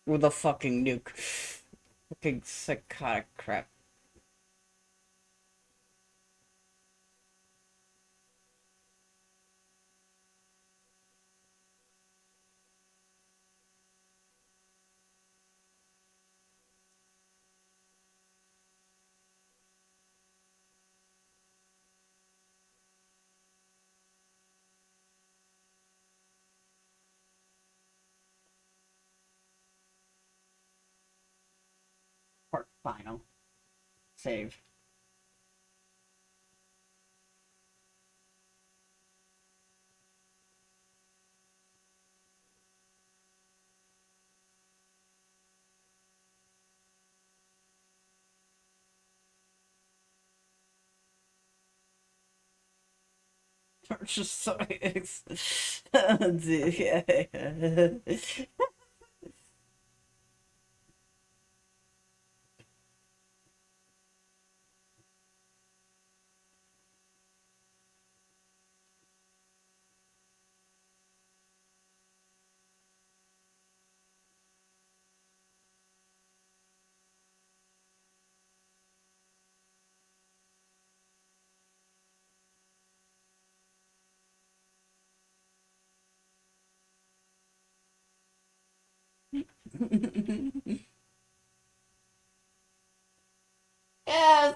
With a fucking nuke. Fucking psychotic crap. Part final. Save. Just so Yeah, it's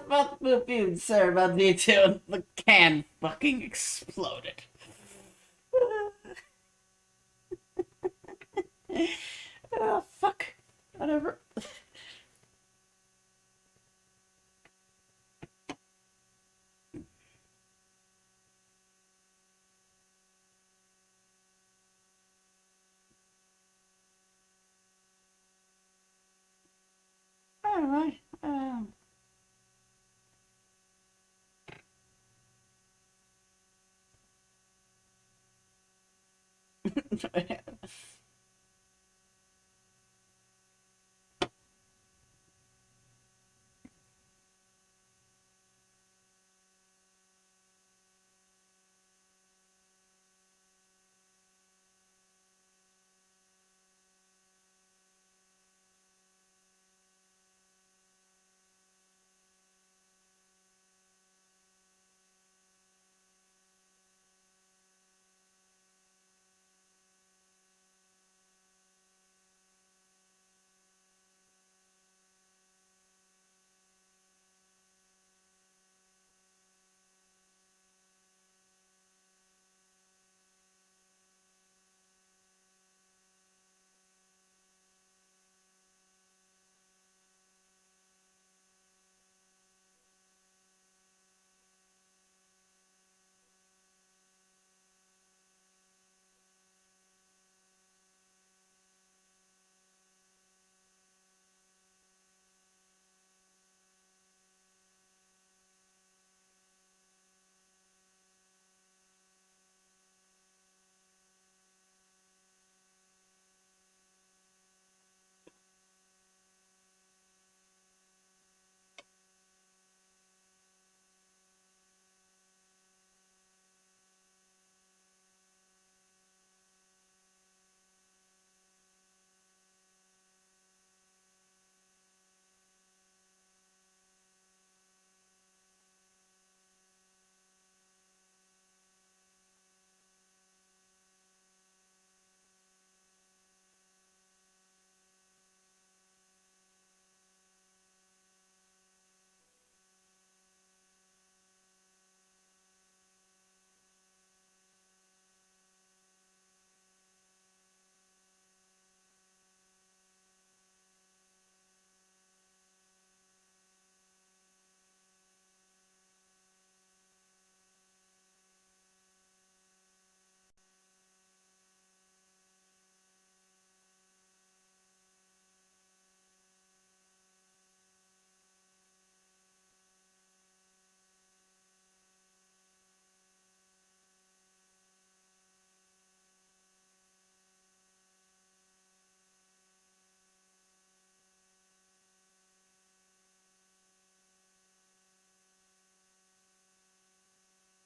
about the food, sir, about me too. The can fucking exploded. Oh, fuck. Whatever. Alright.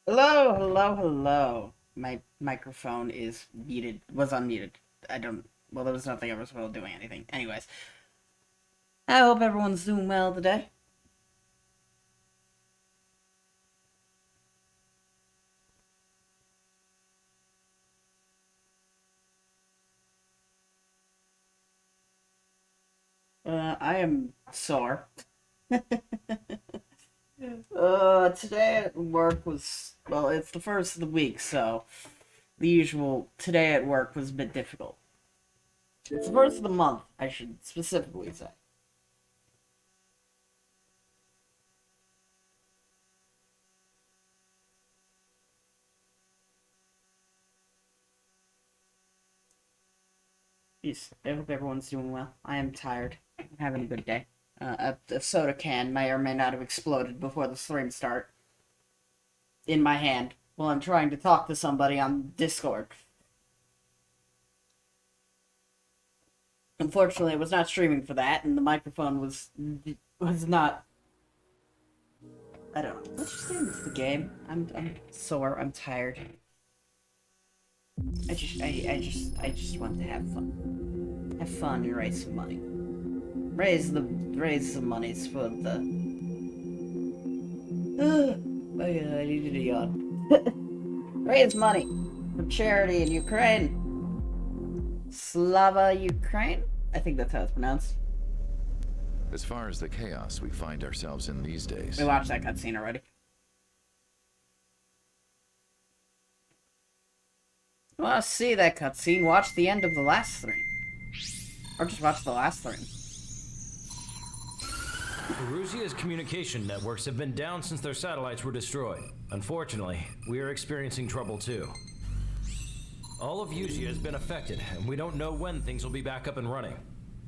Hello, hello, hello. My microphone is muted. Was unmuted. I don't. Well, there was nothing I was well doing anything. Anyways, I hope everyone's doing well today. I am sore. Today at work was, well, it's the first of the week, so the usual today at work was a bit difficult. It's the first of the month, I should specifically say. Yes, I hope everyone's doing well. I am tired. I'm having a good day. A soda can may or may not have exploded before the stream start. In my hand, while I'm trying to talk to somebody on Discord. Unfortunately, I was not streaming for that, and the microphone was not. I don't know. Let's just end the game. I'm sore. I'm tired. I just want to have fun. Have fun and raise some money. Raise some monies for the. I needed a yawn. Raise money for charity in Ukraine. Slava Ukraine? I think that's how it's pronounced. As far as the chaos we find ourselves in these days. We watched that cutscene already. You want to see that cutscene? Watch the end of the last stream. Or just watch the last stream. Erusia's communication networks have been down since their satellites were destroyed. Unfortunately, we are experiencing trouble too. All of Erusia has been affected, and we don't know when things will be back up and running.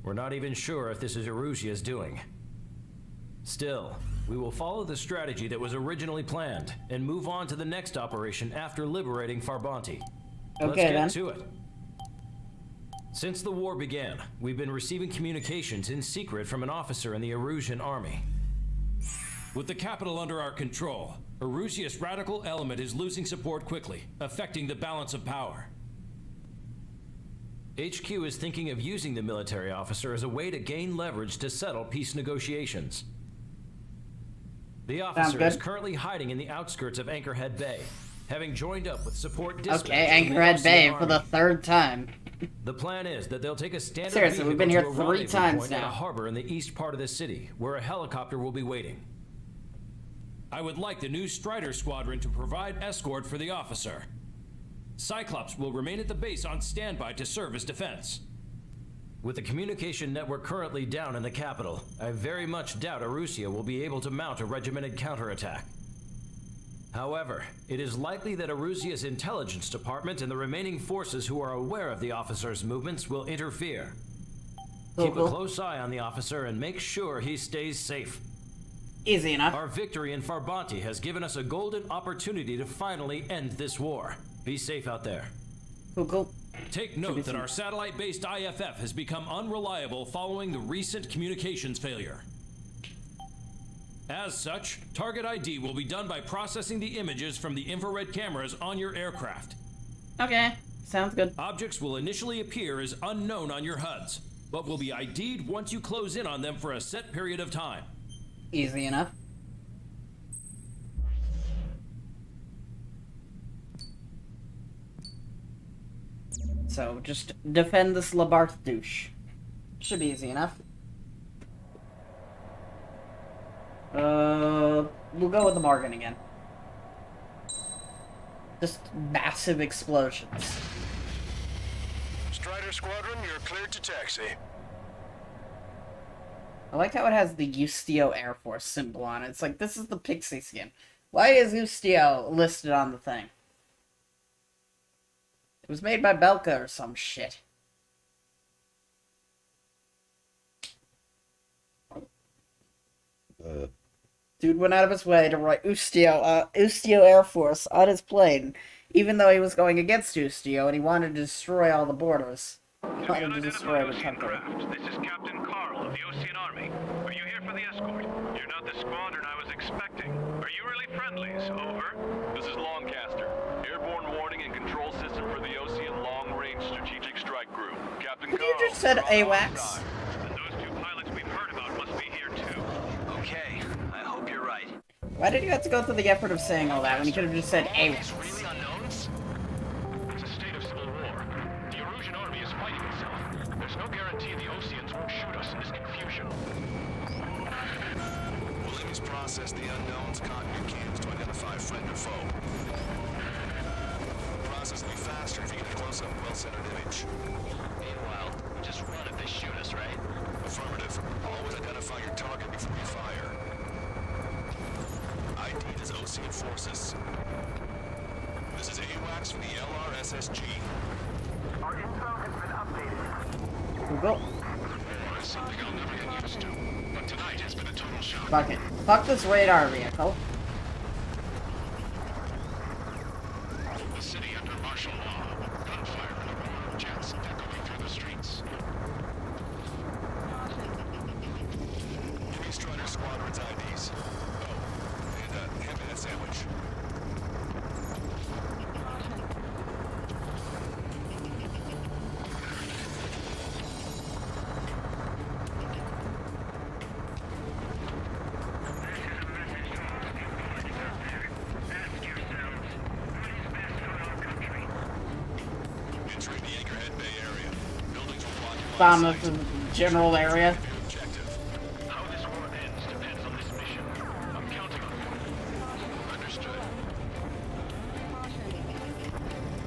We're not even sure if this is Erusia's doing. Still, we will follow the strategy that was originally planned, and move on to the next operation after liberating Farbanti. Let's get to it. Since the war began, we've been receiving communications in secret from an officer in the Erusian army. With the capital under our control, Erusia's radical element is losing support quickly, affecting the balance of power. HQ is thinking of using the military officer as a way to gain leverage to settle peace negotiations. The officer is currently hiding in the outskirts of Anchorhead Bay, having joined up with support dispatch. Okay, Anchorhead Bay for the third time. The plan is that they'll take a standard Seriously, we've been here to a 3 times point now. At a harbor in the east part of the city, where a helicopter will be waiting. I would like the new Strider Squadron to provide escort for the officer. Cyclops will remain at the base on standby to serve as defense. With the communication network currently down in the capital, I very much doubt Erusia will be able to mount a regimented counterattack. However, it is likely that Erusia's intelligence department and the remaining forces who are aware of the officer's movements will interfere. Keep a close eye on the officer and make sure he stays safe. Easy enough. Our victory in Farbanti has given us a golden opportunity to finally end this war. Be safe out there. Cool. Take note that our satellite-based IFF has become unreliable following the recent communications failure. As such, target ID will be done by processing the images from the infrared cameras on your aircraft. Okay, sounds good. Objects will initially appear as unknown on your HUDs, but will be ID'd once you close in on them for a set period of time. Easy enough. So, just defend this Labarth douche. Should be easy enough. We'll go with the Morgan again. Just massive explosions. Strider Squadron, you're cleared to taxi. I like how it has the Ustio Air Force symbol on it. It's like, this is the Pixie skin. Why is Ustio listed on the thing? It was made by Belka or some shit. Dude went out of his way to write Ustio Air Force on his plane, even though he was going against Ustio and he wanted to destroy all the borders. He wanted to destroy the country. This is Captain Carl of the Ocean Army. Are you here for the escort? You're not the squadron I was expecting. Are Are you really friendlies? Over. This is Longcaster. Airborne warning and control system for the Ocean Long Range Strategic Strike Group. Captain You Carl, just said we're on AWACS. time. And those two pilots we've heard about must be here too. Okay, I hope you're right. Why did you have to go through the effort of saying all that when you could have just said AWACS? Really unknowns? It's a state of civil war. The Erusian army is fighting itself. There's no guarantee the Oceans won't shoot us in this confusion. Please process the unknowns, cotton your cans to identify friend or foe. The process will be faster if you get a close-up, well-centered image. Meanwhile, just run if they shoot us, right? Affirmative. Always identify your target before you fire. ID is Ocean Forces. This is AWACS from the LRSSG. Our info has been updated. Google. It's something I'll never get used to. But tonight has been a total shock. Fuck it. Fuck this radar vehicle. The city under martial law. Gunfire and a rumor of jets echoing through the streets. Give me Strider Squadron's IDs. Oh, and hand me that sandwich. Entering the Anchorhead Bay area. Buildings will block you Bomb on the sight. general area. Objective. How this war ends depends on this mission. I'm counting on you. Understood.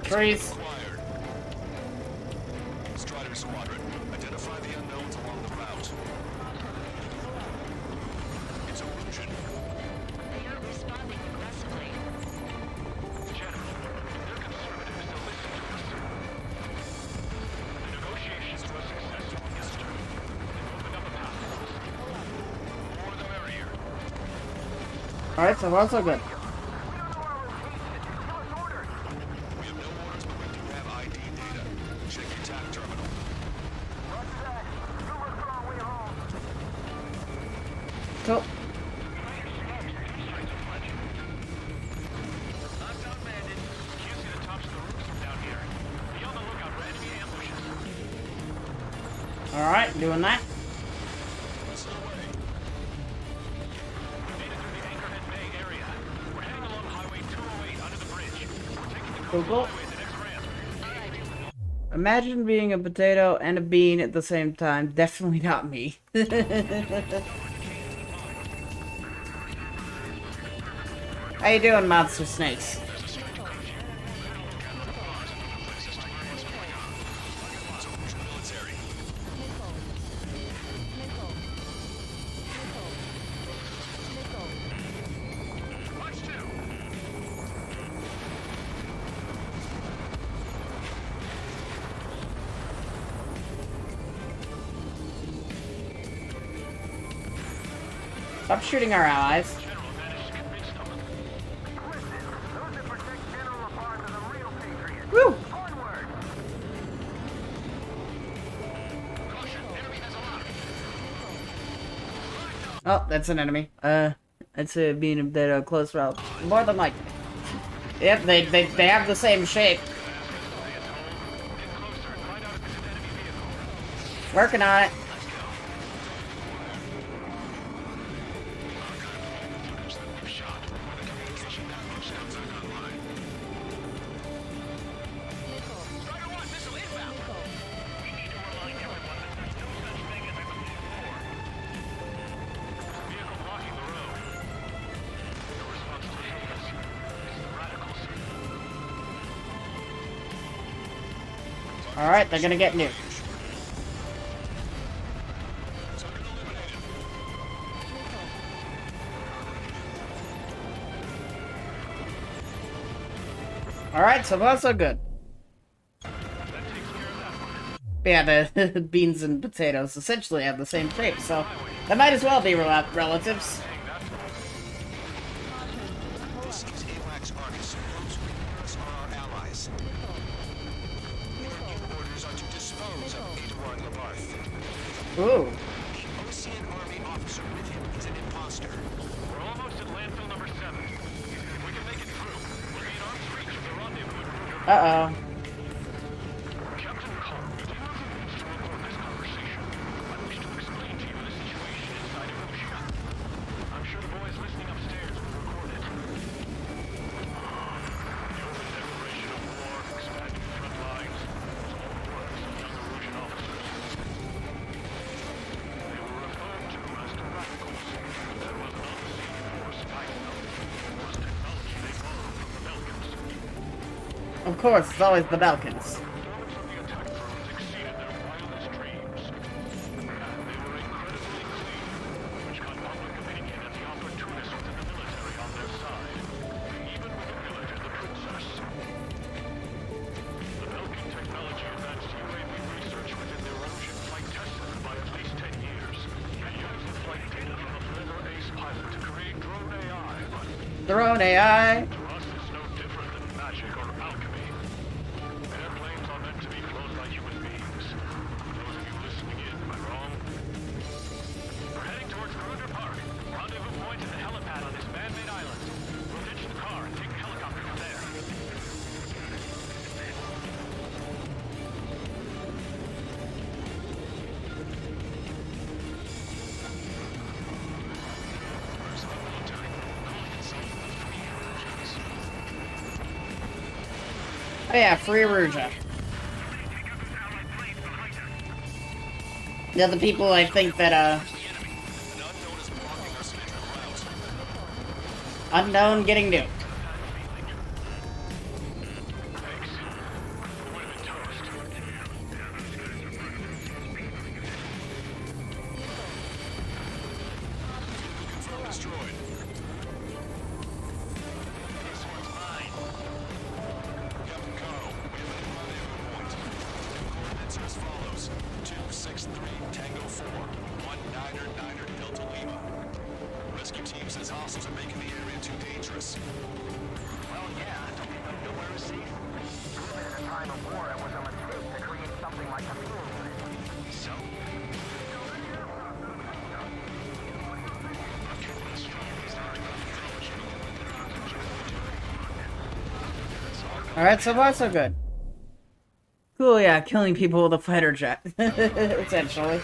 Trees. Acquired. Strider Squadron, identify the unknowns along the route. It's Erusian. They are responding aggressively. General, they're conservative as they'll listen to us. The negotiations were successful yesterday. They've opened up a path for us. The more the merrier. Alright, so far so good. We have no orders, but we do have ID data. Check your TAC terminal. Cool. Lockdown bandit. Can't see the tops of the roofs from down here. Be on the lookout for enemy ambushes. Alright, doing that. Listen away. We made it through the Anchorhead Bay area. We're heading along Highway 208 under the bridge. We're taking the coastal Cool. highway at the next ramp. Imagine being a potato and a bean at the same time. Definitely not me. How you doing, monster snakes? Military. Watch two. Stop shooting our allies. General managed to convince them. Those that protect General apart are the real patriots. Woo! Onward! Caution, enemy has a lock. Oh, that's an enemy. I'd say being a potato close route. More than likely. Yep, they have the same shape. Get closer and find out if it's an enemy vehicle. Working on it. Strider 1, missile inbound. We need to remind everyone that there's no such thing as a clean war. Vehicle blocking the road. The response to haters is the radicals. Alright, they're gonna get nuked. Alright, so far so good. Yeah, the beans and potatoes essentially have the same shape, so that might as well be relatives. This is AWACS Argus. Those who ignore us are our allies. Your new orders are to dispose of Adewar and Labarth. Ooh. The Ocean Army officer with him is an imposter. We're almost at landfill number 7. Uh-oh. Captain Carr, if you have a minute to record this conversation, I wish to explain to you the situation inside Evosia. I'm sure the boys listening upstairs will record it. The open declaration of war, expanding front lines, was all the works of young Erusian officers. They were referred to as the Radicals. There was an unseen force fighting them. It was technology they borrowed from the Belkans. Of course, it's always the Balkans. Performance of the attack drones exceeded their wildest dreams. They were incredibly clean, which got public opinion and the opportunists within the military on their side. They even manipulated the princess. The Belkan technology advanced UAV research within their ocean flight tested by at least 10 years. They used the flight data from a Feather Ace pilot to create drone AI, but Drone AI. to us it's no different than magic or alchemy. Airplanes are meant to be flown by human beings. Those of you listening in, am I wrong? We're heading towards Grunder Park. Rendezvous point is the helipad on this man-made island. We'll ditch the car and take a helicopter from there. Oh yeah, Free Ruja. They're the people I think that, unknown getting nuked. Thanks. We would have been toast. Destroyed. This one's mine. Captain Carl, we have a new rendezvous point. Coordinates are as follows: 263 Tango 4, 1999 Delta Lima. Rescue team says hostiles are making the area too dangerous. Well, yeah, don't you know nowhere is safe? Proven in a time of war, it was a mistake to create something like a fuel unit. So? Alright, so far so good. Cool, yeah, killing people with a fighter jet. Essentially.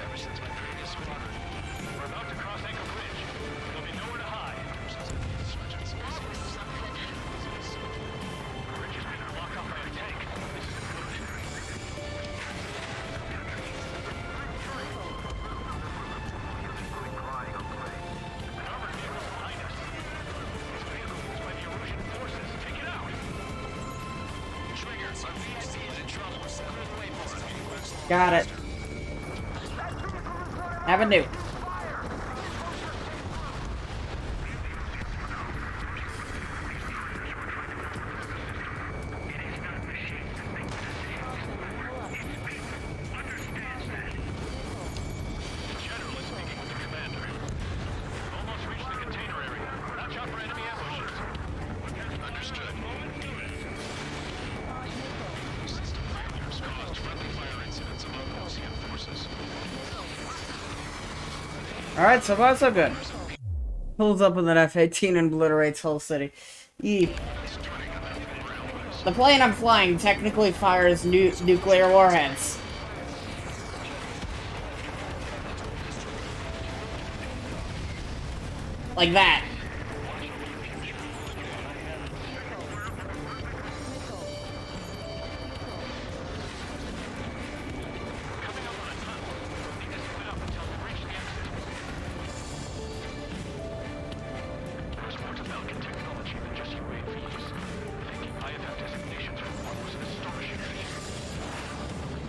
Ever since my previous squadron. We're about to cross Anchor Bridge. There'll be nowhere to hide. Bridge has been blocked off by a tank. This isn't good. An armored vehicle behind us. This vehicle used by the Erusian forces. Take it out. Trigger, our VIC is in trouble. Clear the way, boys. Got it. Have a nuke. General is speaking with the commander. Almost reached the container area. Watch out for enemy ambushes. Understood. System failures caused friendly fire incidents among Ocean forces. Alright, so far so good. Pulls up with an F-18 and obliterates whole city. Yee. The plane I'm flying technically fires nuclear warheads. Like that. There's more to Belkan technology than just UAVs. Thinking IFF designations for one was an astonishing feat.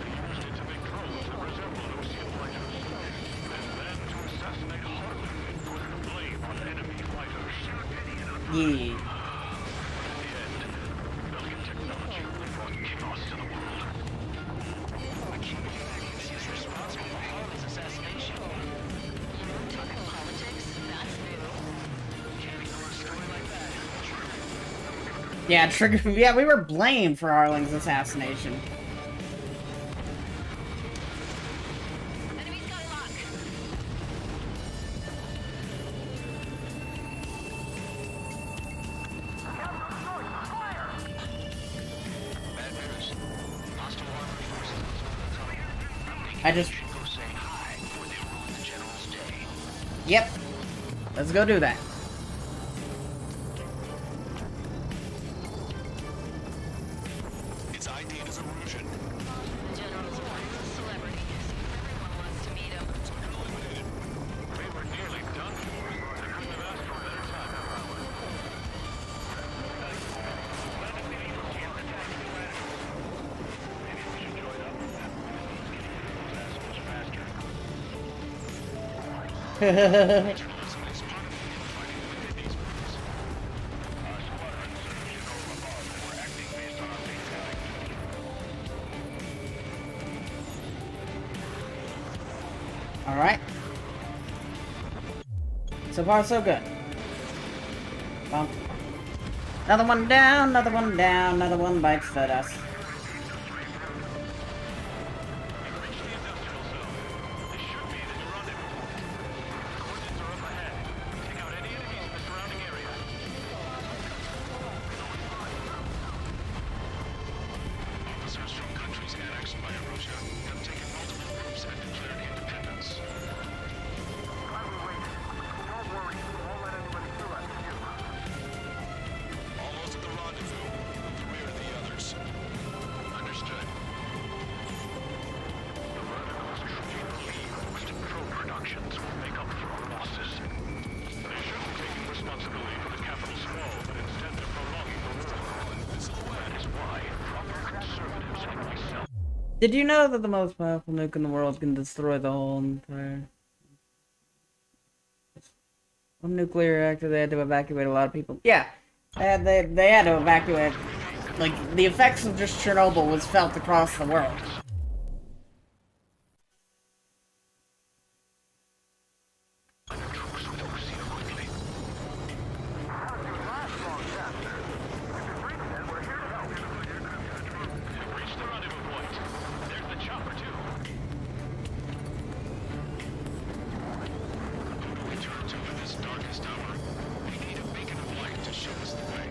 They used it to make drones that resemble Ocean fighters. And then to assassinate Harlan and put the blame on enemy fighters. Yee. In the end, Belkan technology only brought chaos to the world. She is responsible for Harlan's assassination. Talking politics? That's new. Can't ignore a story like that. Yeah, trigger. Yeah, we were blamed for Harling's assassination. Enemy's got a lock. I just... Go say hi before they ruin the general's day. Yep. Let's go do that. It's ID'd as Erusian. The general's a celebrity. Everyone wants to meet him. We were nearly done for. I couldn't have asked for a better time, have I? Landed the Eagle team attacking the radicals. Maybe we should join up with them. Those assholes faster. Naturalism is part of the fighting within these groups. Our squadron serves you know above, and we're acting based on our patriotic duty. Alright. So far, so good. Bump. Another one down, another one down, another one bites the dust. Reach the industrial zone. This should be the rendezvous point. Coordinates are up ahead. Take out any enemies in the surrounding area. Officers from countries annexed by Erusia have taken multiple groups and declared independence. Don't worry, we won't let anybody through after you. Almost at the rendezvous. The rear of the others. Understood. The radicals truly believe Western drone productions will make up for our losses. They should be taking responsibility for the capital's fall, but instead they're prolonging the war. That is why proper conservatives like myself. Did you know that the most powerful nuke in the world can destroy the whole entire... One nuclear reactor, they had to evacuate a lot of people. Yeah, they had to evacuate. Like, the effects of just Chernobyl was felt across the world. Reach the rendezvous point. There's the chopper, too. Who do we turn to in this darkest hour? We need a beacon of light to show us the way.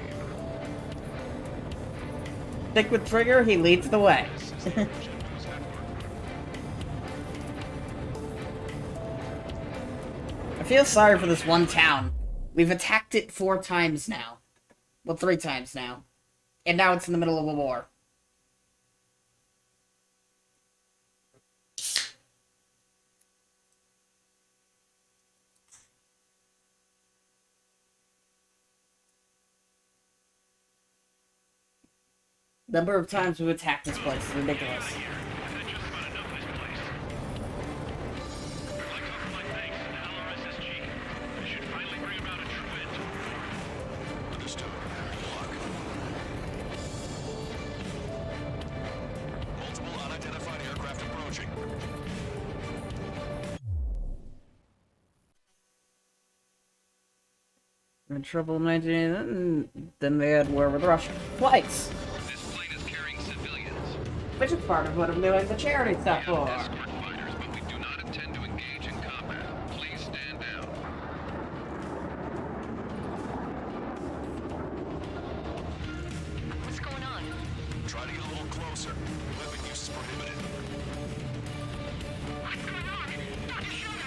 Stick with Trigger, he leads the way. I feel sorry for this one town. We've attacked it 4 times now. Well, 3 times now. And now it's in the middle of a war. Number of times we've attacked this place is ridiculous. I've had just about enough of this place. I'd like to offer my thanks to the LRSSG. This should finally bring about a true end. Understood. Block. Multiple unidentified aircraft approaching. In trouble in 19... Then they had war with Russia. Twice! This plane is carrying civilians. Which is part of what I'm doing the charity stuff for. Escort fighters, but we do not intend to engage in combat. Please stand down. What's going on? Try to get a little closer. Weapon use is prohibited. What's going on? Dr. Schiller!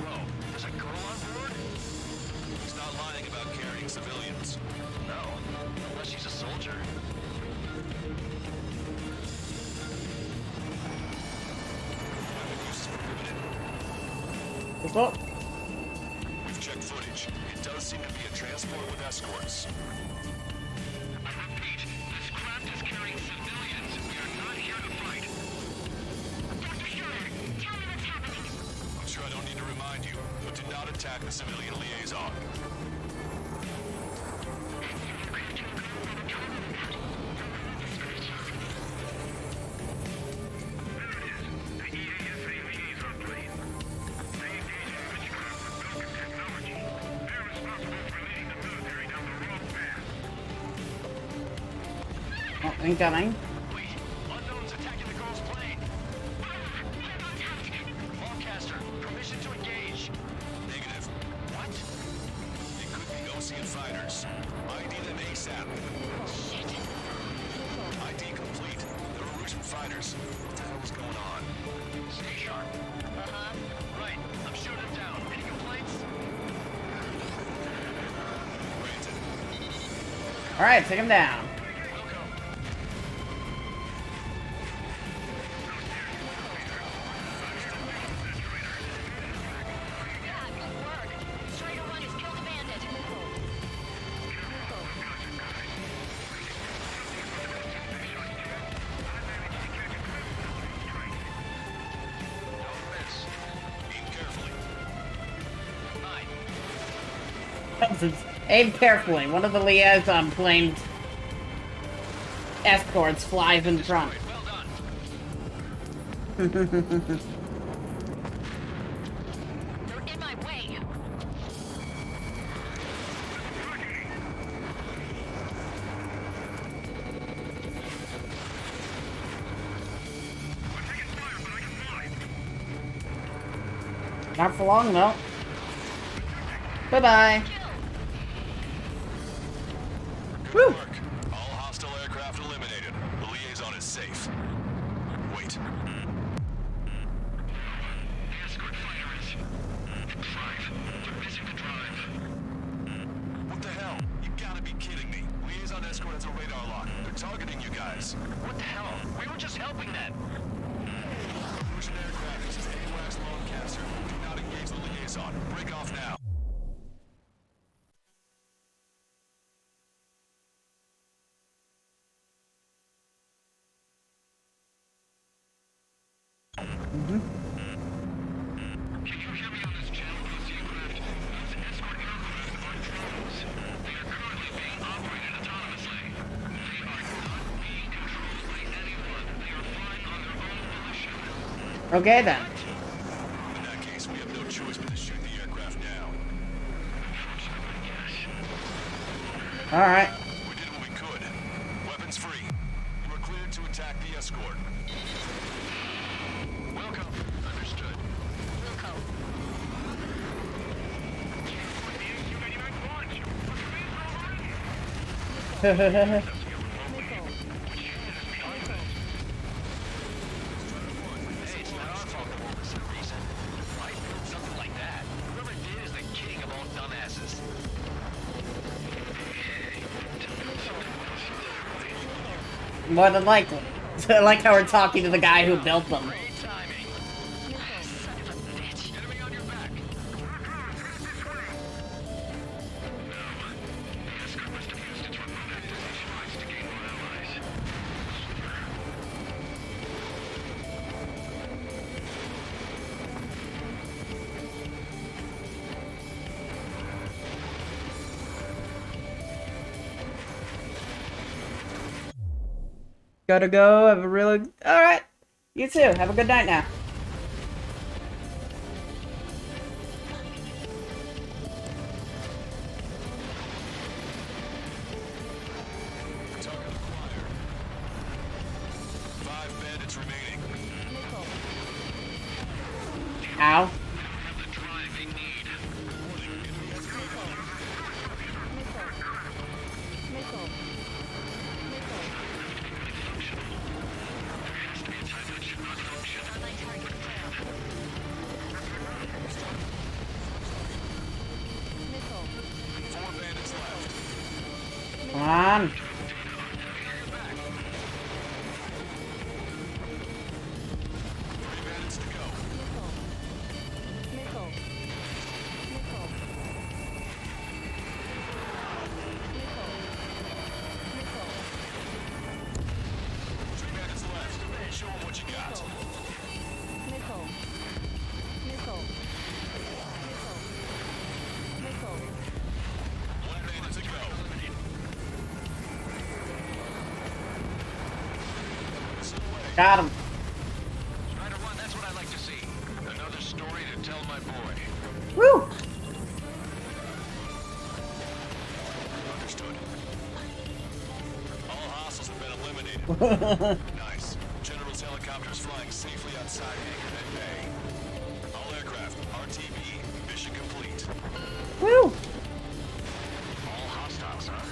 Whoa, there's a girl on board? He's not lying about carrying civilians. No, unless she's a soldier. Weapon use is prohibited. What's up? We've checked footage. It does seem to be a transport with escorts. I repeat, this craft is carrying civilians. We are not here to fight. Dr. Schiller, tell me what's happening. I'm sure I don't need to remind you, but do not attack the civilian liaison. The EASA liaison plane. They engage in witchcraft with broken technology. They're responsible for leading the military down the wrong path. Oh, incoming. Wait, unknown's attacking the girl's plane. Broadcaster, permission to engage. Negative. What? It could be Ocean fighters. ID them ASAP. ID complete. They're Erusian fighters. Striders. What the hell is going on? Stay sharp. Uh-huh. Right. I'm shooting him down. Any complaints? Granted. Alright, take him down. Welcome. Yeah, good work. Strider 1 has killed a bandit. Don't miss. Aim carefully. Mine. Aim carefully. One of the liaison planes escorts flies in front. Well done. They're in my way. Not for long, though. Bye-bye. Good work. All hostile aircraft eliminated. The liaison is safe. Wait. The escort fighter is... Drive. They're missing the drive. What the hell? You gotta be kidding me. Liaison escort has a radar lock. They're targeting you guys. What the hell? We were just helping them. Persian aircraft. This is AWACS Lonecaster. Do not engage the liaison. Break off now. Can you hear me on this channel, Eviscerator? Those escort aircraft are drones. They are currently being operated autonomously. They are not being controlled by anyone. They are flying on their own volition. Okay, then. In that case, we have no choice but to shoot the aircraft down. Unfortunately, yes. Alright. We did what we could. Weapons free. You are cleared to attack the escort. Welcome. Understood. Wilco. Hey, it's not our fault the world is a reason. Right? Something like that. Whoever did is the king of all dumbasses. More than likely. I like how we're talking to the guy who built them. Great timing. Son of a bitch. Enemy on your back. Escort must have used its remote activation rights to gain more allies. Gotta go. Have a really... Alright. You too. Have a good night now. Target acquired. 5 bandits remaining. Ow. Have the drive they need. There has to be a time that should not function. Online target down. Four bandits left. Come on. Three bandits to go. Three bandits left. Show them what you got. One bandit to go. Missile away. Got him. Strider 1, that's what I like to see. Another story to tell my boy. Woo! Understood. All hostiles have been eliminated. Nice. General's helicopters flying safely outside Anchorhead Bay. All aircraft, RTB, mission complete. Woo! All hostiles, huh?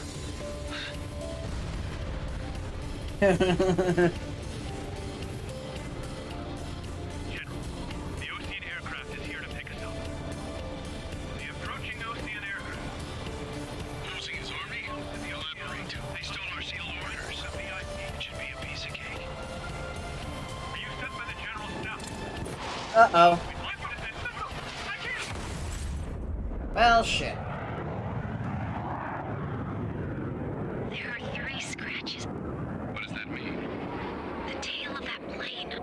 Uh-oh. Well, shit. There are 3 scratches. What does that mean? The tail of that plane.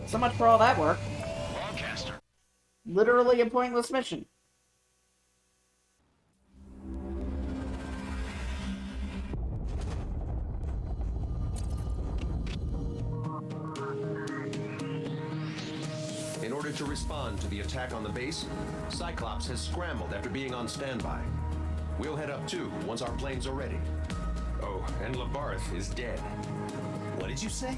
So much for all that work. Broadcaster. Literally a pointless mission. In order to respond to the attack on the base, Cyclops has scrambled after being on standby. We'll head up too once our planes are ready. Oh, and Labarth is dead. What did you say?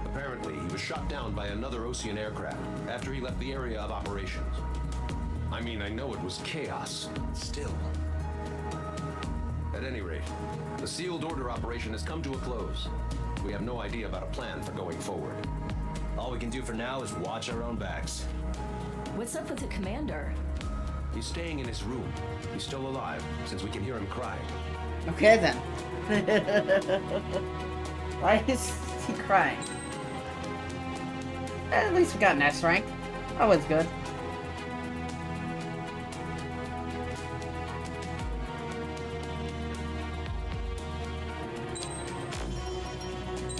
Apparently, he was shot down by another Ocean aircraft after he left the area of operations. I mean, I know it was chaos. Still. At any rate, the sealed order operation has come to a close. We have no idea about a plan for going forward. All we can do for now is watch our own backs. What's up with the commander? He's staying in his room. He's still alive, since we can hear him cry. Okay then. Why is he crying? At least we got an S rank. Always good.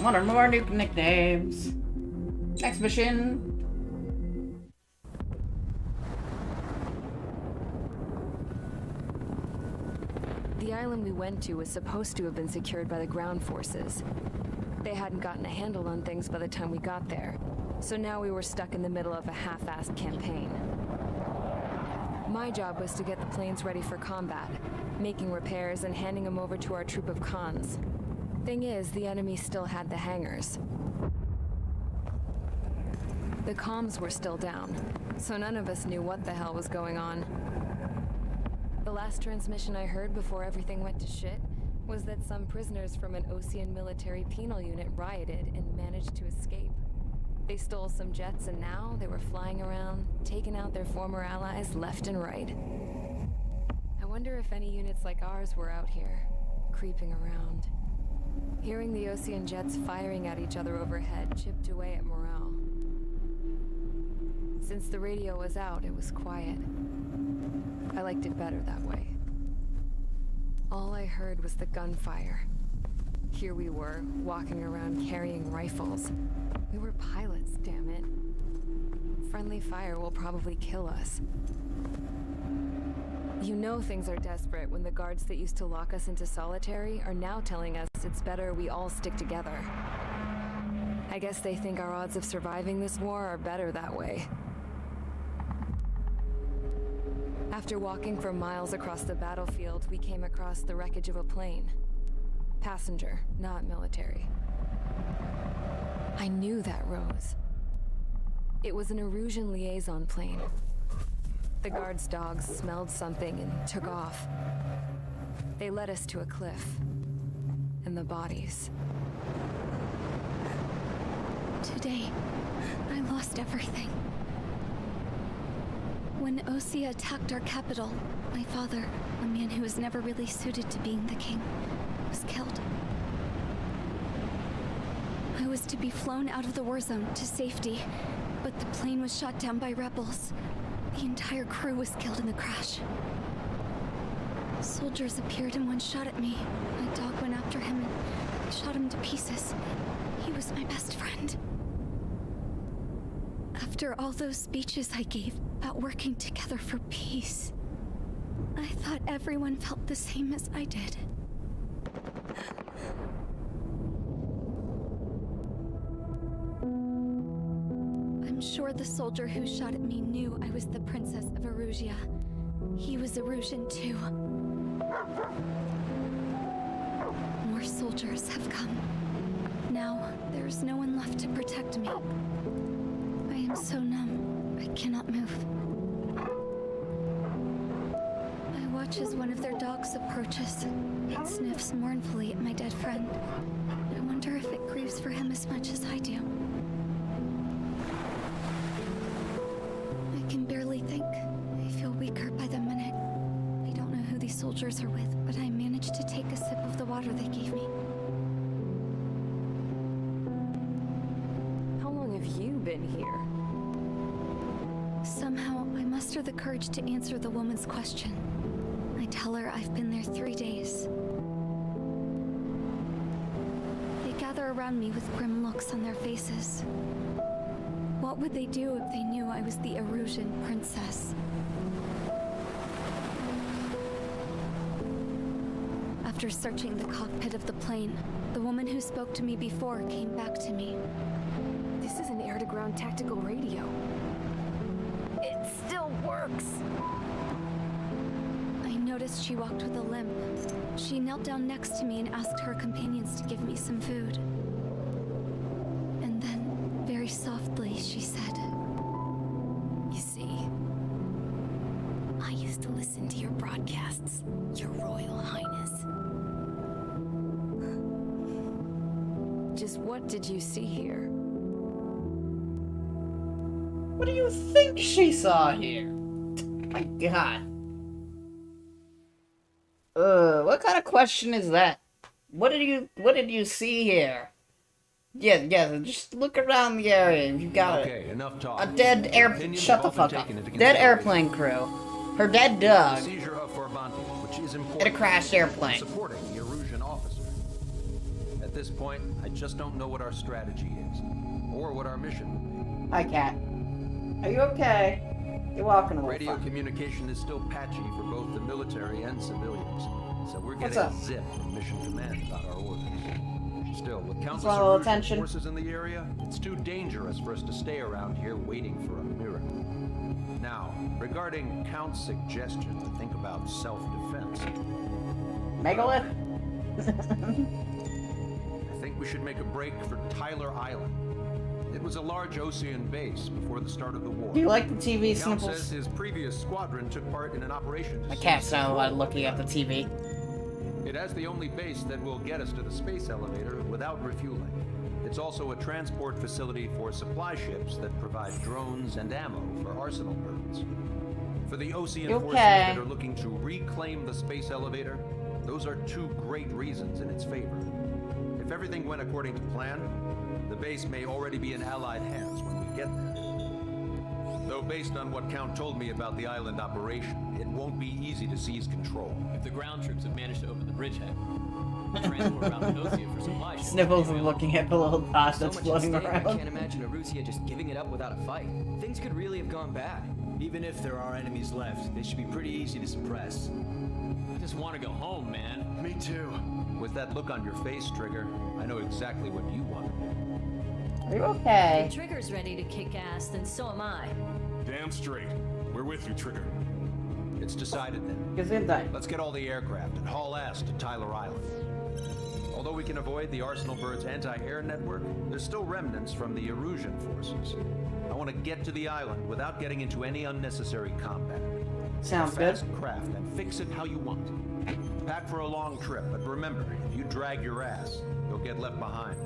One or more new nicknames. Next mission. The island we went to was supposed to have been secured by the ground forces. They hadn't gotten a handle on things by the time we got there, so now we were stuck in the middle of a half-assed campaign. My job was to get the planes ready for combat, making repairs and handing them over to our troop of cons. Thing is, the enemy still had the hangars. The comms were still down, so none of us knew what the hell was going on. The last transmission I heard before everything went to shit was that some prisoners from an Ocean military penal unit rioted and managed to escape. They stole some jets and now they were flying around, taking out their former allies left and right. I wonder if any units like ours were out here, creeping around. Hearing the Ocean jets firing at each other overhead chipped away at morale. Since the radio was out, it was quiet. I liked it better that way. All I heard was the gunfire. Here we were, walking around carrying rifles. We were pilots, damn it. Friendly fire will probably kill us. You know things are desperate when the guards that used to lock us into solitary are now telling us it's better we all stick together. I guess they think our odds of surviving this war are better that way. After walking for miles across the battlefield, we came across the wreckage of a plane. Passenger, not military. I knew that rose. It was an Erusian liaison plane. The guard's dogs smelled something and took off. They led us to a cliff. And the bodies. Today, I lost everything. When Osea attacked our capital, my father, a man who was never really suited to being the king, was killed. I was to be flown out of the war zone to safety, but the plane was shot down by rebels. The entire crew was killed in the crash. Soldiers appeared and one shot at me. My dog went after him and shot him to pieces. He was my best friend. After all those speeches I gave about working together for peace, I thought everyone felt the same as I did. I'm sure the soldier who shot at me knew I was the Princess of Erusia. He was Erusian too. More soldiers have come. Now, there's no one left to protect me. I am so numb, I cannot move. I watch as one of their dogs approaches. It sniffs mournfully at my dead friend. I wonder if it grieves for him as much as I do. I can barely think. I feel weaker by the minute. I don't know who these soldiers are with, but I managed to take a sip of the water they gave me. How long have you been in here? Somehow, I muster the courage to answer the woman's question. I tell her I've been there 3 days. They gather around me with grim looks on their faces. What would they do if they knew I was the Erusian princess? After searching the cockpit of the plane, the woman who spoke to me before came back to me. This is an air-to-ground tactical radio. It still works! I noticed she walked with a limp. She knelt down next to me and asked her companions to give me some food. And then, very softly, she said, You see, I used to listen to your broadcasts, Your Royal Highness. Just what did you see here? What do you think she saw here? My God. What kind of question is that? What did you see here? Yeah, just look around the area. You got enough talk. a dead airplane. Shut the fuck up. Dead airplane crew. Her dead dog. Seizure of Forbanti, which is important. In a crashed airplane. Supporting the Erusian officer. At this point, I just don't know what our strategy is, or what our mission will be. Hi, Cat. Are you okay? You're walking a little Radio funny. communication is still patchy for both the military and civilians, so we're What's getting up? a zip from Mission Command about our orders. Still, with countless want a little Erusian attention? forces in the area, it's too dangerous for us to stay around here waiting for a miracle. Now, regarding Count's suggestion to think about self-defense, Megalith? I think we should make a break for Tyler Island. It was a large Osean base before the start of the war. Do you like the TV Count snipples? says his previous squadron took part in an operation to My seize cat's not control. looking at the TV. It has the only base that will get us to the space elevator without refueling. It's also a transport facility for supply ships that provide drones and ammo for arsenal birds. For the Osean forces that are looking to reclaim the space elevator, those are two great reasons in its favor. If everything went according to plan, the base may already be in Allied hands when we get there. Though based on what Count told me about the island operation, it won't be easy to seize control. If the ground troops have managed to open the bridgehead, transport around the Osean for supply ships. Sniffles is looking at the little dot that's floating I can't around. imagine Erusia just giving it up without a fight. Things could really have gone bad. Even if there are enemies left, they should be pretty easy to suppress. I just want to go home, man. Me too. With that look on your face, Trigger, I know exactly what you want to do. Are you okay? If Trigger's ready to kick ass, then so am I. Damn straight. We're with you, Trigger. It's decided then. Gesundheit. Let's get all the aircraft and haul ass to Tyler Island. Although we can avoid the Arsenal Bird's anti-air network, there's still remnants from the Erusian forces. I want to get to the island without getting into any unnecessary combat. Sounds Get a fast good. craft and fix it how you want. Pack for a long trip, but remember, if you drag your ass, you'll get left behind.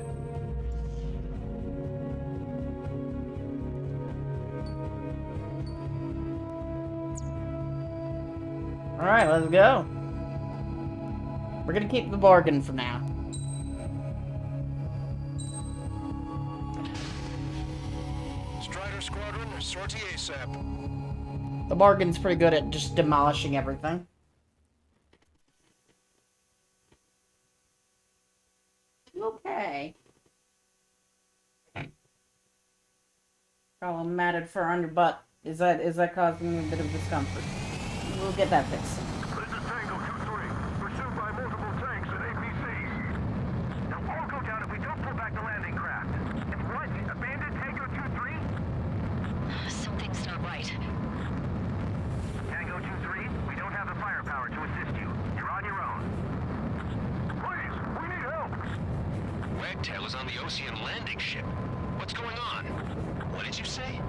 Alright, let's go. We're gonna keep the bargain for now. Strider Squadron, sortie ASAP. The bargain's pretty good at just demolishing everything. Okay. Oh, matted fur on your butt. Is that causing you a bit of discomfort? We'll get that fixed. This is Tango 2-3, pursued by multiple tanks and APCs. They'll all go down if we don't pull back the landing craft. And what? Abandon Tango 2-3? Something's not right. Tango 2-3, we don't have the firepower to assist you. You're on your own. Please, we need help. Wagtail is on the Ocean landing ship. What's going on? What did you say?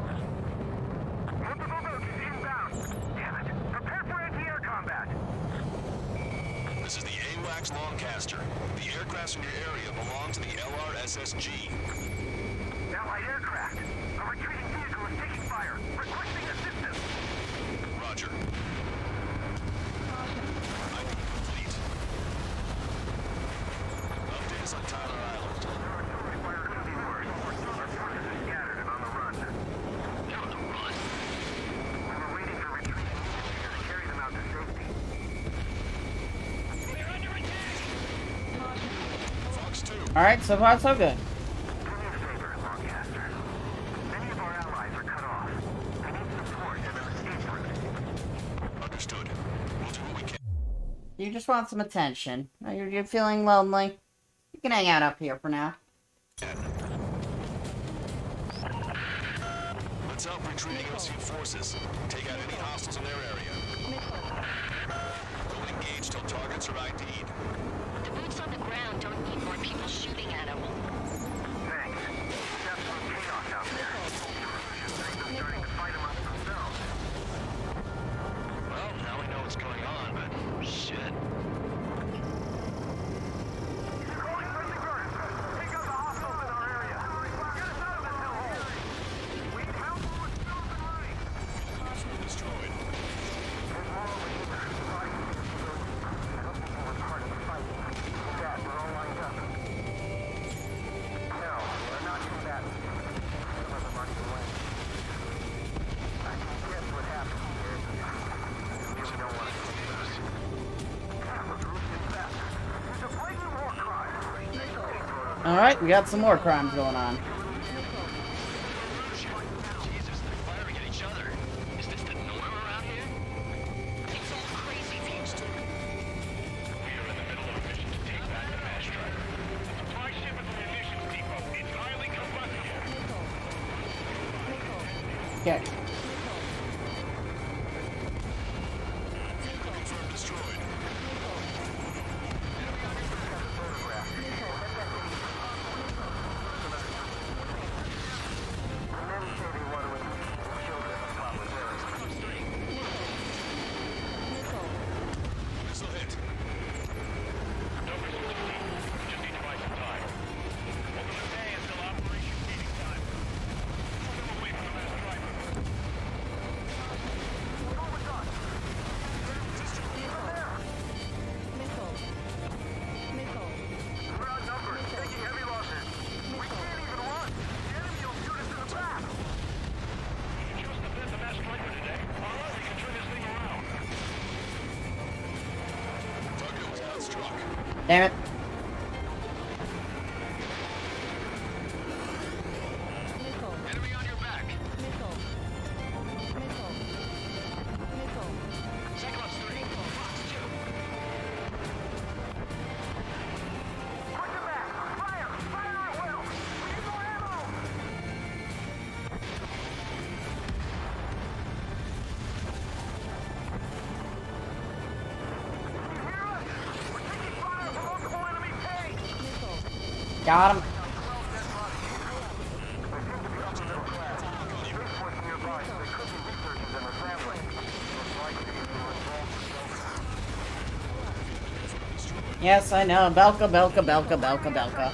Multiple boats inbound. Damn it. Prepare for anti-air combat. This is the AWACS Longcaster. The aircraft in your area belong to the LRSSG. Allied aircraft. A retreating vehicle is taking fire. Requesting assistance. Roger. ID complete. Updates on Tyler Island. Artillery fire could be worse. Our forces are scattered and on the run. Alright, so far so good. Do me a favor, Lancaster. Many of our allies are cut off. I need support and an escape route. Understood. We'll do what we can. You just want some attention. You're feeling lonely. You can hang out up here for now. Let's help retreating OC forces. Take out any hostiles in their area. Don't engage till targets are ID'd. The boots on the ground don't need more people shooting at them. Thanks. There's absolute chaos out there. Intrusions think they're starting to fight amongst themselves. Well, now we know what's going on, but shit. Calling friendly guards. Take out the hostiles in our area. Get us out of this hellhole. We need help with skills and running. Hostile destroyed. There's more over here. I hope people were part of the fight. With that, we're all lined up. No, we're not combatants. Some of them aren't even win. I can guess what happened here. I really don't want to see this. Camera group is back. There's a blatant war crime. Alright, we got some more crimes going on. Jesus, they're firing at each other. Is this the norm around here? It's all crazy. We are in the middle of a mission to take back the mass driver. The supply ship at the munitions depot. It's highly combustible. Okay. Confirmed destroyed. Many say they want to release children of popularity. Missile hit. No resistance team. We just need to buy some time. Over the day until operation meeting time. Put them away from the mass driver. What was done? We're outnumbered, taking heavy losses. We can't even run. The enemy will shoot us in the back. We can just defend the mass driver today. All right, we can turn this thing around. Target was not struck. Damn it. Enemy on your back. Cyclops 3. Fox 2. Push him back! Fire! Fire at will! We need more ammo! Can you hear us? We're taking fire from multiple enemy tanks! Got him. They seem to be upper middle class. Spaceport's nearby, so they could be researchers and their families. Most likely, they're involved in Yes, I know. Belka, Belka, Belka, Belka, Belka.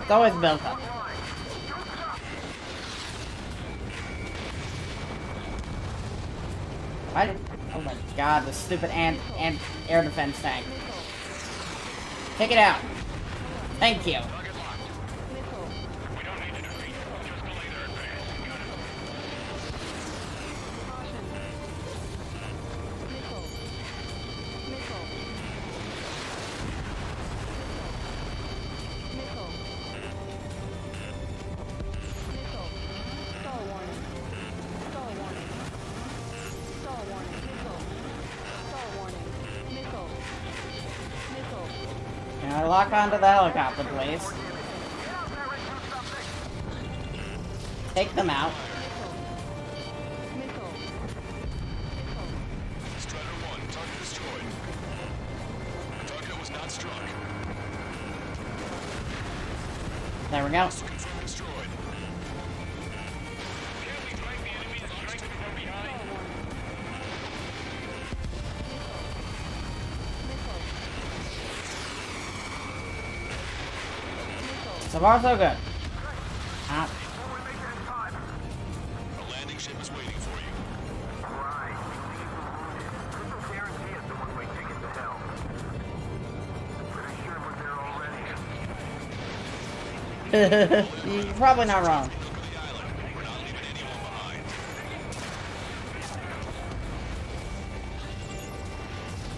It's always Belka. Why did... Oh my god, the stupid ant air defense tank. Take it out. Thank you. Can I lock onto the helicopter, please? Take them out. Strider 1, target destroyed. Target was not struck. There we go. Confirmed destroyed. So far, so good. Ah. A landing ship is waiting for you. Right. There's no guarantee it's the one-way ticket to hell. Pretty sure we're there already. You're probably not wrong. We're not leaving anyone behind.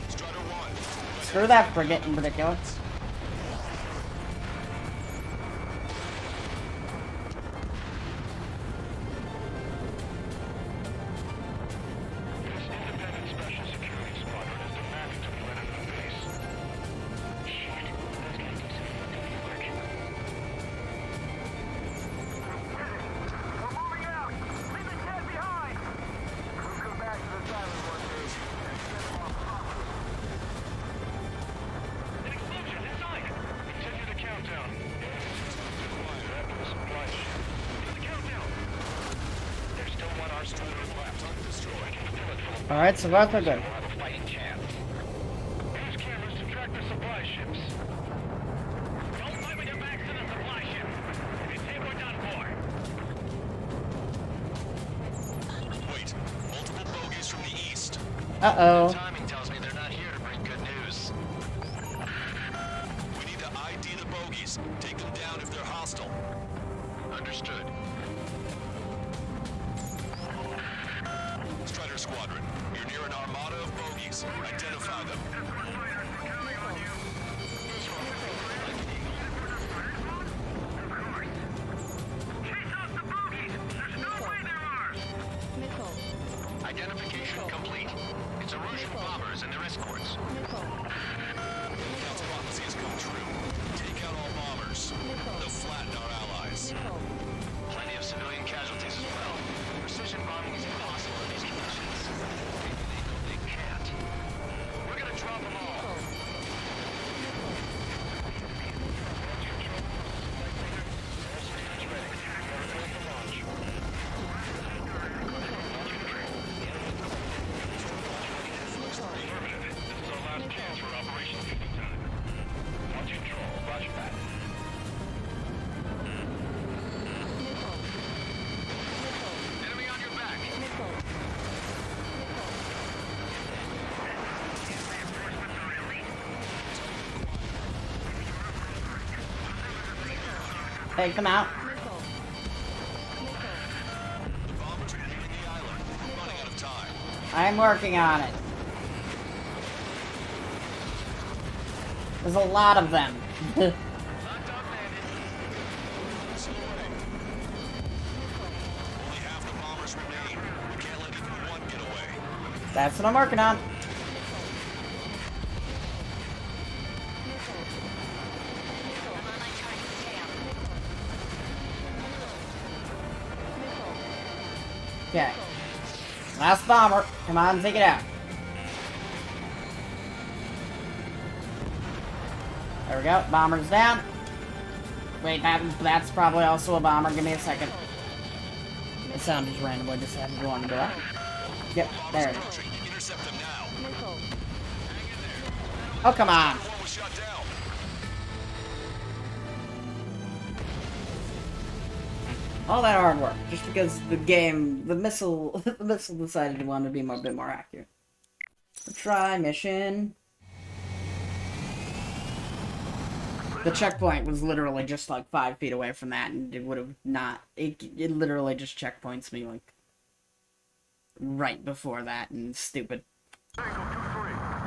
Strider 1. Screw that frigate in particular. Alright, so far so good. have a fighting chance. Use cameras to track the supply ships. Don't let me get back to the supply ship. If you take, we're done for. Wait, multiple bogies from the east. Uh-oh. Timing tells me they're not here to bring good news. We need to ID the bogies. Take them down if they're hostile. Understood. Strider Squadron, you're near an armada of bogies. Identify them. Identification complete. It's Erusian bombers and their escorts. Count's prophecy has come true. Take out all bombers. They'll flatten our allies. Plenty of civilian casualties as well. Precision bombing is impossible in these conditions. They can't. We're gonna drop them all. Enemy on your back. Take them out. The bombers are hitting the island. We're running out of time. I'm working on it. There's a lot of them. Still away. Only half the bombers remain. We can't let even one get away. That's what I'm working on. Okay. Last bomber. Come on, take it out. There we go. Bomber's down. Wait, that's probably also a bomber. Give me a second. The sound just randomly decided to go on the door. Yep, there it is. Intercept them now. Oh, come on. One was shot down. All that hard work, just because the game, the missile decided to want to be a bit more accurate. Try mission. The checkpoint was literally just like 5 feet away from that, and it would have not. It literally just checkpoints me like right before that, and stupid. Tango 2-3,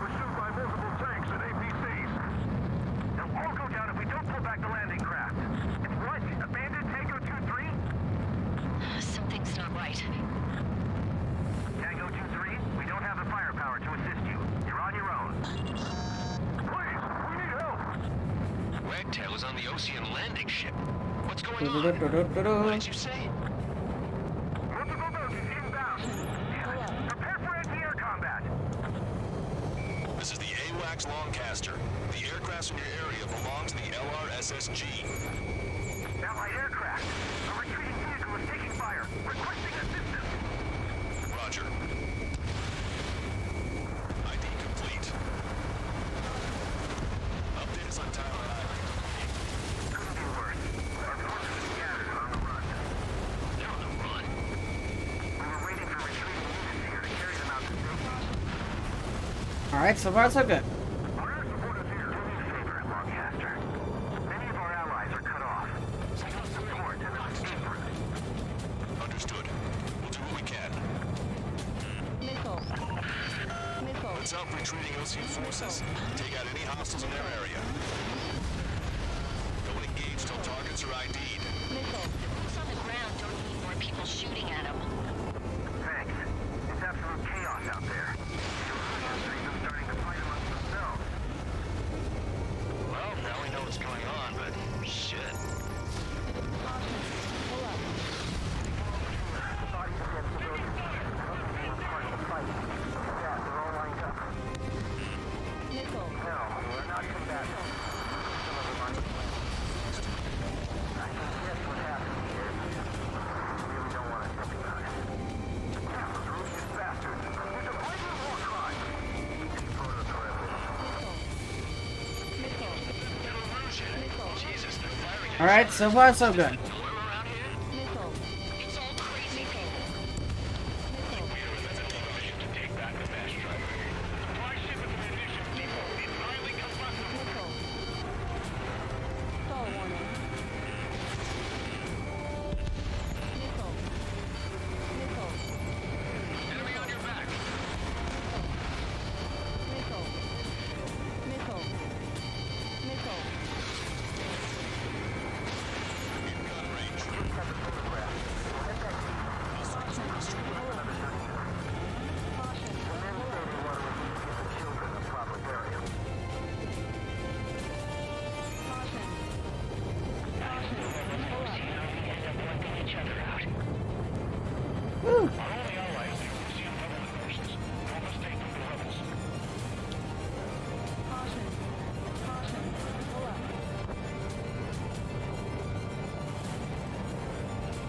pursued by multiple tanks and APCs. They'll all go down if we don't pull back the landing craft. It's what? Abandoned Tango 2-3? Something's not right. Tango 2-3, we don't have the firepower to assist you. You're on your own. Please, we need help. Wagtail is on the Ocean landing ship. What's going on? What did you say? Multiple bogies inbound. Prepare for anti-air combat. This is the AWACS Longcaster. The aircraft in your area belong to the LRSSG. Allied aircraft. A retreating vehicle is taking fire. Requesting assistance. Roger. ID complete. Update us on Tyler Island. Couldn't be worse. Our forces are scattered and on the run. They're on the run. We were waiting for retreating units here to carry them out to safety. Alright, so far so good. Our air support is here. Do me a favor, Longcaster. Many of our allies are cut off. Support and not different. Understood. We'll do what we can. Let's help retreating Ocean forces. Take out any hostiles in their area. Don't engage till targets are ID'd. Those on the ground don't need more people shooting at them. Thanks. It's absolute chaos out there. The Erusians are even starting to fight amongst themselves. Well, now we know what's going on, but shit. Alright, so far so good.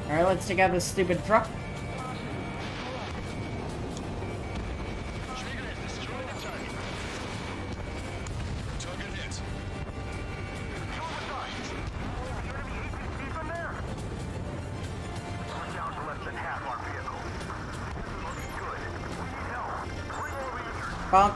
Alright, let's take out this stupid truck. Bonk.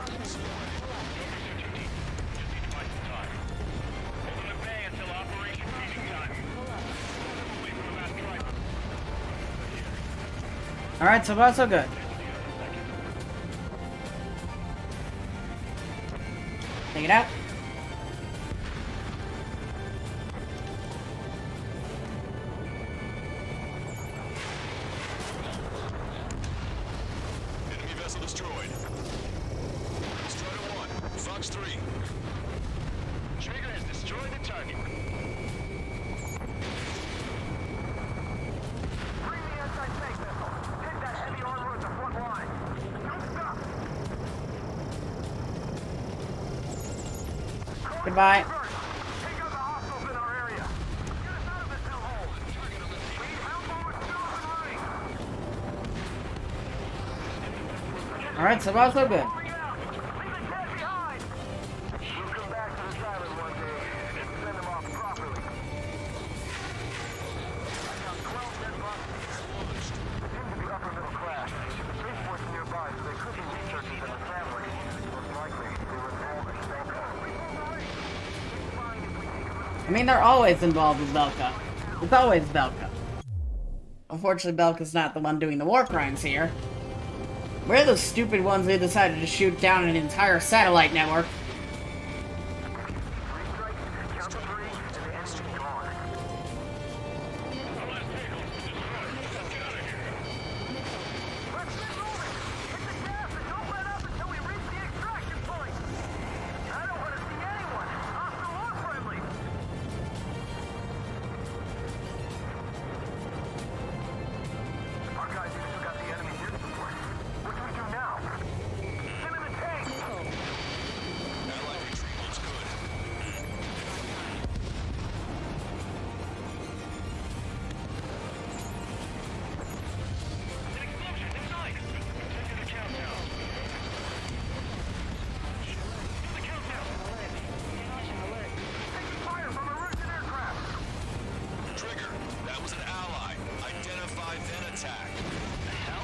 Alright, so far so good. Take it out. Enemy vessel destroyed. Strider 1, Fox 3. Trigger has destroyed the target. Bring the anti-tank vessel. Hit that heavy armor at the front line. Good stuff. Goodbye. Take out the hostiles in our area. Get us out of this hellhole. We need help over still running. Alright, so far so good. I mean, they're always involved with Belka. It's always Belka. Unfortunately, Belka's not the one doing the war crimes here. We're the stupid ones who decided to shoot down an entire satellite network.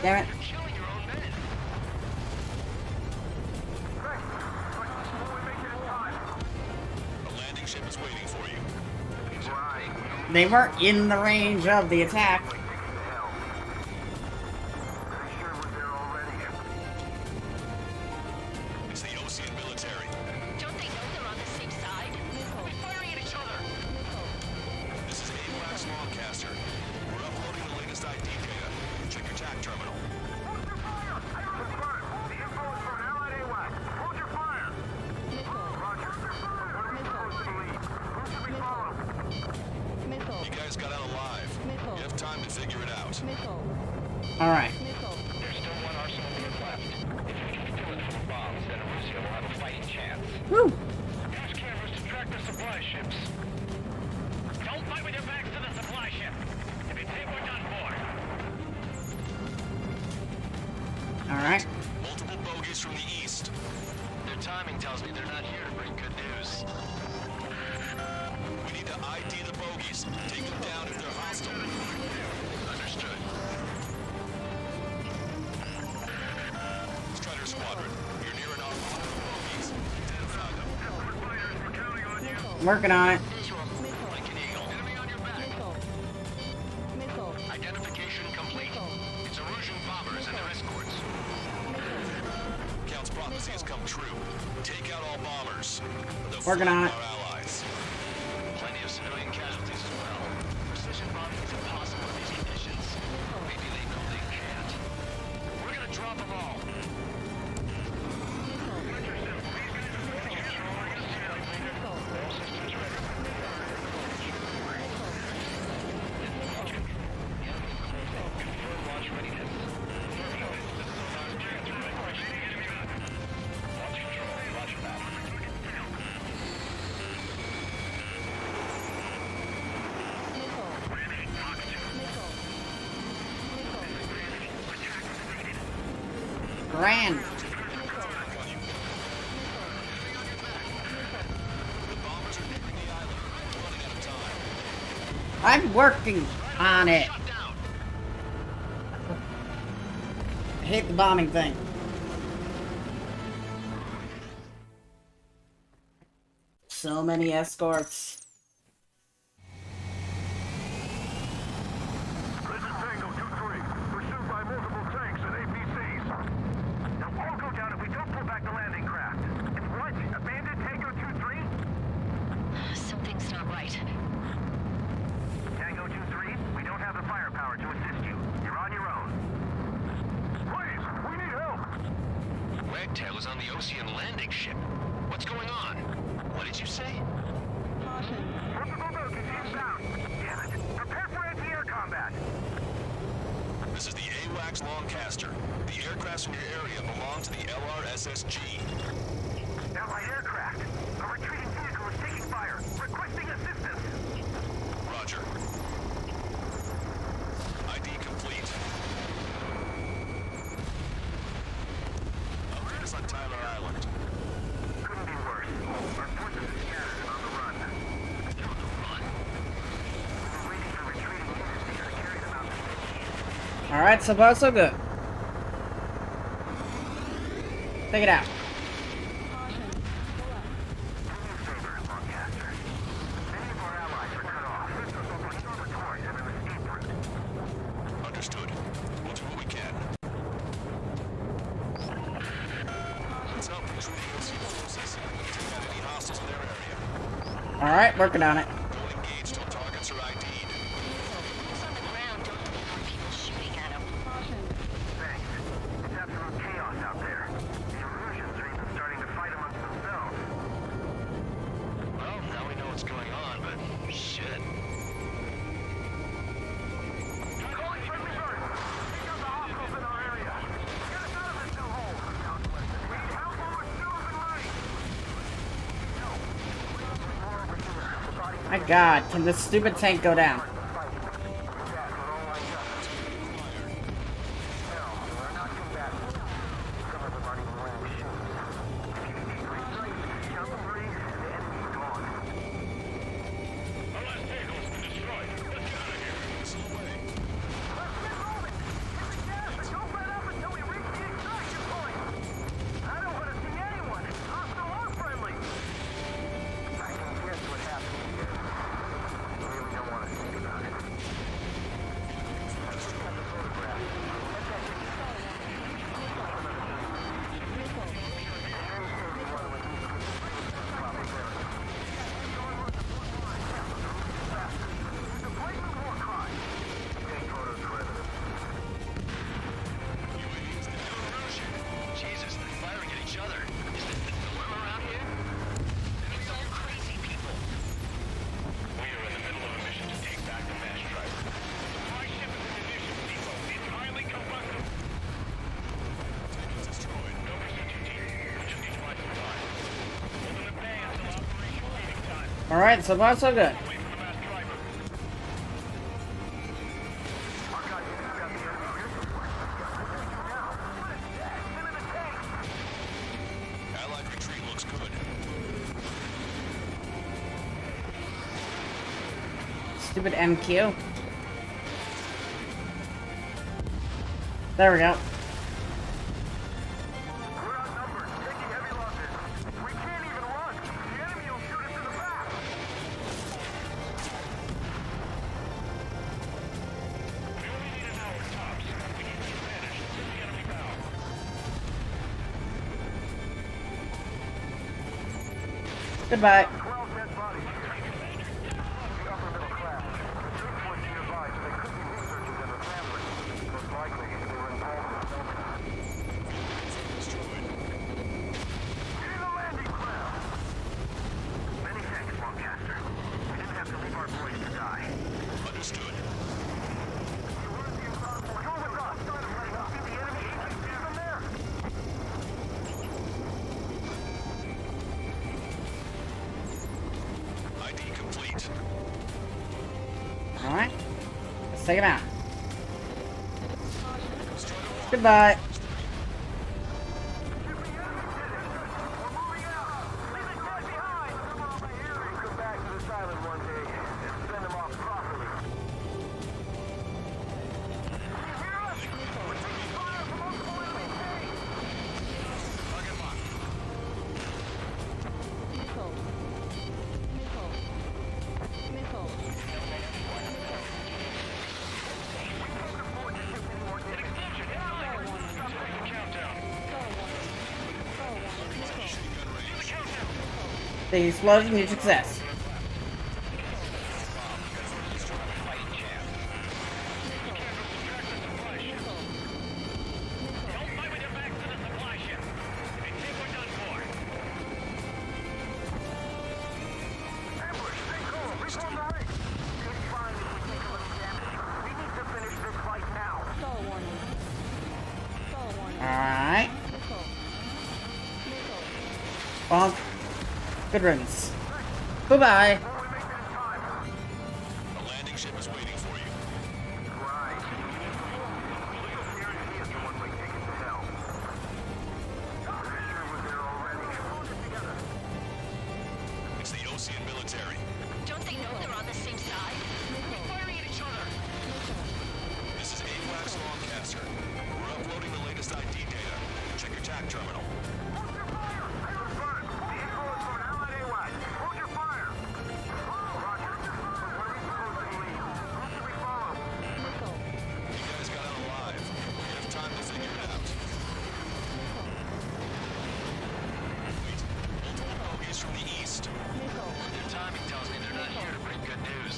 Damn it. They weren't in the range of the attack. It's the Ocean military. Don't they know they're on the same side? We're firing at each other. This is AWACS Longcaster. We're uploading the latest ID data. Check your TAC terminal. Hold your fire! I confirm. The info is from Allied AWACS. Hold your fire! Roger. What are we supposed to lead? Who should we follow? You guys got out alive. You have time to figure it out. Alright. There's still one arsenal unit left. If we can kill it full of bombs, then Russia will have a fighting chance. Woo! Use cameras to track the supply ships. Don't fight with your backs to the supply ship. If it's hit, we're done for. Alright. Multiple bogies from the east. Their timing tells me they're not here to bring good news. We need to ID the bogies. Take them down if they're hostile. Understood. Strider Squadron, you're near enough to the bogies. Identify them. I'm working on it. Like an eagle. Enemy on your back. Identification complete. It's Erusian bombers and their escorts. Count's prophecy has come true. Take out all bombers. They'll Working on it. our allies. Plenty of civilian casualties as well. Precision bombing is impossible in these conditions. Maybe they know they can't. We're gonna drop them all. Grand. I'm working on it. I hate the bombing thing. So many escorts. This is Tango 2-3, pursued by multiple tanks and APCs. They'll all go down if we don't pull back the landing craft. And what? Abandon Tango 2-3? Something's not right. Tango 2-3, we don't have the firepower to assist you. You're on your own. Please, we need help. Wagtail is on the Ocean landing ship. What's going on? What did you say? Multiple bogies inbound. Damn it. Prepare for anti-air combat. This is the AWACS Longcaster. The aircrafts in your area belong to the LRSSG. Allied aircraft. A retreating vehicle is taking fire. Requesting assistance. Roger. ID complete. Update us on Tyler Island. Couldn't be worse. Our forces are scattered and on the run. On the run. We're waiting for retreating units to carry them out to the Alright, so far so good. Take it out. Do me a favor, Longcaster. Many of our allies are cut off. Restore the toys and an escape route. Understood. We'll do what we can. Let's help retreating OC forces. Take out any hostiles in their area. Alright, working on it. Don't engage till targets are ID'd. Those on the ground don't want people shooting at them. Thanks. It's absolute chaos out there. The Erusians are even starting to fight amongst themselves. Well, now we know what's going on, but shit. Calling friendly bird. Take out the hostiles in our area. Get us out of this new hole. We need help over fuel and money. No. More over here. The body My god, can this stupid tank go down? Jesus, they're firing at each other. Is this the norm around here? It's all crazy people. We are in the middle of a mission to take back the mass driver. My ship is a munitions depot. It's highly combustible. Destroyed. No procedure team. We just need to find some time. Holding the bay until operational leading time. Alright, so far so good. Wait for the mass driver. Archive units got the enemy here. What do now? What is that? Get in the tank. Allied retreat looks good. Stupid MQ. There we go. We're outnumbered, taking heavy losses. We can't even run. The enemy will shoot us in the back. We only need an hour tops. We need to advantage to the enemy bow. Goodbye. 12 dead bodies here. The upper middle class. The search was nearby, so they could be researchers and their families. Most likely, they were involved in filming. Getting the landing craft! Many thanks, Longcaster. We didn't have to leave our boys to die. Understood. Go with us! See the enemy agencies from there? ID complete. Alright. Let's take him out. Goodbye. Come back to this island one day and send them off properly. The explosion is success. Alright. Bonk. Good riddance. Bye-bye. A landing ship is waiting for you. Right. Legal security is the one way ticket to hell. Sure was there already. Hold it together. It's the Ocean military. Don't they know they're on the same side? They're firing at each other. This is AWACS Longcaster. We're uploading the latest ID data. Check your TAC terminal. Hold your fire! I confirm. The info is from an allied AWAC. Hold your fire! Roger. Where are we supposed to leave? Who should we follow? You guys got out alive. We have time to figure it out. Wait. Multiple bogeys from the east. Their timing tells me they're not here to bring good news.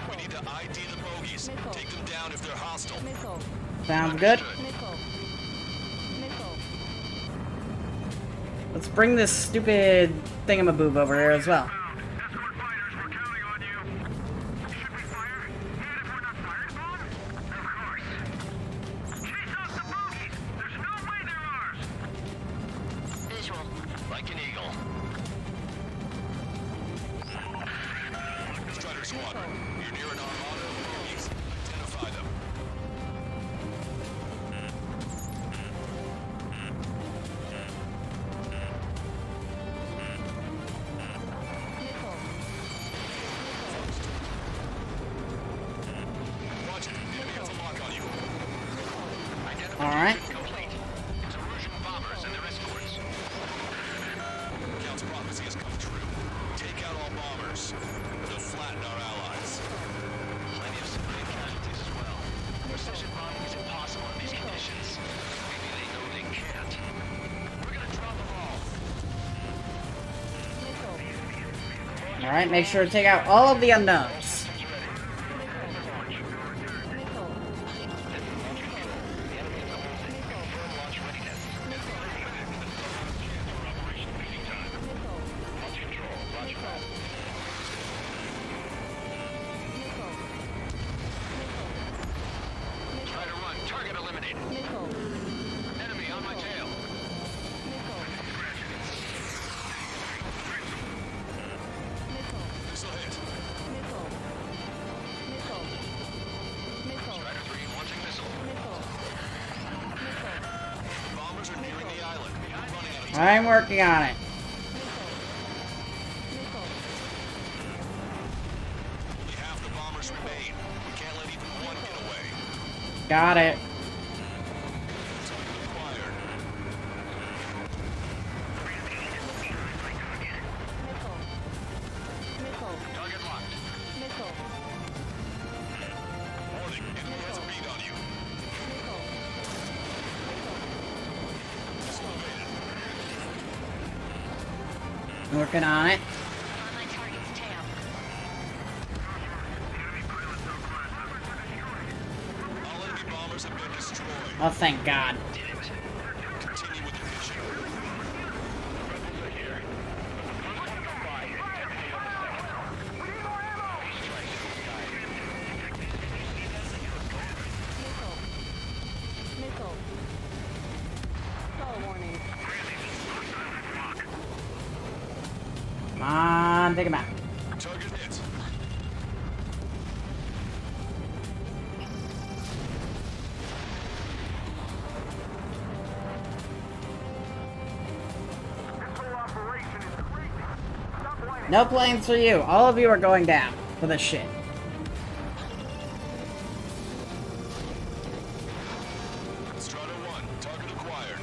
We need to ID the bogeys. Take them down if they're hostile. Sounds good. Let's bring this stupid thingamaboob over here as well. Escort fighters, we're counting on you. Should we fire? Even if we're not fired upon? Of course. Chase off the bogeys! There's no way they're ours! Visual. Like an eagle. Strider Squadron, you're near an armada of bogeys. Identify them. Roger, enemy has a lock on you. Alright. Complete. It's Erusian bombers and their escorts. Count's prophecy has come true. Take out all bombers. They'll flatten our allies. Plenty of civilian casualties as well. Precision bombing is impossible in these conditions. Maybe they know they can't. We're gonna drop them all. Alright, make sure to take out all of the unknowns. Try to run. Target eliminated. Enemy on my tail. This'll hit. Strider 3 launching missile. Bombers are nearing the island. We're running out of time. I'm working on it. Got it. Target locked. Warning, enemy has a bead on you. Working on it. On my target's tail. All enemy bombers have been destroyed. Oh, thank God. Continue with the mission. Rebels are here. But the first one to fly is definitely on the second. We need more ammo! Strike in the sky. Missile. Stall warning. Come on, take him out. Target hit. This whole operation is crazy. Stop whining. No planes for you. All of you are going down for this shit. Strata 1, target acquired.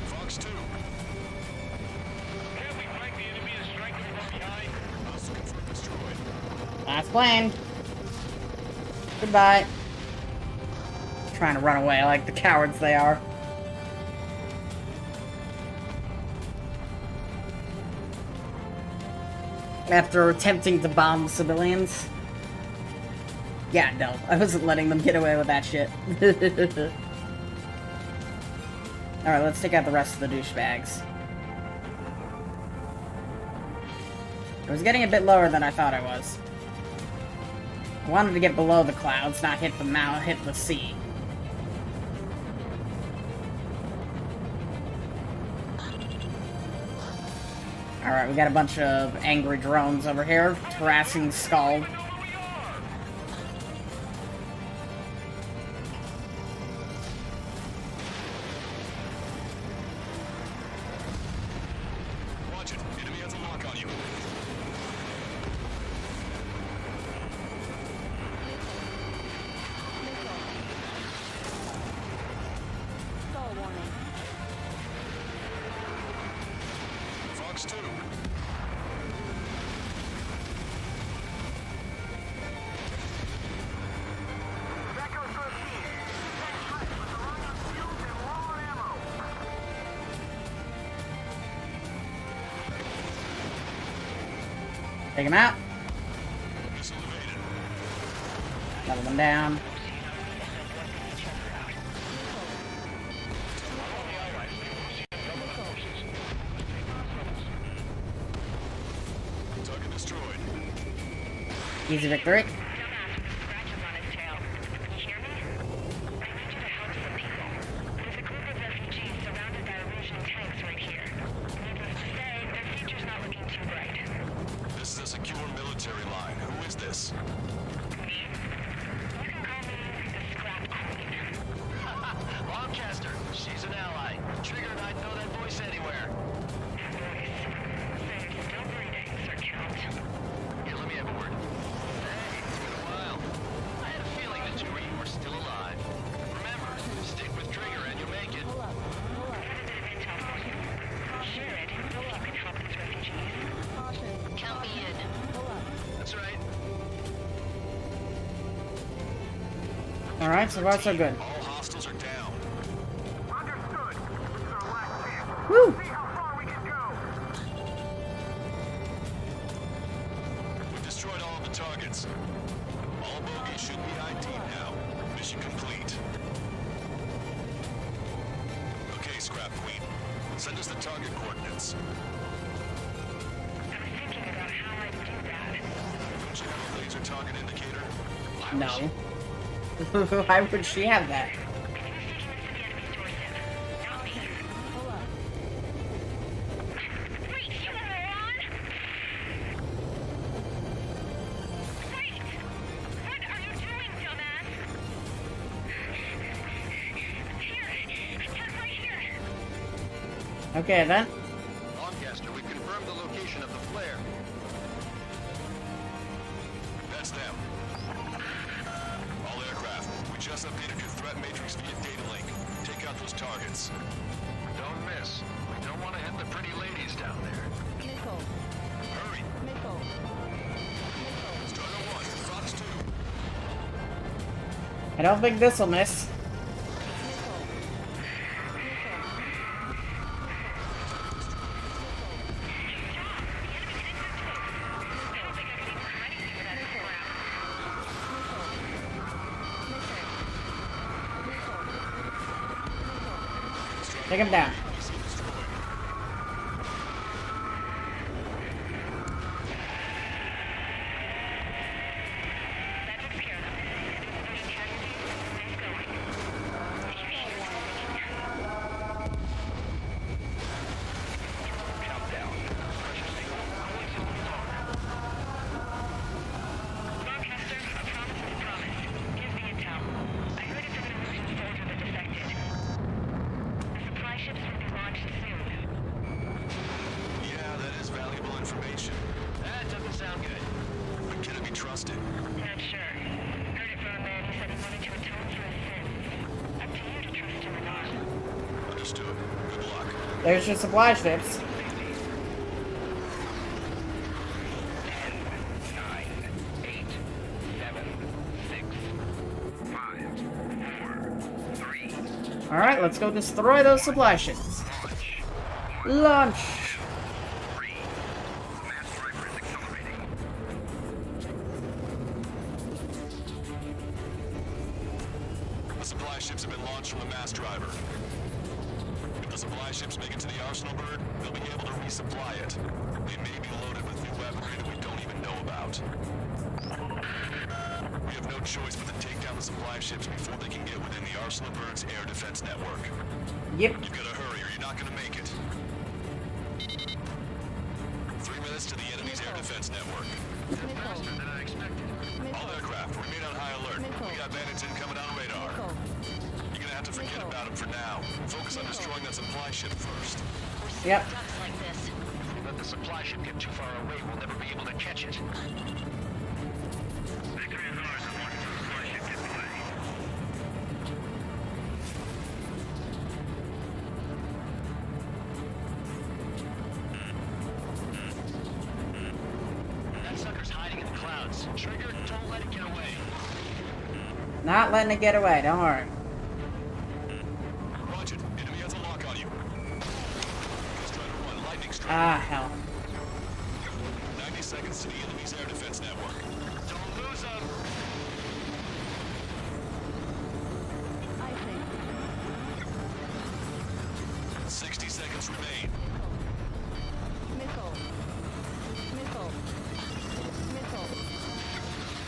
Fox 2. Can't we flank the enemy and strike them from behind? Hostile confirmed destroyed. Last plane. Goodbye. Trying to run away like the cowards they are. After attempting to bomb civilians. Yeah, no, I wasn't letting them get away with that shit. Alright, let's take out the rest of the douchebags. I was getting a bit lower than I thought I was. I wanted to get below the clouds, not hit the sea. Alright, we got a bunch of angry drones over here, harassing Skull. Watch it. Enemy has a lock on you. Stall warning. Fox 2. That goes for a team. That's right, but they're running on fuels and low on ammo. Take him out. Missile evaded. Another one down. Target destroyed. Easy victory. Scratches on his tail. You hear me? I need you to help some people. There's a group of refugees surrounded by Russian tanks right here. Needless to say, their future's not looking too bright. This is a secure military line. Who is this? Me? You can call me the Scrap Queen. Lancaster, she's an ally. Trigger and I'd know that voice anywhere. Voice. So you're still breathing, Sir Count. Here, let me have a word. Hey, it's been a while. I had a feeling the two of you were still alive. Remember, stick with Trigger and you'll make it. I have a bit of intel for you. I'll share it if you can help these refugees. Count me in. That's right. Alright, so far so good. All hostiles are down. Understood. This is our last chance. Woo! See how far we can go. We destroyed all of the targets. All bogies should be ID'd now. Mission complete. Okay, Scrap Queen. Send us the target coordinates. I was thinking about how I'd do that. Don't you have a laser target indicator? No. Why would she have that? Who's taking us to the enemy's doorstep? Not me. Wait, you moron! Wait! What are you doing, dumbass? Here, it's right here. Okay, then. Lancaster, we've confirmed the location of the flare. That's them. that matrix via data link. Take out those targets. Don't miss. We don't want to hit the pretty ladies down there. Missile. Hurry. Missile. Strider 1, Fox 2. I don't think this'll miss. Take him down. There's your supply ships. 10, 9, 8, 7, 6, 5, 4, 3. Alright, let's go destroy those supply ships. Launch! The supply ships have been launched from the mass driver. If the supply ships make it to the arsenal bird, they'll be able to resupply it. They may be loaded with new weaponry that we don't even know about. We have no choice but to take down the supply ships before they can get within the arsenal bird's air defense network. Yep. You gotta hurry or you're not gonna make it. 3 minutes to the enemy's air defense network. Faster than I expected. All aircraft, remain on high alert. We got bandits incoming on radar. You're gonna have to forget about them for now. Focus on destroying that supply ship first. Yep. Like this. Let the supply ship get too far away, we'll never be able to catch it. Victory is ours as long as the supply ship gets away. That sucker's hiding in the clouds. Trigger, don't let it get away. Not letting it get away, don't worry. Roger, enemy has a lock on you. Strider 1, lightning strike. Ah, hell. 90 seconds to the enemy's air defense network. Don't lose them. I think. 60 seconds remain. Missile. Missile. Missile.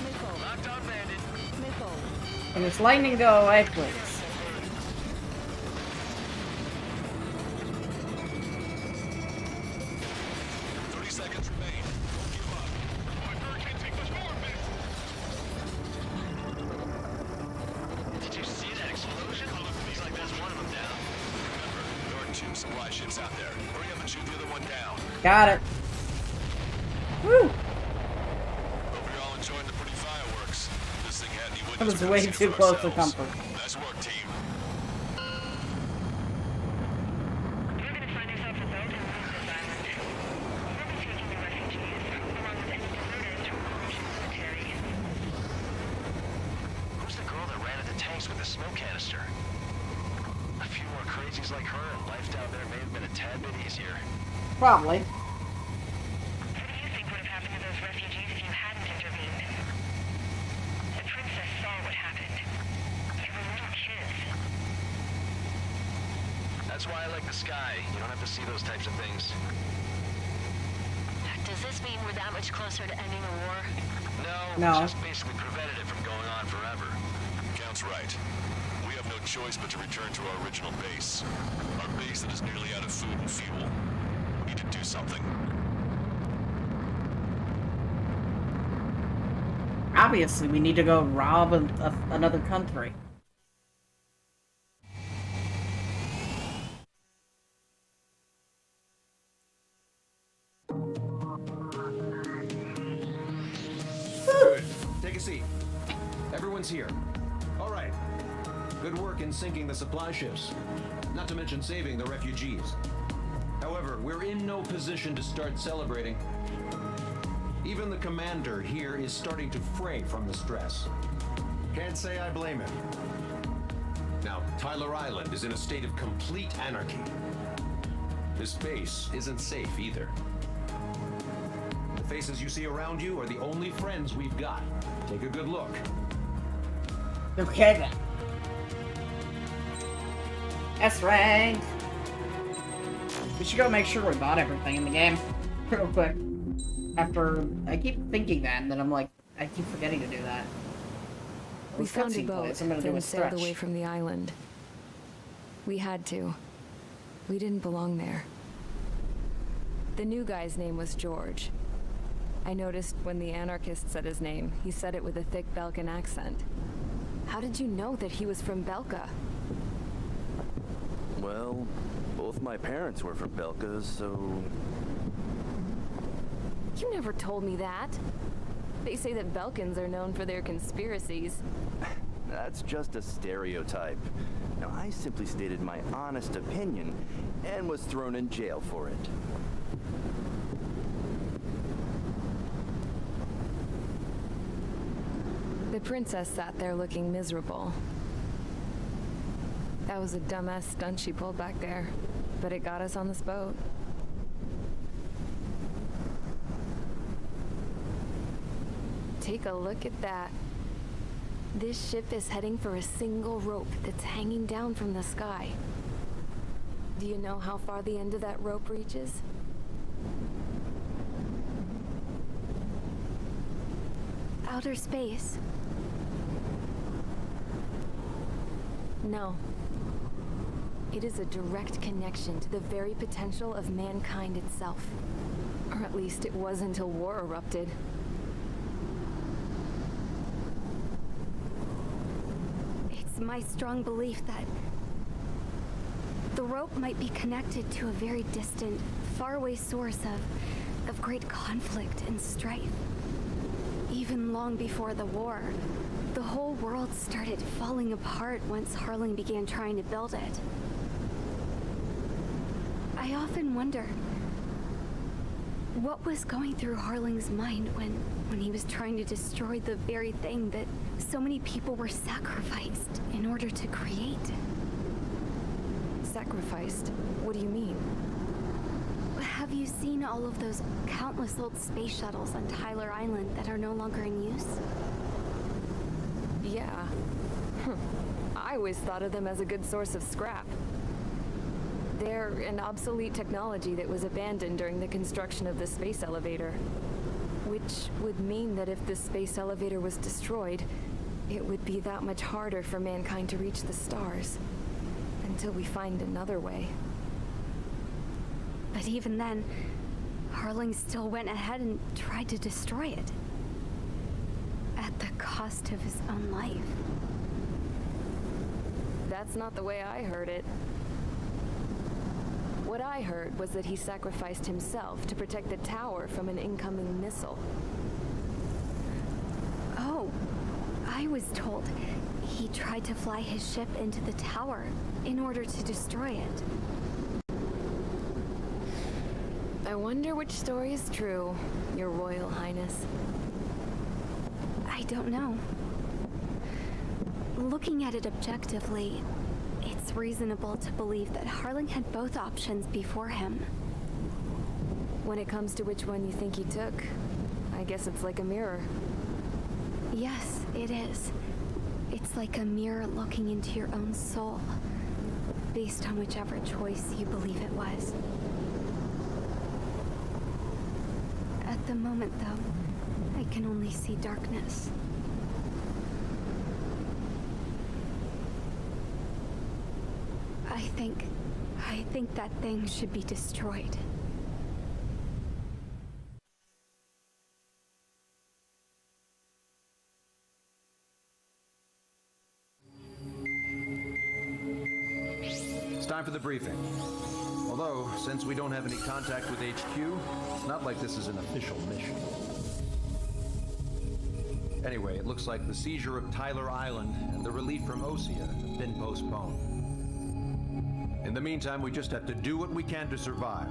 Missile. Locked on bandit. Missile. Can this lightning go away, please? 30 seconds remain. Don't give up. My bird can't take much more, man. Did you see that explosion? Looks like there's one of them down. Remember, there are 2 supply ships out there. Hurry up and shoot the other one down. Got it. Woo! Hope you're all enjoying the pretty fireworks. This thing had any That witness was way courtesy too for close to ourselves. comfort. Nice work, team. You're gonna find yourself a boat and leave this island. We'll be taking the refugees, along with any deserters from Ocean Cemetery. Who's the girl that ran at the tanks with the smoke canister? A few more crazies like her, and life down there may have been a tad bit easier. Probably. What do you think would have happened to those refugees if you hadn't intervened? The princess saw what happened. They were little kids. That's why I like the sky. You don't have to see those types of things. Does this mean we're that much closer to ending the war? No, No. just basically prevented it from going on forever. Count's right. We have no choice but to return to our original base. Our base that is nearly out of food and fuel. We need to do something. Obviously, we need to go rob another country. Good. Take a seat. Everyone's here. All right. Good work in sinking the supply ships, not to mention saving the refugees. However, we're in no position to start celebrating. Even the commander here is starting to fray from the stress. Can't say I blame him. Now, Tyler Island is in a state of complete anarchy. This base isn't safe either. The faces you see around you are the only friends we've got. Take a good look. Okay then. S rank. We should go make sure we bought everything in the game real quick. After I keep thinking that, and then I'm like, I keep forgetting to do that. We found a boat, I'm gonna do a then sailed stretch. away from the island. We had to. We didn't belong there. The new guy's name was George. I noticed when the anarchist said his name, he said it with a thick Belkan accent. How did you know that he was from Belka? Well, both my parents were from Belka, so... You never told me that. They say that Belkans are known for their conspiracies. That's just a stereotype. Now, I simply stated my honest opinion and was thrown in jail for it. The princess sat there looking miserable. That was a dumbass stunt she pulled back there, but it got us on this boat. Take a look at that. This ship is heading for a single rope that's hanging down from the sky. Do you know how far the end of that rope reaches? Outer space. No. It is a direct connection to the very potential of mankind itself. Or at least it was until war erupted. It's my strong belief that the rope might be connected to a very distant, faraway source of great conflict and strife. Even long before the war, the whole world started falling apart once Harling began trying to build it. I often wonder what was going through Harling's mind when he was trying to destroy the very thing that so many people were sacrificed in order to create. Sacrificed? What do you mean? Have you seen all of those countless old space shuttles on Tyler Island that are no longer in use? Yeah. I always thought of them as a good source of scrap. They're an obsolete technology that was abandoned during the construction of the space elevator. Which would mean that if the space elevator was destroyed, it would be that much harder for mankind to reach the stars. Until we find another way. But even then, Harling still went ahead and tried to destroy it. At the cost of his own life. That's not the way I heard it. What I heard was that he sacrificed himself to protect the tower from an incoming missile. Oh, I was told he tried to fly his ship into the tower in order to destroy it. I wonder which story is true, Your Royal Highness. I don't know. Looking at it objectively, it's reasonable to believe that Harling had both options before him. When it comes to which one you think he took, I guess it's like a mirror. Yes, it is. It's like a mirror looking into your own soul, based on whichever choice you believe it was. At the moment, though, I can only see darkness. I think that thing should be destroyed. It's time for the briefing. Although, since we don't have any contact with HQ, it's not like this is an official mission. Anyway, it looks like the seizure of Tyler Island and the relief from Osea have been postponed. In the meantime, we just have to do what we can to survive.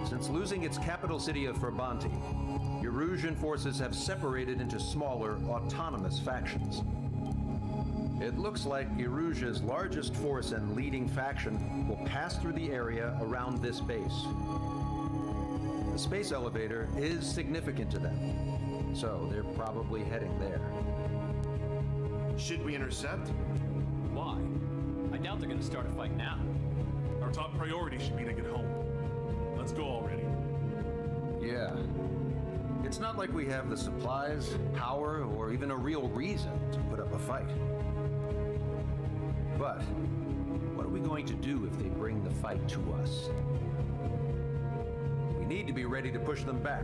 Since losing its capital city of Ferbanti, Erusian forces have separated into smaller, autonomous factions. It looks like Erusia's largest force and leading faction will pass through the area around this base. The space elevator is significant to them, so they're probably heading there. Should we intercept? Why? I doubt they're gonna start a fight now. Our top priority should be to get home. Let's go already. Yeah. It's not like we have the supplies, power, or even a real reason to put up a fight. But what are we going to do if they bring the fight to us? We need to be ready to push them back.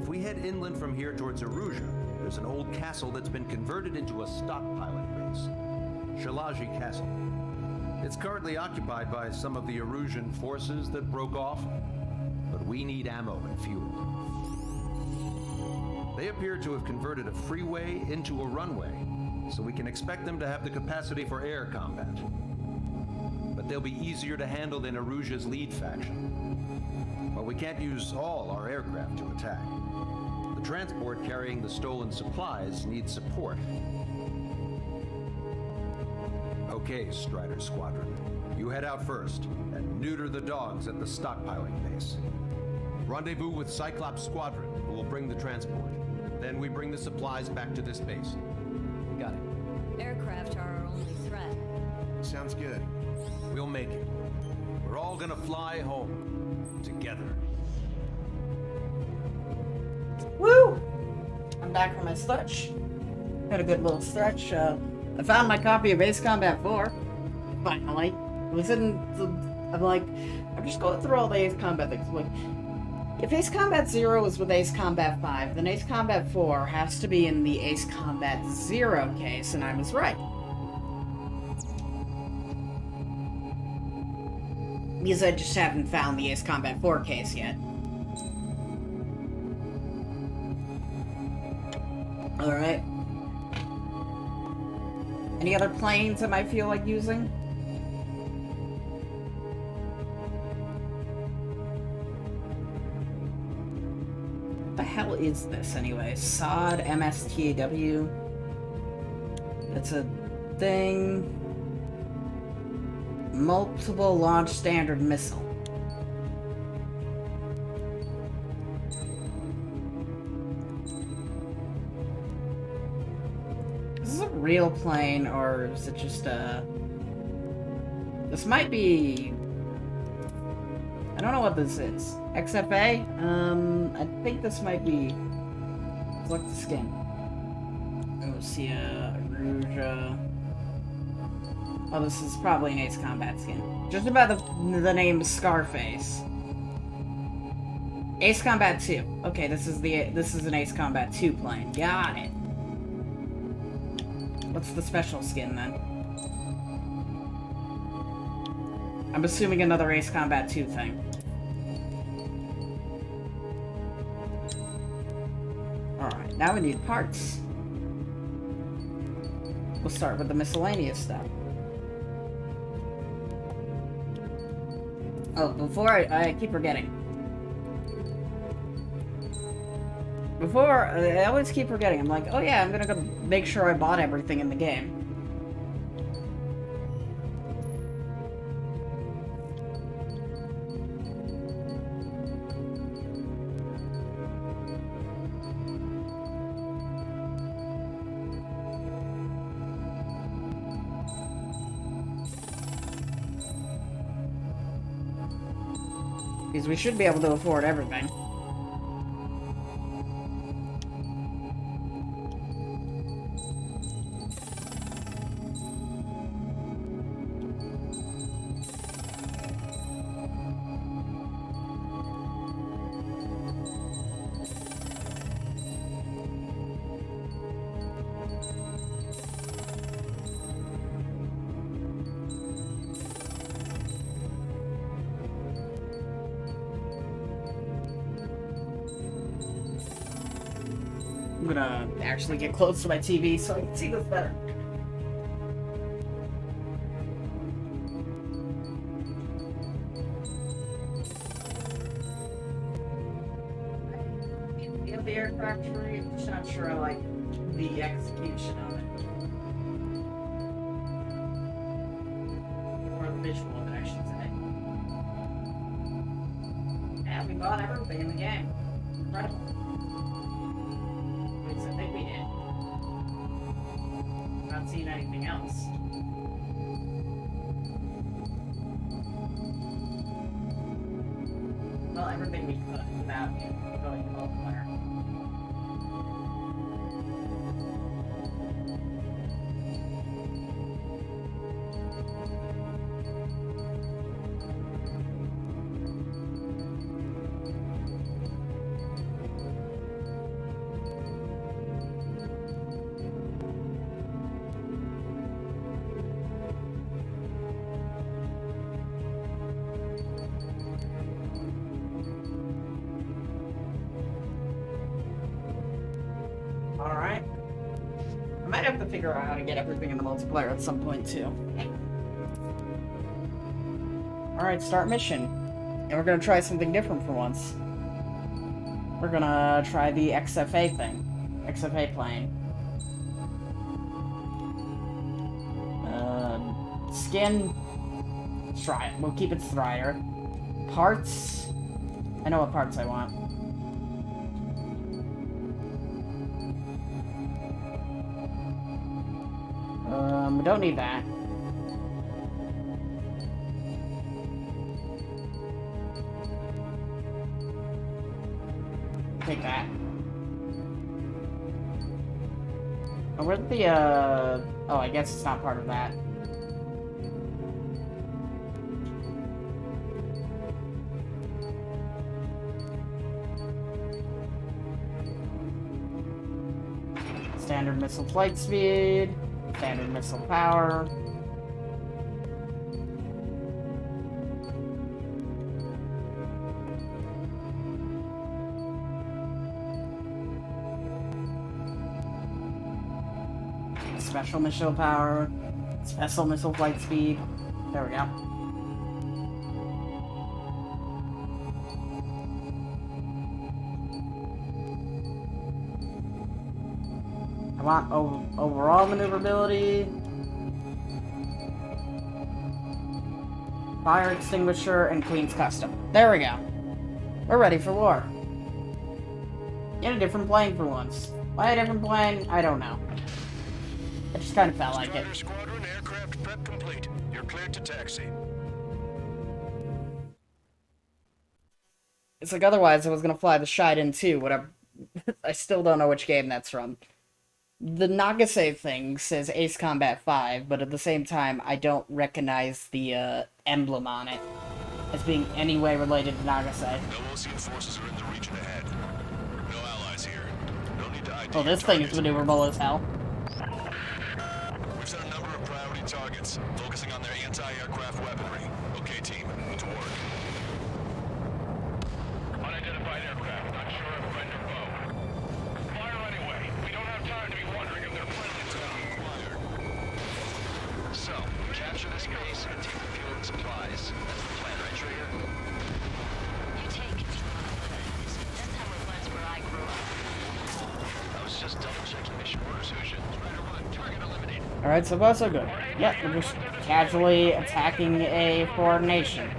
If we head inland from here towards Erusia, there's an old castle that's been converted into a stockpiling base. Shalaji Castle. It's currently occupied by some of the Erusian forces that broke off, but we need ammo and fuel. They appear to have converted a freeway into a runway, so we can expect them to have the capacity for air combat. But they'll be easier to handle than Erusia's lead faction. But we can't use all our aircraft to attack. The transport carrying the stolen supplies needs support. Okay, Strider Squadron. You head out first and neuter the dogs at the stockpiling base. Rendezvous with Cyclops Squadron, who will bring the transport. Then we bring the supplies back to this base. Got it. Aircraft are our only threat. Sounds good. We'll make it. We're all gonna fly home. Together. Woo! I'm back from my stretch. Had a good little stretch. I found my copy of Ace Combat 4. Finally. It was in the... I'm just going through all the Ace Combat things. I'm like, if Ace Combat 0 was with Ace Combat 5, then Ace Combat 4 has to be in the Ace Combat 0 case, and I was right. Because I just haven't found the Ace Combat 4 case yet. Alright. Any other planes I might feel like using? What the hell is this anyway? SOD MSTAW. It's a thing. Multiple launch standard missile. Is this a real plane or is it just a... This might be... I don't know what this is. XFA? I think this might be... Select the skin. Osea, Erusia... Oh, this is probably an Ace Combat skin. Just about the name Scarface. Ace Combat 2. Okay, this is an Ace Combat 2 plane. Got it. What's the special skin then? I'm assuming another Ace Combat 2 thing. Alright, now we need parts. We'll start with the miscellaneous stuff. Oh, before I keep forgetting. I always keep forgetting. I'm like, oh yeah, I'm gonna go make sure I bought everything in the game. Because we should be able to afford everything. I'm gonna actually get close to my TV so I can see this better. The aircraft tree, I'm just not sure I like the execution of it. Or the visual of it, I should say. Yeah, we bought everything in the game. Incredible. At least I think we did. Not seeing anything else. Well, everything we could without going to multiplayer. Alright. I might have to figure out how to get everything in the multiplayer at some point, too. Alright, start mission. And we're gonna try something different for once. We're gonna try the XFA thing. XFA plane. Skin. Let's try it. We'll keep it Strider. Parts. I know what parts I want. We don't need that. Take that. Oh, where's the, oh, I guess it's not part of that. Standard missile flight speed. Standard missile power. Special missile power. Special missile flight speed. There we go. I want overall maneuverability, fire extinguisher, and Queen's Custom. There we go. We're ready for war. In a different plane for once. Why a different plane? I don't know. I just kind of felt like it. Squadron, aircraft prep complete. You're cleared to taxi. It's like otherwise I was gonna fly the Shiden 2, whatever. I still don't know which game that's from. The Nagase thing says Ace Combat 5, but at the same time, I don't recognize the emblem on it as being any way related to Nagase. No Ocean forces are in the region ahead. No allies here. No need to ID. Oh, this thing is maneuverable as hell. We've set a number of priority targets, focusing on their anti-aircraft weaponry. Okay, team, to work. Unidentified aircraft, not sure if friend or foe. Fire anyway. We don't have time to be wondering if they're friendly or not. So, capture this base and take the fuel and supplies. That's the plan, right, Trader? You take control of things. That's how it was where I grew up. I was just double-checking mission orders, Hoosian. Strider 1, target eliminated. Alright, so far so good. Yeah, we're just casually attacking a foreign nation.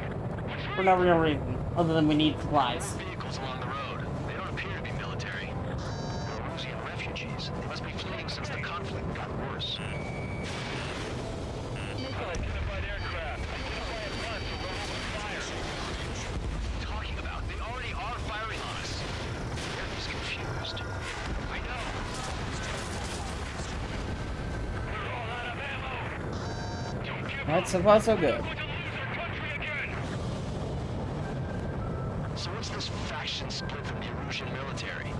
For no real reason, other than we need supplies. Vehicles along the road. They don't appear to be military. They're Rusian refugees. They must be fleeing since the conflict got worse. Unidentified aircraft. Identify at once or we'll open fire. Talking about? They already are firing on us. Everybody's confused. I know. We're all out of ammo. Don't give Alright, so far so good. So what's this faction split from the Erusian military?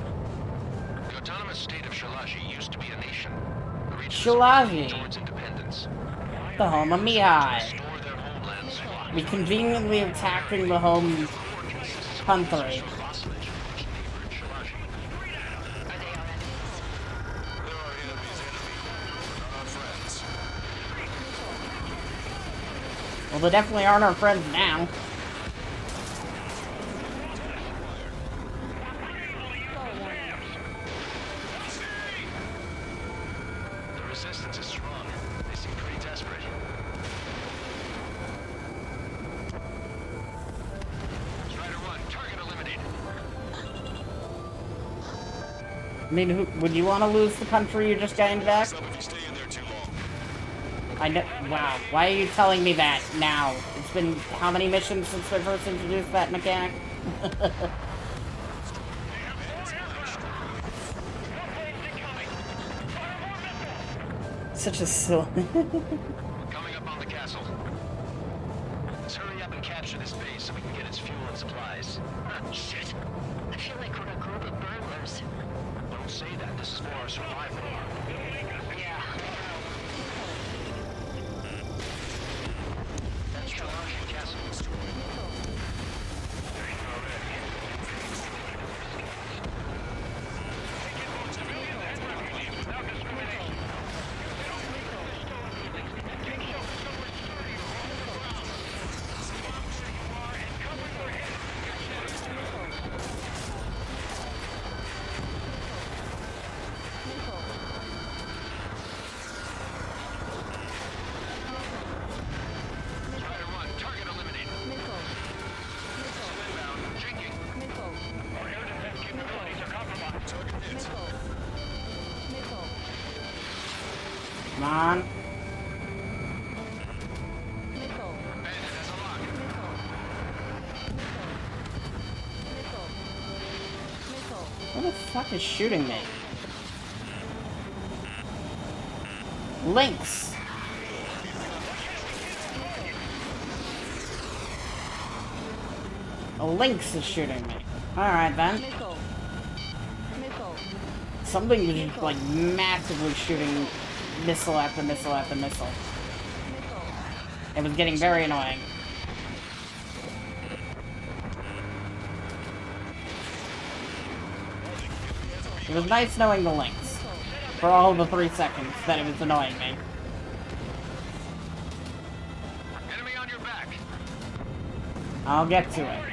The autonomous state of Shalaji used to be a nation. The region is Shalaji, towards independence. the home of Mihai. Restore their homelands. We conveniently attacking the home country. Vassalage, neighbor in Shalaji. Are they our enemies? they definitely aren't our friends now. The resistance is strong. They seem pretty desperate. Strider 1, target eliminated. I mean, would you want to lose the country you just gained back? If you stay in there too long. I know. Wow. Why are you telling me that now? It's been how many missions since they first introduced that mechanic? Such a silly. Coming up on the castle. Let's hurry up and capture this base so we can get its fuel and supplies. Shit. I feel like we're a group of burglars. Don't say that. This is for our survival. Yeah. That's the Larkin Castle. Come on. Who the fuck is shooting me? Lynx! A lynx is shooting me. Alright then. Something is just like massively shooting missile after missile after missile. It was getting very annoying. It was nice knowing the links for all the 3 seconds that it was annoying me. Enemy on your back. I'll get to it.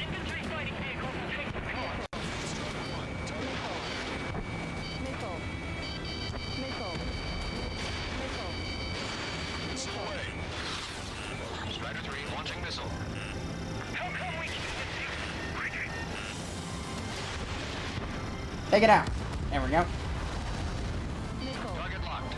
Strider 3 launching missile. Take it out. There we go. Target locked.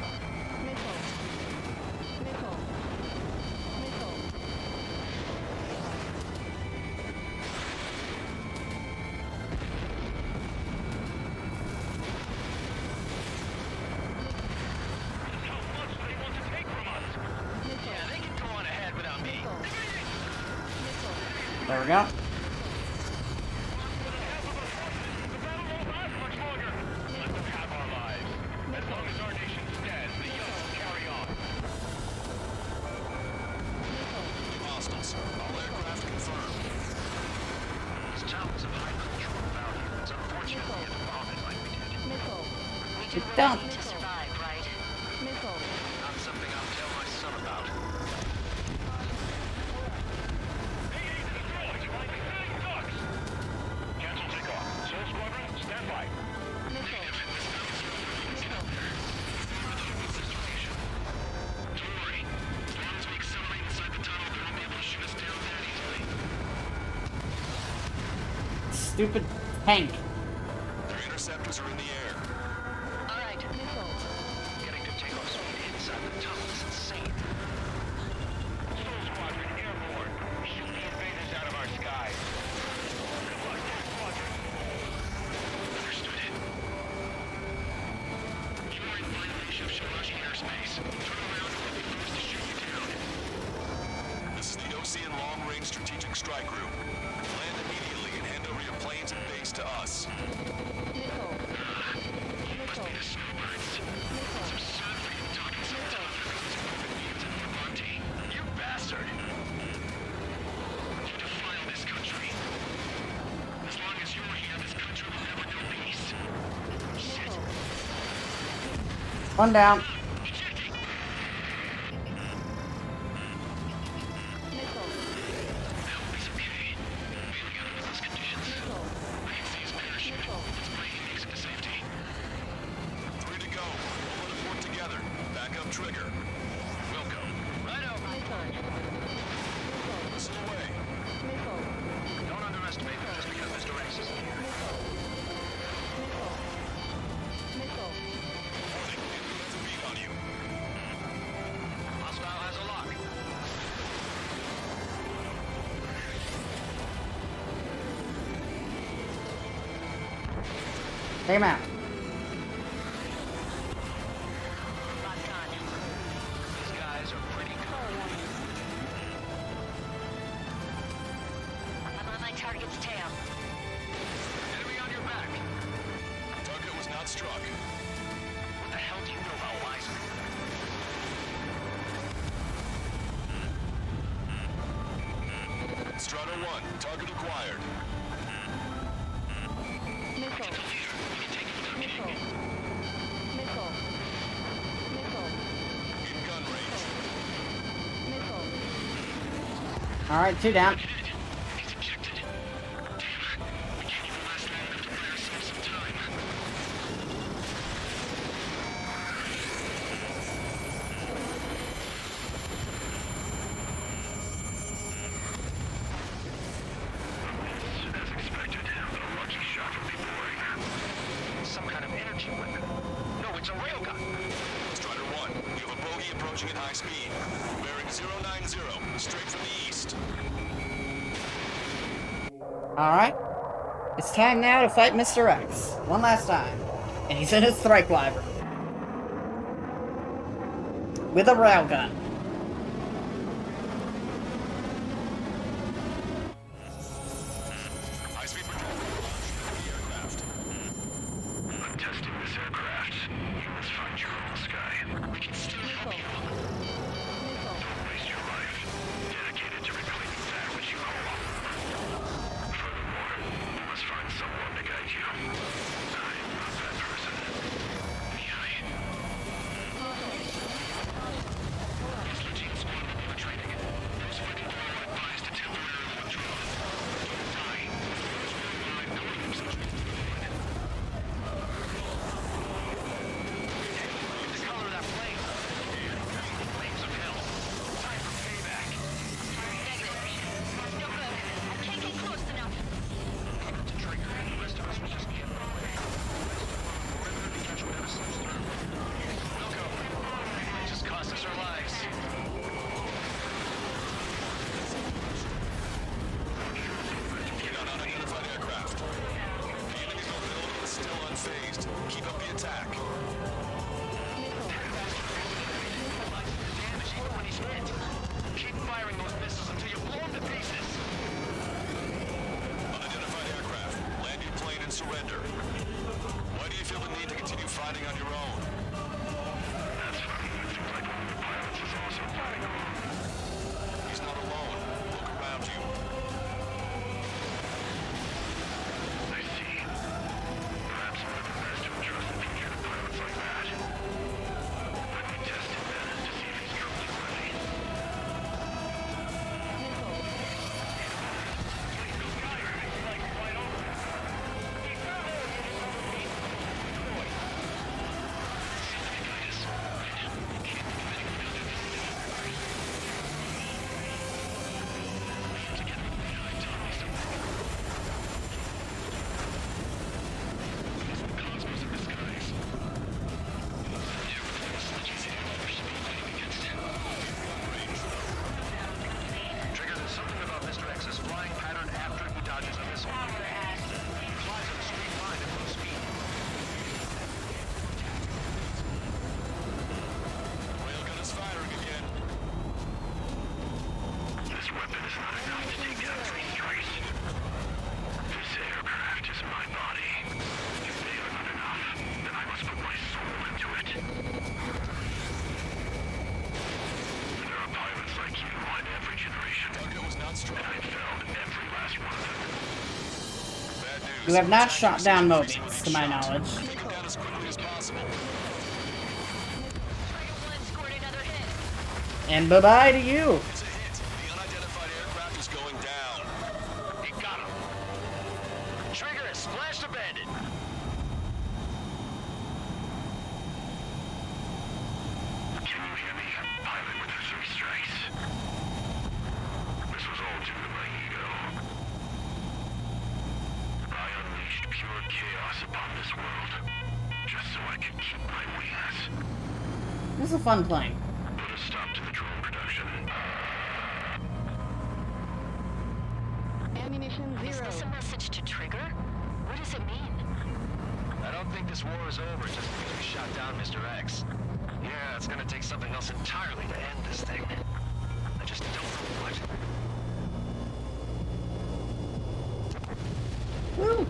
Yeah, they can go on ahead without me. There we go. Hostiles. All aircraft confirmed. These towers have high cultural value. It's unfortunate we had to bomb it like we did. We do Get what down. we need to survive, right? Not something I'll tell my son about. Cancel takeoff. Soul Squadron, stand by. Don't worry. As long as we accelerate inside the tunnel, they won't be able to shoot us down that easily. Stupid tank. Their interceptors are in the air. All right. Getting to takeoff speed inside the tunnel is insane. Soul Squadron, airborne. Shoot the invaders out of our sky. Good luck, Soul Squadron. Understood. You are in violation of Shirashi airspace. Turn around or we'll be forced to shoot you down. This is the Ocean Long Range Strategic Strike Group. Land immediately and hand over your planes and base to us. You must be the snowbirds. It's absurd for you talking so tough about this perfect means of Levante. You bastard! You defile this country. As long as you're here, this country will never know peace. Shit. One down. Ejecting! Take him out. These guys are pretty cool. I'm on my target's tail. Enemy on your back. Target was not struck. What the hell do you know about Liza? Strider 1, target acquired. Missile. Missile. Missile. Missile. In gun range. Missile. Alright, 2 down. He's ejected. Damn. We can't even last long enough to buy ourselves some time. As expected, the lucky shot would be boring. Some kind of energy weapon. No, it's a railgun. Strider 1, you have a bogey approaching at high speed. Bearing 090, straight from the east. Alright. It's time now to fight Mr. X. One last time. And he's in his strike wyvern. With a railgun. High-speed patrol launch the aircraft. I'm testing this aircraft. You must find your own sky. We can still help you. Don't waste your life. Dedicated to reclaiming that which you call home. Furthermore, you must find someone to guide you. I am not that person. This Lieutenant Squad will be training. Those fighting for are advised to temporarily withdraw. Don't die. Those worldwide knowing themselves will be deployed. The color of that flame. Flames of hell. Time for payback. No good. I can't get close enough. Cover to trigger. The rest of us will just get away. We're going to catch whatever slips through. We'll go. It just cost us our lives. Get on unidentified aircraft. The enemy's mobility is still unfazed. Keep up the attack. Damage even when he's hit. Keep firing those missiles until you blow him to pieces. Unidentified aircraft. Land your plane and surrender. Why do you feel the need to continue fighting on your own? That's funny. It seems like one of the pilots is also fighting alone. He's not alone. Look around you. I see. Perhaps one of the best to entrust the future to pilots like that. Let me test him then to see if he's truly worthy. Trigger, there's something about Mr. X's flying pattern after he dodges a missile. He flies in a straight line at low speed. Railgun is firing again. This weapon is not enough to take down 3 strikes. This aircraft is my body. If they are not enough, then I must put my soul into it. There are pilots like you in every generation. Target was not struck. And I found every last one of them. Bad news. You have not shot down Mobius, to my knowledge. Take him down as quickly as possible. Strider 1 scored another hit. And bye-bye to you. It's a hit. The unidentified aircraft is going down. He got him. Trigger has splashed a bandit. Can you hear me? Pilot with the 3 strikes. This was all due to my ego. I unleashed pure chaos upon this world, just so I could keep my wings. This is a fun plane. Put a stop to the drone production. Ammunition Is 0. this a message to Trigger? What does it mean? I don't don't think this war is over just because we shot down Mr. X. Yeah, it's gonna take something else entirely to end this thing. I just don't know what. Woo!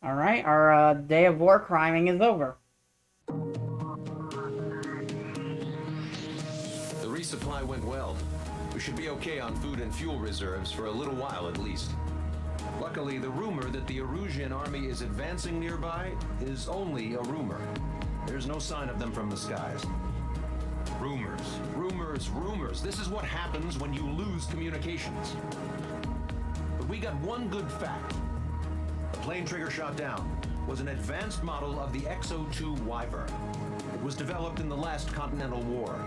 Alright, our day of war criming is over. The resupply went well. We should be okay on food and fuel reserves for a little while at least. Luckily, the rumor that the Erusian army is advancing nearby is only a rumor. There's no sign of them from the skies. Rumors, rumors, rumors. This is what happens when you lose communications. But we got one good fact. The plane Trigger shot down was an advanced model of the XO2 Wyvern. It was developed in the last Continental War.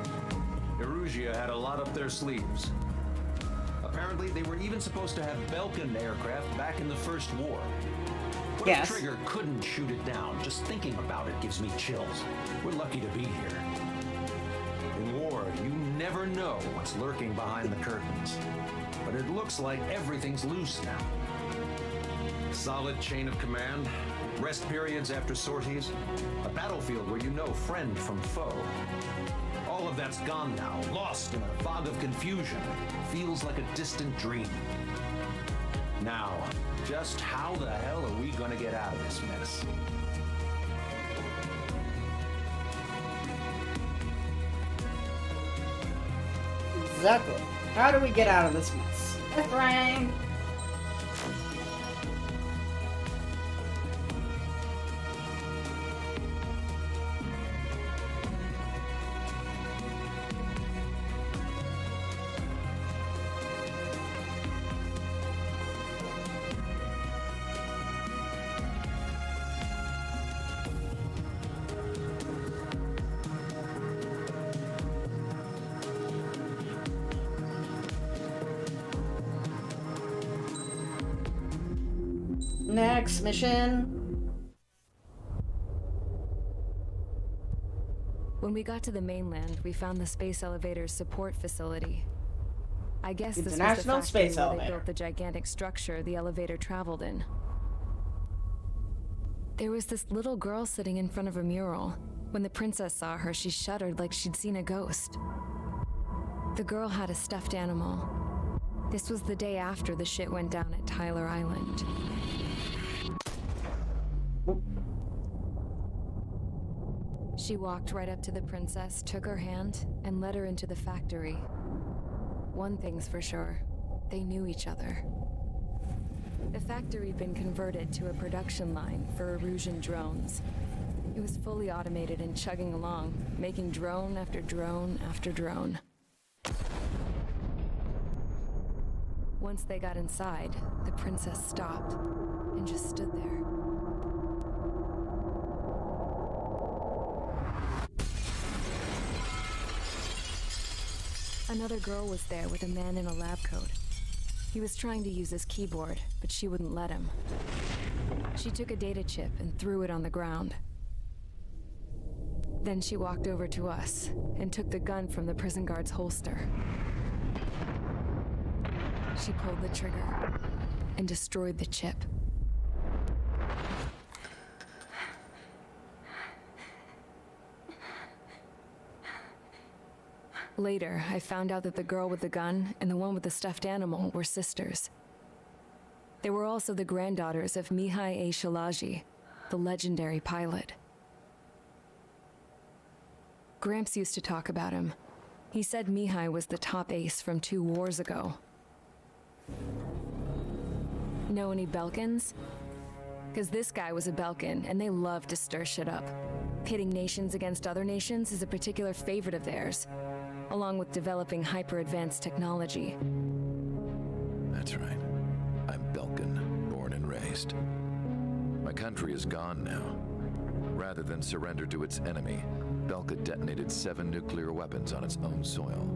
Erusia had a lot up their sleeves. Apparently, they were even supposed to have Belkin aircraft back in the First War. What if Trigger couldn't shoot it down? Just thinking about it gives me chills. We're lucky to be here. In war, you never know what's lurking behind the curtains. But it looks like everything's loose now. Solid chain of command, rest periods after sorties, a battlefield where you know friend from foe. All of that's gone now, lost in a fog of confusion. Feels like a distant dream. Now, just how the hell are we gonna get out of this mess? Exactly. How do we get out of this mess? Frank! Next mission. When we got to the mainland, we found the space elevator's support facility. I guess this was the International factory Space where Elevator. they built the gigantic structure the elevator traveled in. There was this little girl sitting in front of a mural. When the princess saw her, she shuddered like she'd seen a ghost. The girl had a stuffed animal. This was the day after the shit went down at Tyler Island. She walked right up to the princess, took her hand, and led her into the factory. One thing's for sure, they knew each other. The factory had been converted to a production line for Erusian drones. It was fully automated and chugging along, making drone after drone after drone. Once they got inside, the princess stopped and just stood there. Another girl was there with a man in a lab coat. He was trying to use his keyboard, but she wouldn't let him. She took a data chip and threw it on the ground. Then she walked over to us and took the gun from the prison guard's holster. She pulled the trigger and destroyed the chip. Later, I found out that the girl with the gun and the one with the stuffed animal were sisters. They were also the granddaughters of Mihai A. Shalaji, the legendary pilot. Gramps used to talk about him. He said Mihai was the top ace from 2 wars ago. Know any Belkins? Because this guy was a Belkin, and they love to stir shit up. Pitting nations against other nations is a particular favorite of theirs, along with developing hyper-advanced technology. That's right. I'm Belkin, born and raised. My country is gone now. Rather than surrender to its enemy, Belka detonated 7 nuclear weapons on its own soil.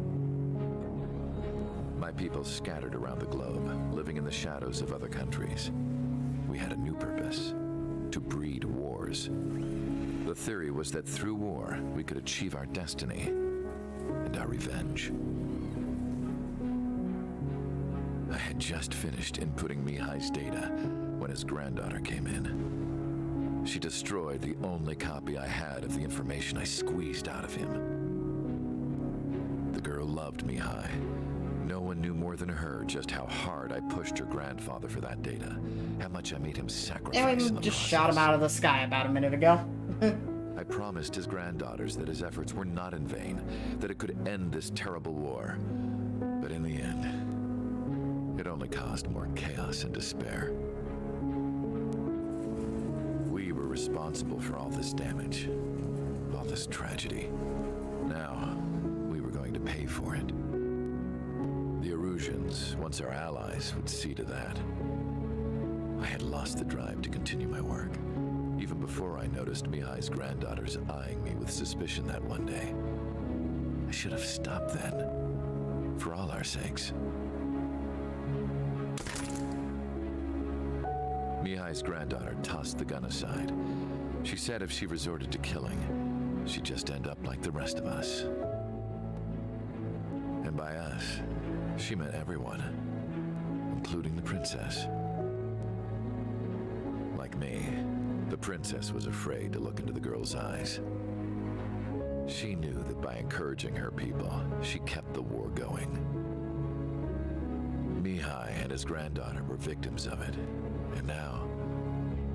My people scattered around the globe, living in the shadows of other countries. We had a new purpose: to breed wars. The theory was that through war, we could achieve our destiny and our revenge. I had just finished inputting Mihai's data when his granddaughter came in. She destroyed the only copy I had of the information I squeezed out of him. The girl loved Mihai. No one knew more than her just how hard I pushed her grandfather for that data, how much I made him sacrifice And in we the just process. shot him out of the sky about a minute ago. I promised his granddaughters that his efforts were not in vain, that it could end this terrible war. But in the end, it only caused more chaos and despair. We were responsible for all this damage, all this tragedy. Now, we were going to pay for it. The Erusians, once our allies, would see to that. I had lost the drive to continue my work, even before I noticed Mihai's granddaughters eyeing me with suspicion that one day. I should have stopped then, for all our sakes. Mihai's granddaughter tossed the gun aside. She said if she resorted to killing, she'd just end up like the rest of us. And by us, she meant everyone, including the princess. Like me, the princess was afraid to look into the girl's eyes. She knew that by encouraging her people, she kept the war going. Mihai and his granddaughter were victims of it, and now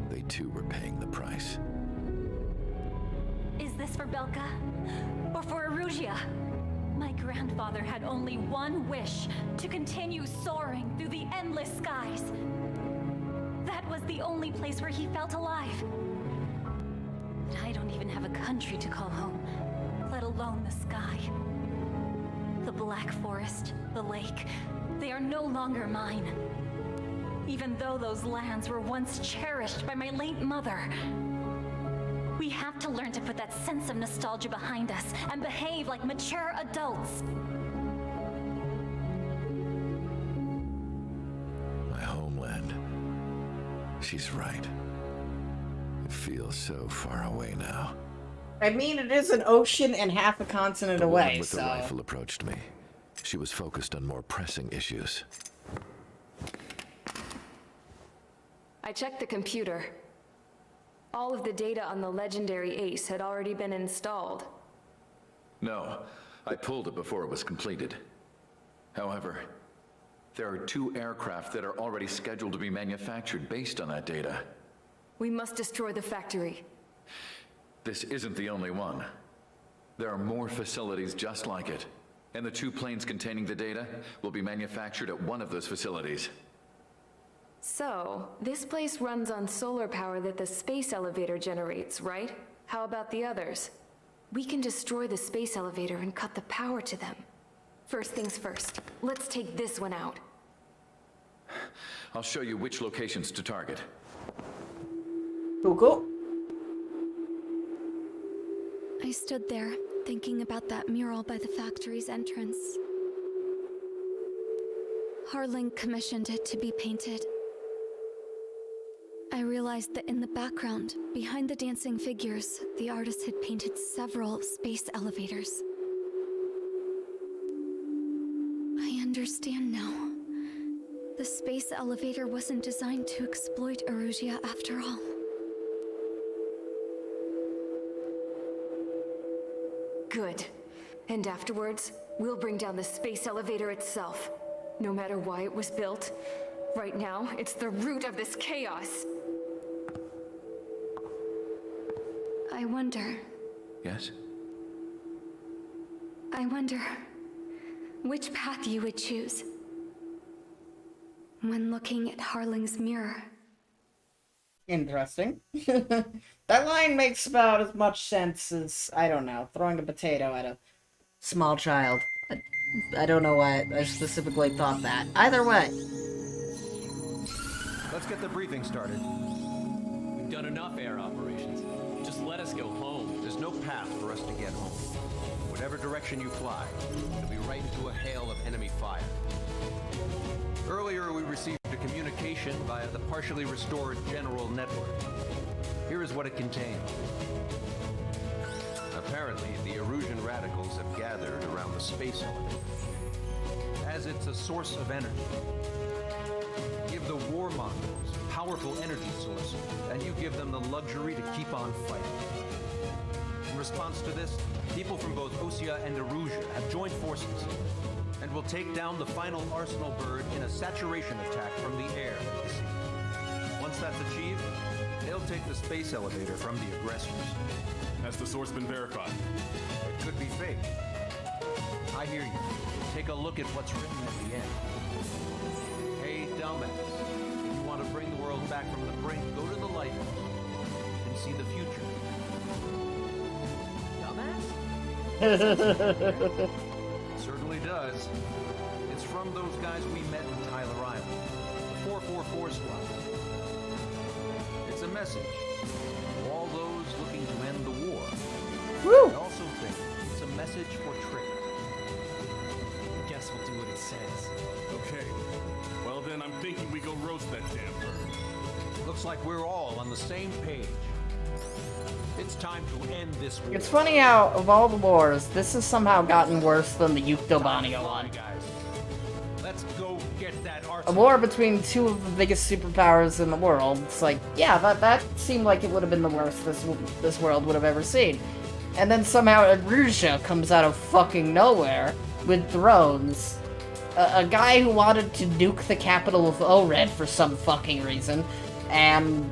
they too were paying the price. Is this for Belka? Or for Erussia? My grandfather had only one wish, to continue soaring through the endless skies. That was the only place where he felt alive. But I don't even have a country to call home, let alone the sky. The Black Forest, the lake, they are no longer mine. Even though those lands were once cherished by my late mother. We have to learn to put that sense of nostalgia behind us and behave like mature adults. My homeland. She's right. It feels so far away now. I mean, it is an ocean and half a continent The woman away, with so... the rifle approached me. She was focused on more pressing issues. I checked the computer. All of the data on the legendary Ace had already been installed. No, I pulled it before it was completed. However, there are 2 aircraft that are already scheduled to be manufactured based on that data. We must destroy the factory. This isn't the only one. There are more facilities just like it, and the 2 planes containing the data will be manufactured at one of those facilities. So, this place runs on solar power that the space elevator generates, right? How about the others? We can destroy the space elevator and cut the power to them. First things first, let's take this one out. I'll show you which locations to target. Cool. I stood there, thinking about that mural by the factory's entrance. Harling commissioned it to be painted. I realized that in the background, behind the dancing figures, the artist had painted several space elevators. I understand now. The space elevator wasn't designed to exploit Erussia after all. Good. And afterwards, we'll bring down the space elevator itself. No matter why it was built, right now, it's the root of this chaos. I wonder... Yes? I wonder which path you would choose when looking at Harling's mirror. Interesting. That line makes about as much sense as, I don't know, throwing a potato at a small child. I don't know why I specifically thought that. Either way. Let's get the briefing started. We've done enough air operations. Just let us go home. There's no path for us to get home. Whatever direction you fly, it'll be right into a hail of enemy fire. Earlier, we received a communication via the partially restored general network. Here is what it contained. Apparently, the Erusian radicals have gathered around the space elevator. as it's a source of energy. Give the warmongers a powerful energy source, and you give them the luxury to keep on fighting. In response to this, people from both Osea and Erusia have joined forces and will take down the final Arsenal bird in a saturation attack from the air and the sea. Once that's achieved, they'll take the space elevator from the aggressors. Has the source been verified? It could be fake. I hear you. Take a look at what's written at the end. Hey, dumbass. If you want to bring the world back from the brink, go to the lighthouse and see the future. Dumbass? It certainly does. It's from those guys we met in Tyler Island. The 444 squad. It's a message to all those looking to end the war. Woo! I also think it's a message for Trick. Guess we'll do what it says. Okay. Well then, I'm thinking we go roast that damn bird. Looks like we're all on the same page. It's time to end this war. It's funny how, of all the wars, this has somehow gotten worse than the Yukdobania one. Guys, let's go get that A arsenal. war between two of the biggest superpowers in the world. It's like, yeah, that seemed like it would have been the worst this world would have ever seen. And then somehow Erusia comes out of fucking nowhere with drones. A guy who wanted to nuke the capital of Ored for some fucking reason. And...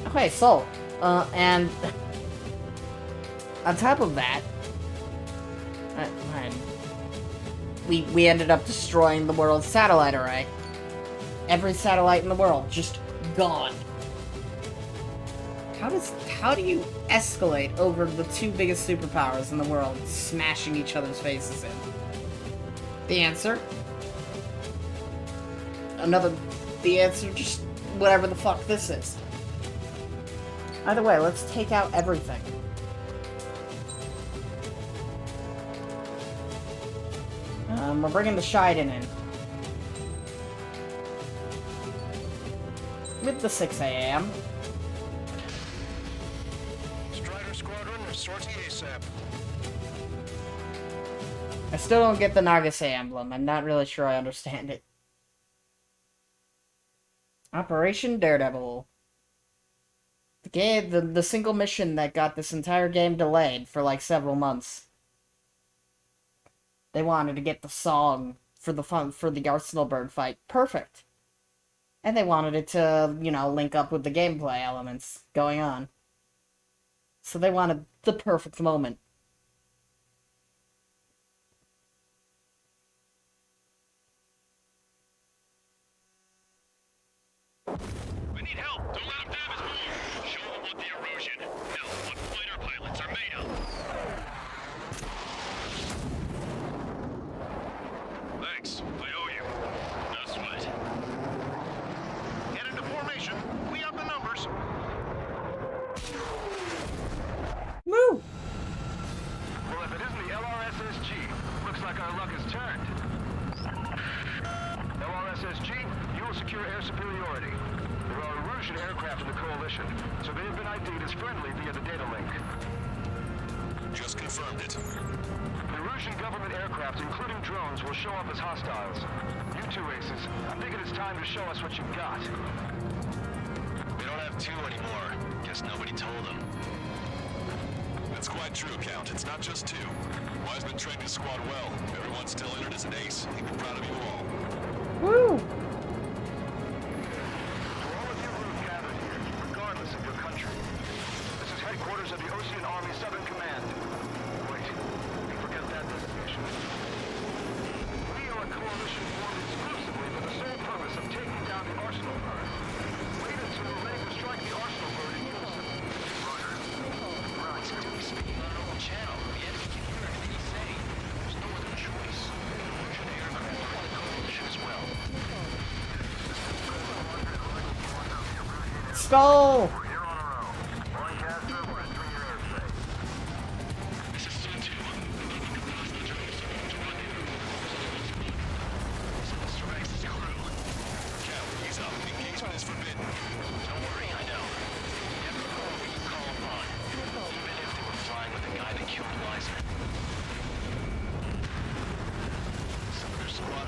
okay, Soul. And... on top of that... we ended up destroying the world's satellite array. Every satellite in the world, just gone. How do you escalate over the two biggest superpowers in the world, smashing each other's faces in? The answer? The answer, just whatever the fuck this is. Either way, let's take out everything. We're bringing the Shiden in. With the 6 a.m. Strider Squadron, sortie ASAP. I still don't get the Nagase emblem. I'm not really sure I understand it. Operation Daredevil. The single mission that got this entire game delayed for like several months. They wanted to get the song for the Arsenal Bird fight perfect. And they wanted it to, you know, link up with the gameplay elements going on. So they wanted the perfect moment. We need help! Don't let them damage more! Show them what the erosion, no, what fighter pilots are made of! Thanks, I owe you. No sweat. Get into formation, we up the numbers! Woo! Well, if it isn't the LRSSG, looks like our luck has turned. LRSSG, you will secure air superiority. There are Erusian aircraft in the Coalition, so they have been ID'd as friendly via the data link. Just confirmed it. The Erusian government aircraft, including drones, will show up as hostiles. You two aces, I'm thinking it's time to show us what you've got. They don't have two anymore. Guess nobody told them. That's quite true, Count. It's not just two. Wiseman trained his squad well. Everyone's still entered as an ace. He'd be proud of you all. Woo! To all of you who have gathered here, regardless of your country, this is headquarters of the Ocean Army Southern Command. Wait, you forget that designation. We are a coalition formed exclusively for the sole purpose of taking down the Arsenal Bird. Wait until we're ready to strike the Arsenal Bird in unison. Roger. Right, we're speaking on an open channel. The enemy can hear anything he's saying. There's no other choice. Erusian aircraft are the coalition as well. Skull! Some of their squad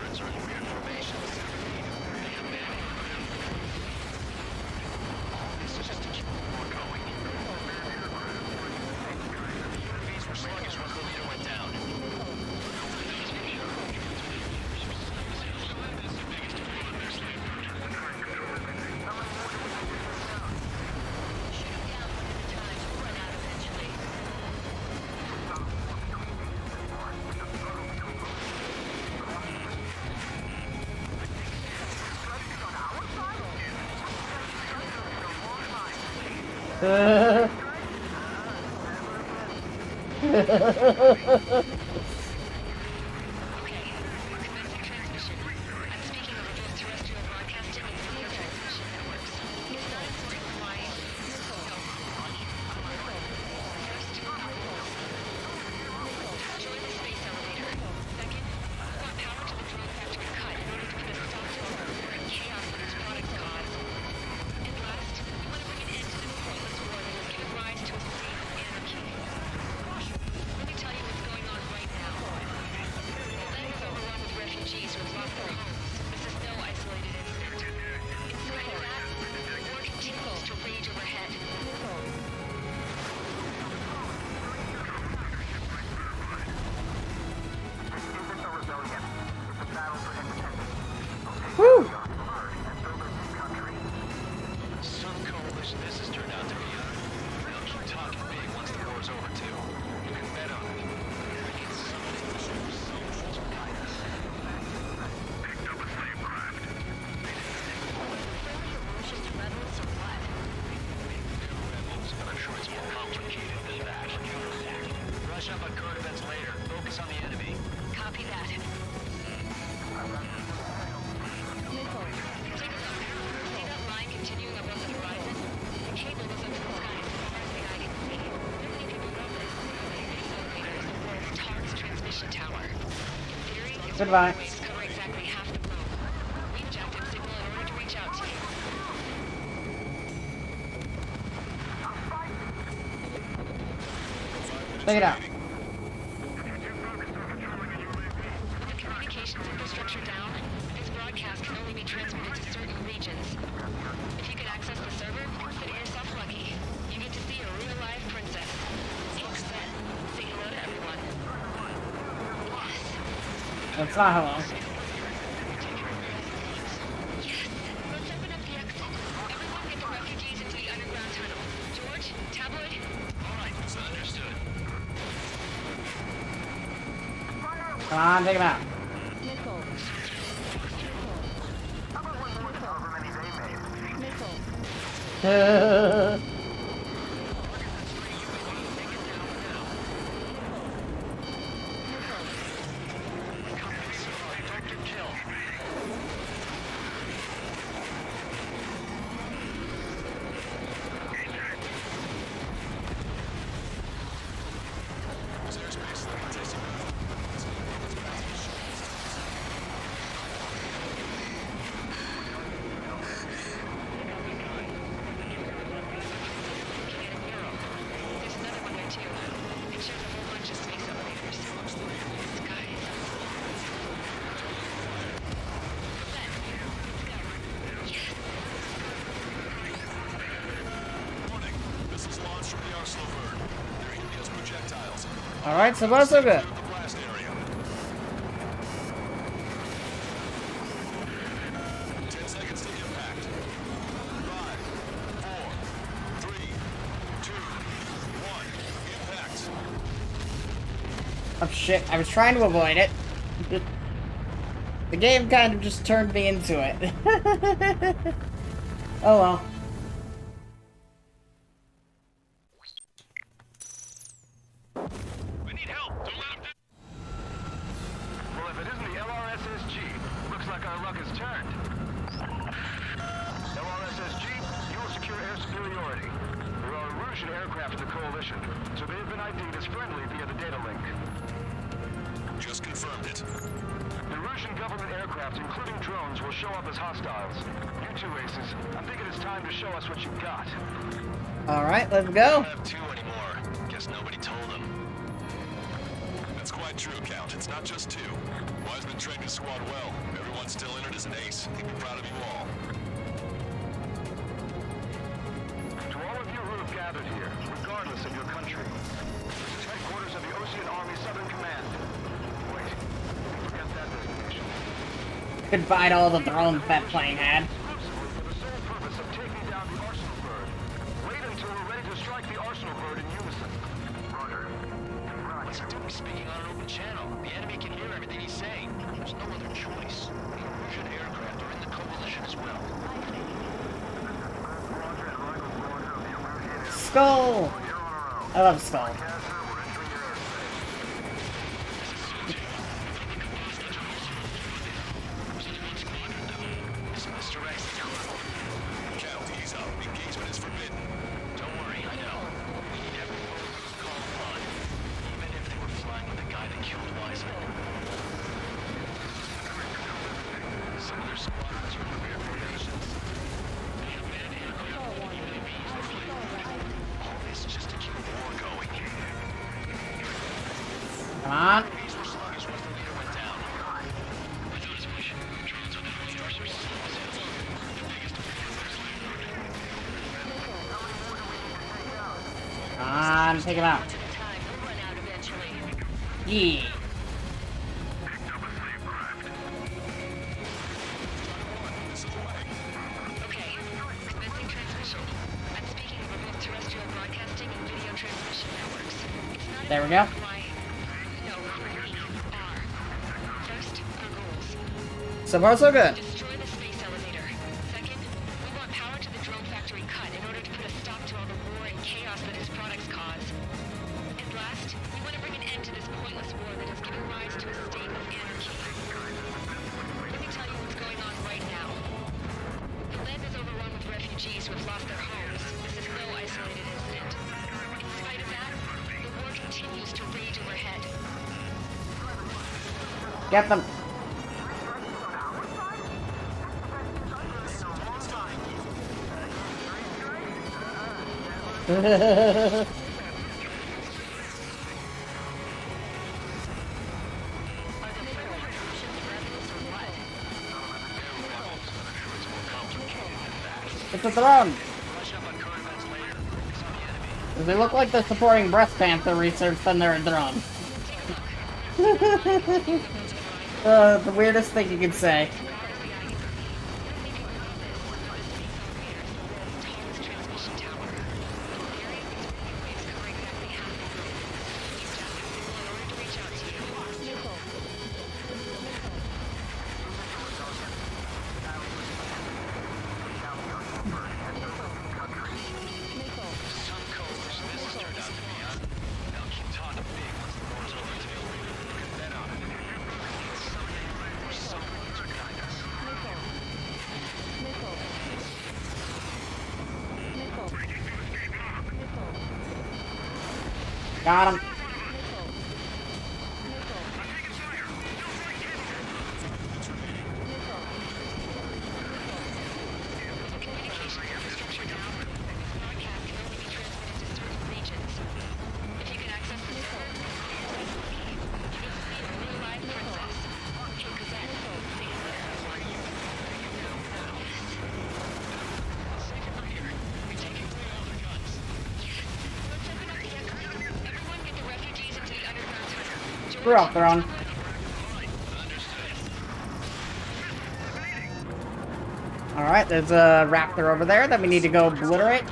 Woo! Some coalition this has turned out to be, they'll keep talking big once the war's over, too. You can bet on it. It's somebody who shows some kindness. Picked up a slave craft. Just rebels or what? Rebels, but I'm sure it's more complicated than that. Brush up on current events later. Focus on the enemy. Copy that. See that line continuing above the horizon? The cable was under the sky as far as the eye can see. Many people know this. The Eviscerator is the world's tallest transmission tower. In theory, its Goodbye. waves cover exactly half the globe. We've jacked its signal in order to reach out to you. Check it out. With the communications infrastructure down, this broadcast can only be transmitted to certain regions. If you can access the server, consider yourself lucky. You get to see a real-life princess. Ink set. Say hello to everyone. Yes. That's not hello. Let's open up the exit. Everyone get the refugees into the underground tunnel. George, Tabloid? All right, it's understood. Come on, take him out. There's another one there too. It shows a whole bunch of space elevators. Skies. Warning. This is launched from the Arsenal bird. They're aiming as projectiles. Alright, so far so good. The blast area. 10 seconds to impact. 5, 4, 3, 2, 1. Impact. Oh shit, I was trying to avoid it. The game kind of just turned me into it. Oh well. We need help. Don't let them Well, if it isn't the LRSSG, looks like our luck has turned. LRSSG, you will secure air superiority. There are Rouge aircraft of the Coalition, so they have been ID'd as friendly via the data link. Just confirmed it. The Rougean government aircraft, including drones, will show up as hostiles. You two aces, I think it is time to show us what you've got. Alright, let's go. I don't have two anymore. Guess nobody told them. That's quite true, Count. It's not just two. Wiseman trained his squad well. Everyone's still in it as an ace. He'd be proud of you all. To all of you who have gathered here, regardless of your country, this is headquarters of the Ocean Army Southern Command. Wait, forget that designation. Goodbye to all the drones that plane had. Exclusively for the sole purpose of taking down the Arsenal bird. Wait until we're ready to strike the Arsenal bird in unison. Roger. What's he doing speaking on an open channel? The enemy can hear everything he's saying. There's no other choice. The Rougean aircraft are in the coalition as well. Skull! I love Skull. Come on. Come on, take him out. Yeah. There we go. So far, so good. Destroy the space elevator. Second, we want power to the drone factory cut in order to put a stop to all the war and chaos that its products cause. And last, we want to bring an end to this pointless war that is giving rise to a state of anarchy. Let me tell you what's going on right now. The land is overrun with refugees who have lost their homes. This is no isolated incident. In spite of that, the war continues to rage overhead. Get them. It's a throne. They look like they're supporting breast cancer research, then they're a drone. The weirdest thing you could say. Got him. We're off throne. Alright, there's a raptor over there that we need to go obliterate.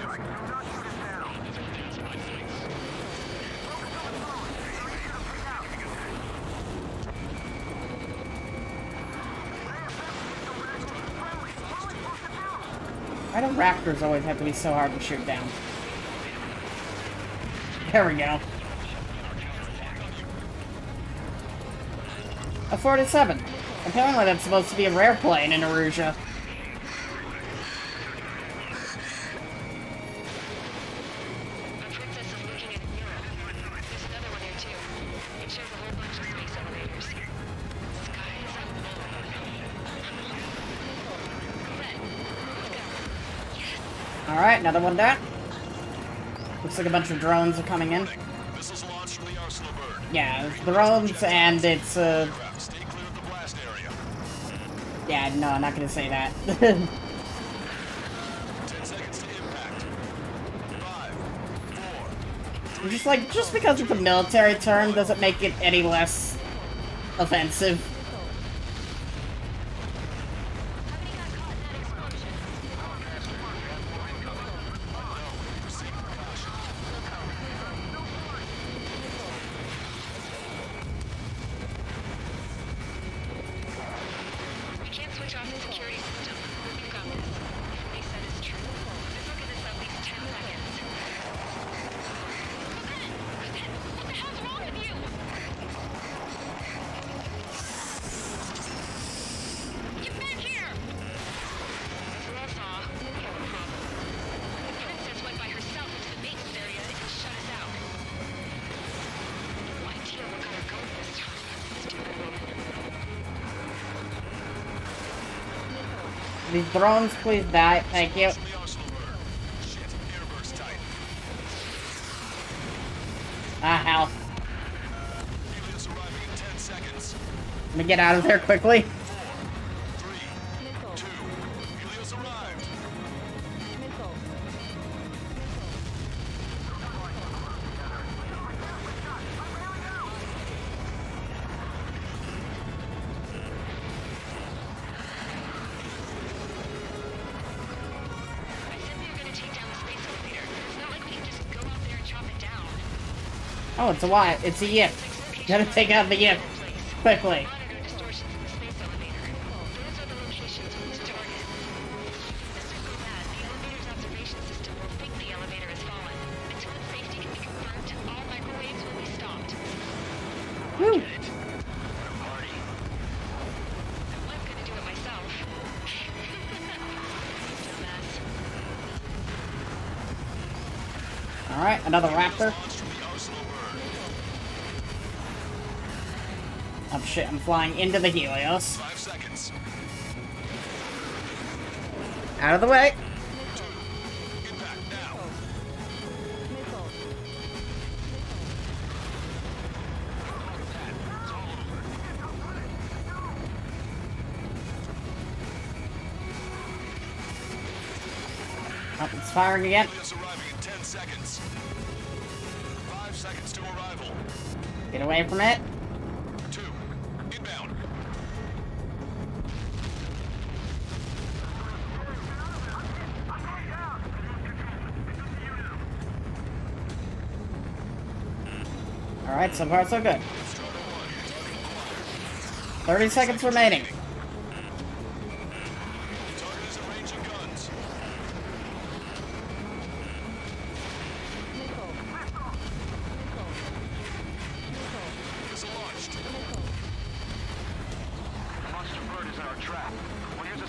Why do raptors always have to be so hard to shoot down? There we go. A 47. Apparently that's supposed to be a rare plane in Erusia. Alright, another one down. Looks like a bunch of drones are coming in. Missiles launched from the arsenal bird. Yeah, it's drones and it's Stay clear of the blast area. Yeah, no, I'm not gonna say that. 10 seconds to impact. 5, 4. just because it's a military term doesn't make it any less offensive. These drones, please die. Thank you. Ah, hell. Let me get out of there quickly. Oh, it's a Y. It's a yip. Gotta take out the yip. Quickly. Woo. Alright, another raptor. Oh shit, I'm flying into the Helios. 5 seconds. Out of the way. Oh, it's firing again. Arriving in 10 seconds. 5 seconds to arrival. Get away from it. 2. Inbound. Alright, so far so good. 30 seconds remaining.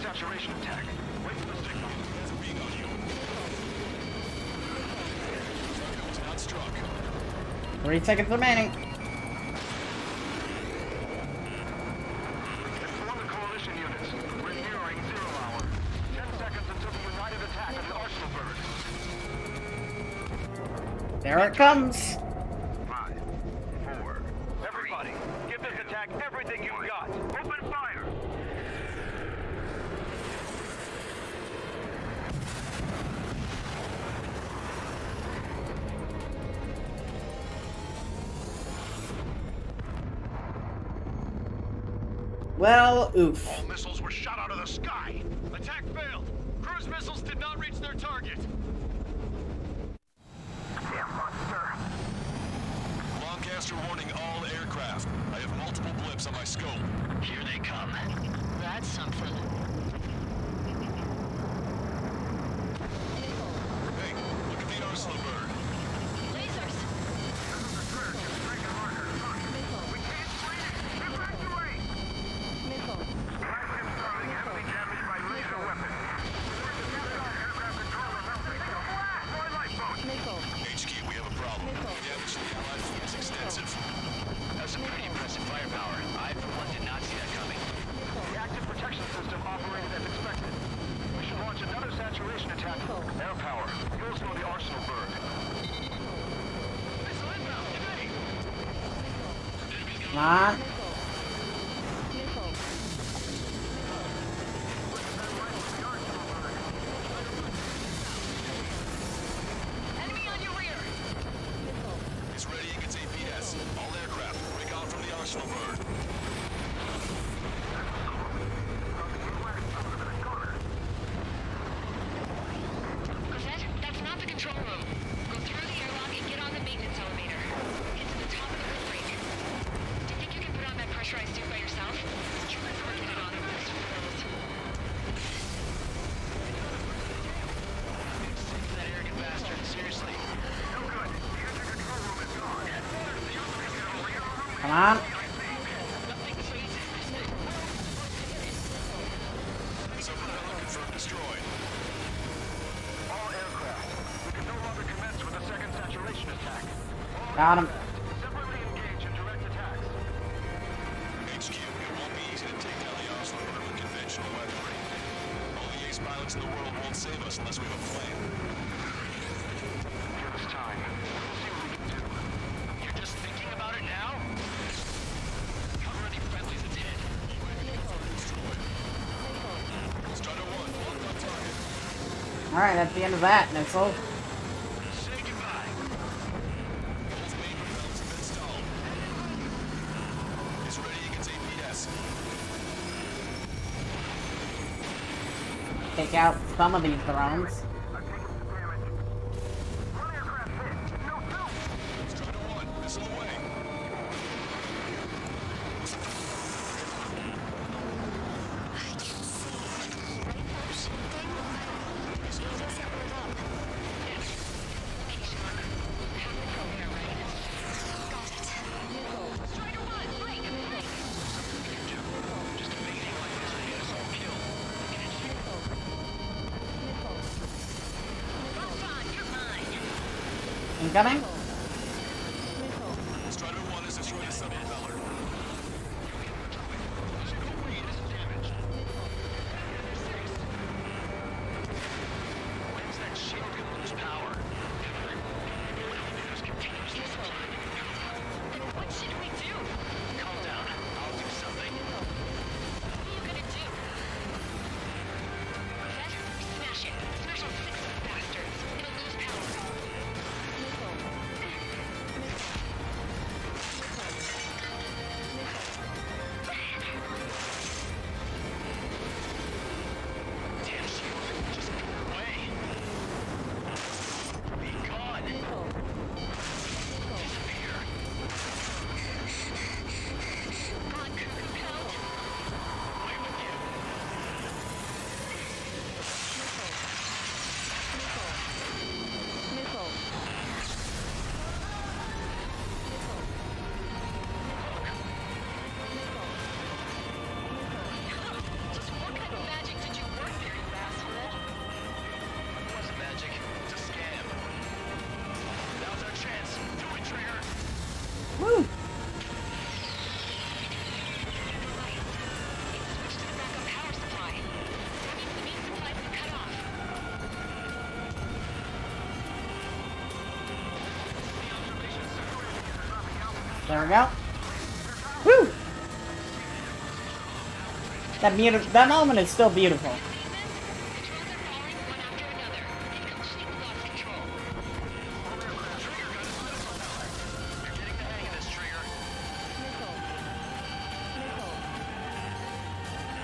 Saturation attack. Wait for the signal. There's a beam on you. It's not struck. 3 seconds remaining. Inform the coalition units. We're nearing 0 hour. 10 seconds until the united attack on the Arsenal bird. There it comes. 5, 4. Everybody, give this attack everything you've got. Open fire. Well, oof. All missiles were shot out of the sky. Attack failed. Cruise missiles did not reach their target. Damn monster. Longcaster warning all aircraft. I have multiple blips on my scope. Here they come. That's something. Hey, look at the Arsenal bird. Lasers. This is the surge. Strike and marker. We can't breathe. Evacuate. Flagship starting heavily damaged by laser weapons. Aircraft controller melting. More lifeboat. HQ, we have a problem. Damage to the Allied fleet is extensive. That's some pretty impressive firepower. I, for one, did not see that coming. The active protection system operated as expected. We should launch another saturation attack. Air power. You'll slow the Arsenal bird. Missile inbound. Evade. Come on. Enemy on your rear. He's readying its APS. All aircraft, break out from the Arsenal bird. Cosette, that's not the control room. Go through the airlock and get on the maintenance elevator. Get to the top of the roof break. Do you think you can put on that pressurized suit by yourself? You can work it on the rest of the bills. That arrogant bastard. Seriously. No good. The engine control room is gone. Come on. Confirmed destroyed. All aircraft. We can no longer commence with a second saturation attack. Got him. Separately engage in direct attacks. HQ, it won't be easy to take down the Arsenal bird with conventional weaponry. Only violence in the world won't save us unless we have a plan. Give us time. We'll see what we can do. You're just thinking about it now? Cover any friendlies that's hit. Strider 1, locked on target. Alright, that's the end of that, Nixel. Say goodbye. Both main propellers have been stalled. It's ready, you can say BS. Take out some of these drones. Strider 1, missile away. Incoming? Strider 1 has destroyed a sub-propeller. When's that shield gonna lose power? What should we do? Calm down. I'll do something. What are you gonna do? Smash it. Smash all 6 of those bastards. It'll lose power. Damn shield. Just go away. Be gone. Disappear. On cuckoo pelt. Away with you. Just what kind of magic did you work there, you asshole? It wasn't magic. It's a scam. Now's our chance. Do it, Trigger. Woo! You're right. It switched to the backup power supply. That means the main supply's been cut off. There we go. Woo! That moment is still beautiful. Controls are falling one after another. They've completely lost control. You're getting the hang of this, Trigger.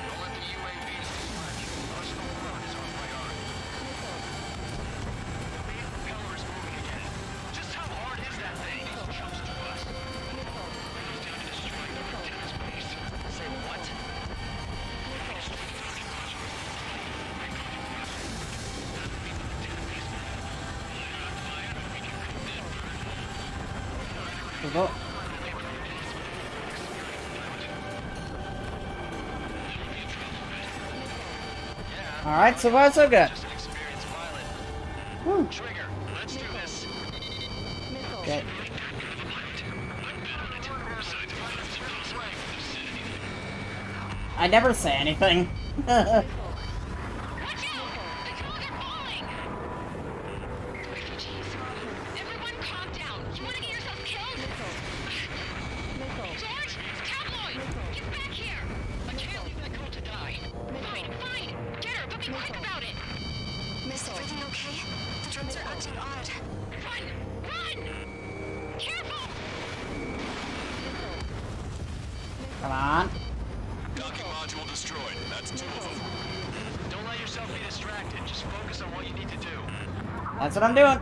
Don't let the UAVs distract you. Arsenal Run is our priority. The main propeller is moving again. Just how hard is that thing? These jumps to us. It's down to destroying the lieutenant's base. Say what? Go. Alright, so far so good. Just an experienced pilot. Woo. Trigger, let's do this. Okay. I never say anything. Watch out! Controls are falling! Refugees. Everyone calm down. You want to get yourself killed? George! Tabloid! Get back here! I can't leave that girl to die. Fine, fine! Get her, but be quick about it! Miss, everything okay? The drones are acting odd. Run! Run! Careful! Come on. Docking module destroyed. That's 2 of them. Don't let yourself be distracted. Just focus on what you need to do. That's what I'm doing.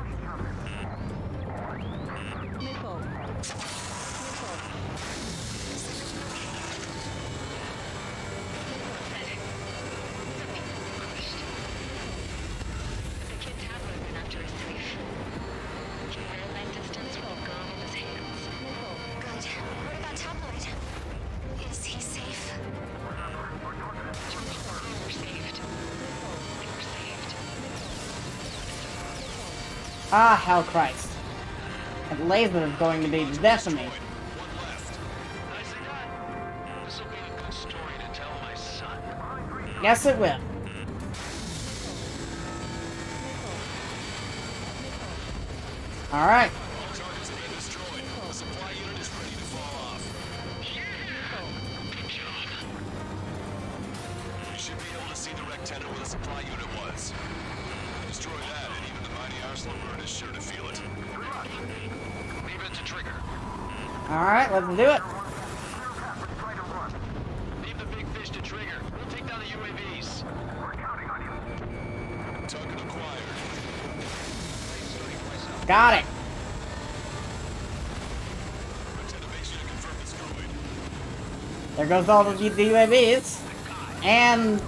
The kid Tabloid went after his safe. He ran that distance with a gun in his hands. Good. What about Tabloid? Is he safe? We're saved. They were saved. Ah, hell Christ. That laser is going to be the death of me. One left. Nicely done. This will be a good story to tell my son. Yes, it will. Alright. All targets have been destroyed. The supply unit is ready to fall off. Good job. You should be able to see the rectangle where the supply unit was. Destroy that, and even the mighty Arsenal bird is sure to feel it. Leave it to Trigger. Alright, let's do it. Leave the big fish to Trigger. We'll take down the UAVs. We're counting on you. Target acquired. Got it. There goes all the UAVs. And...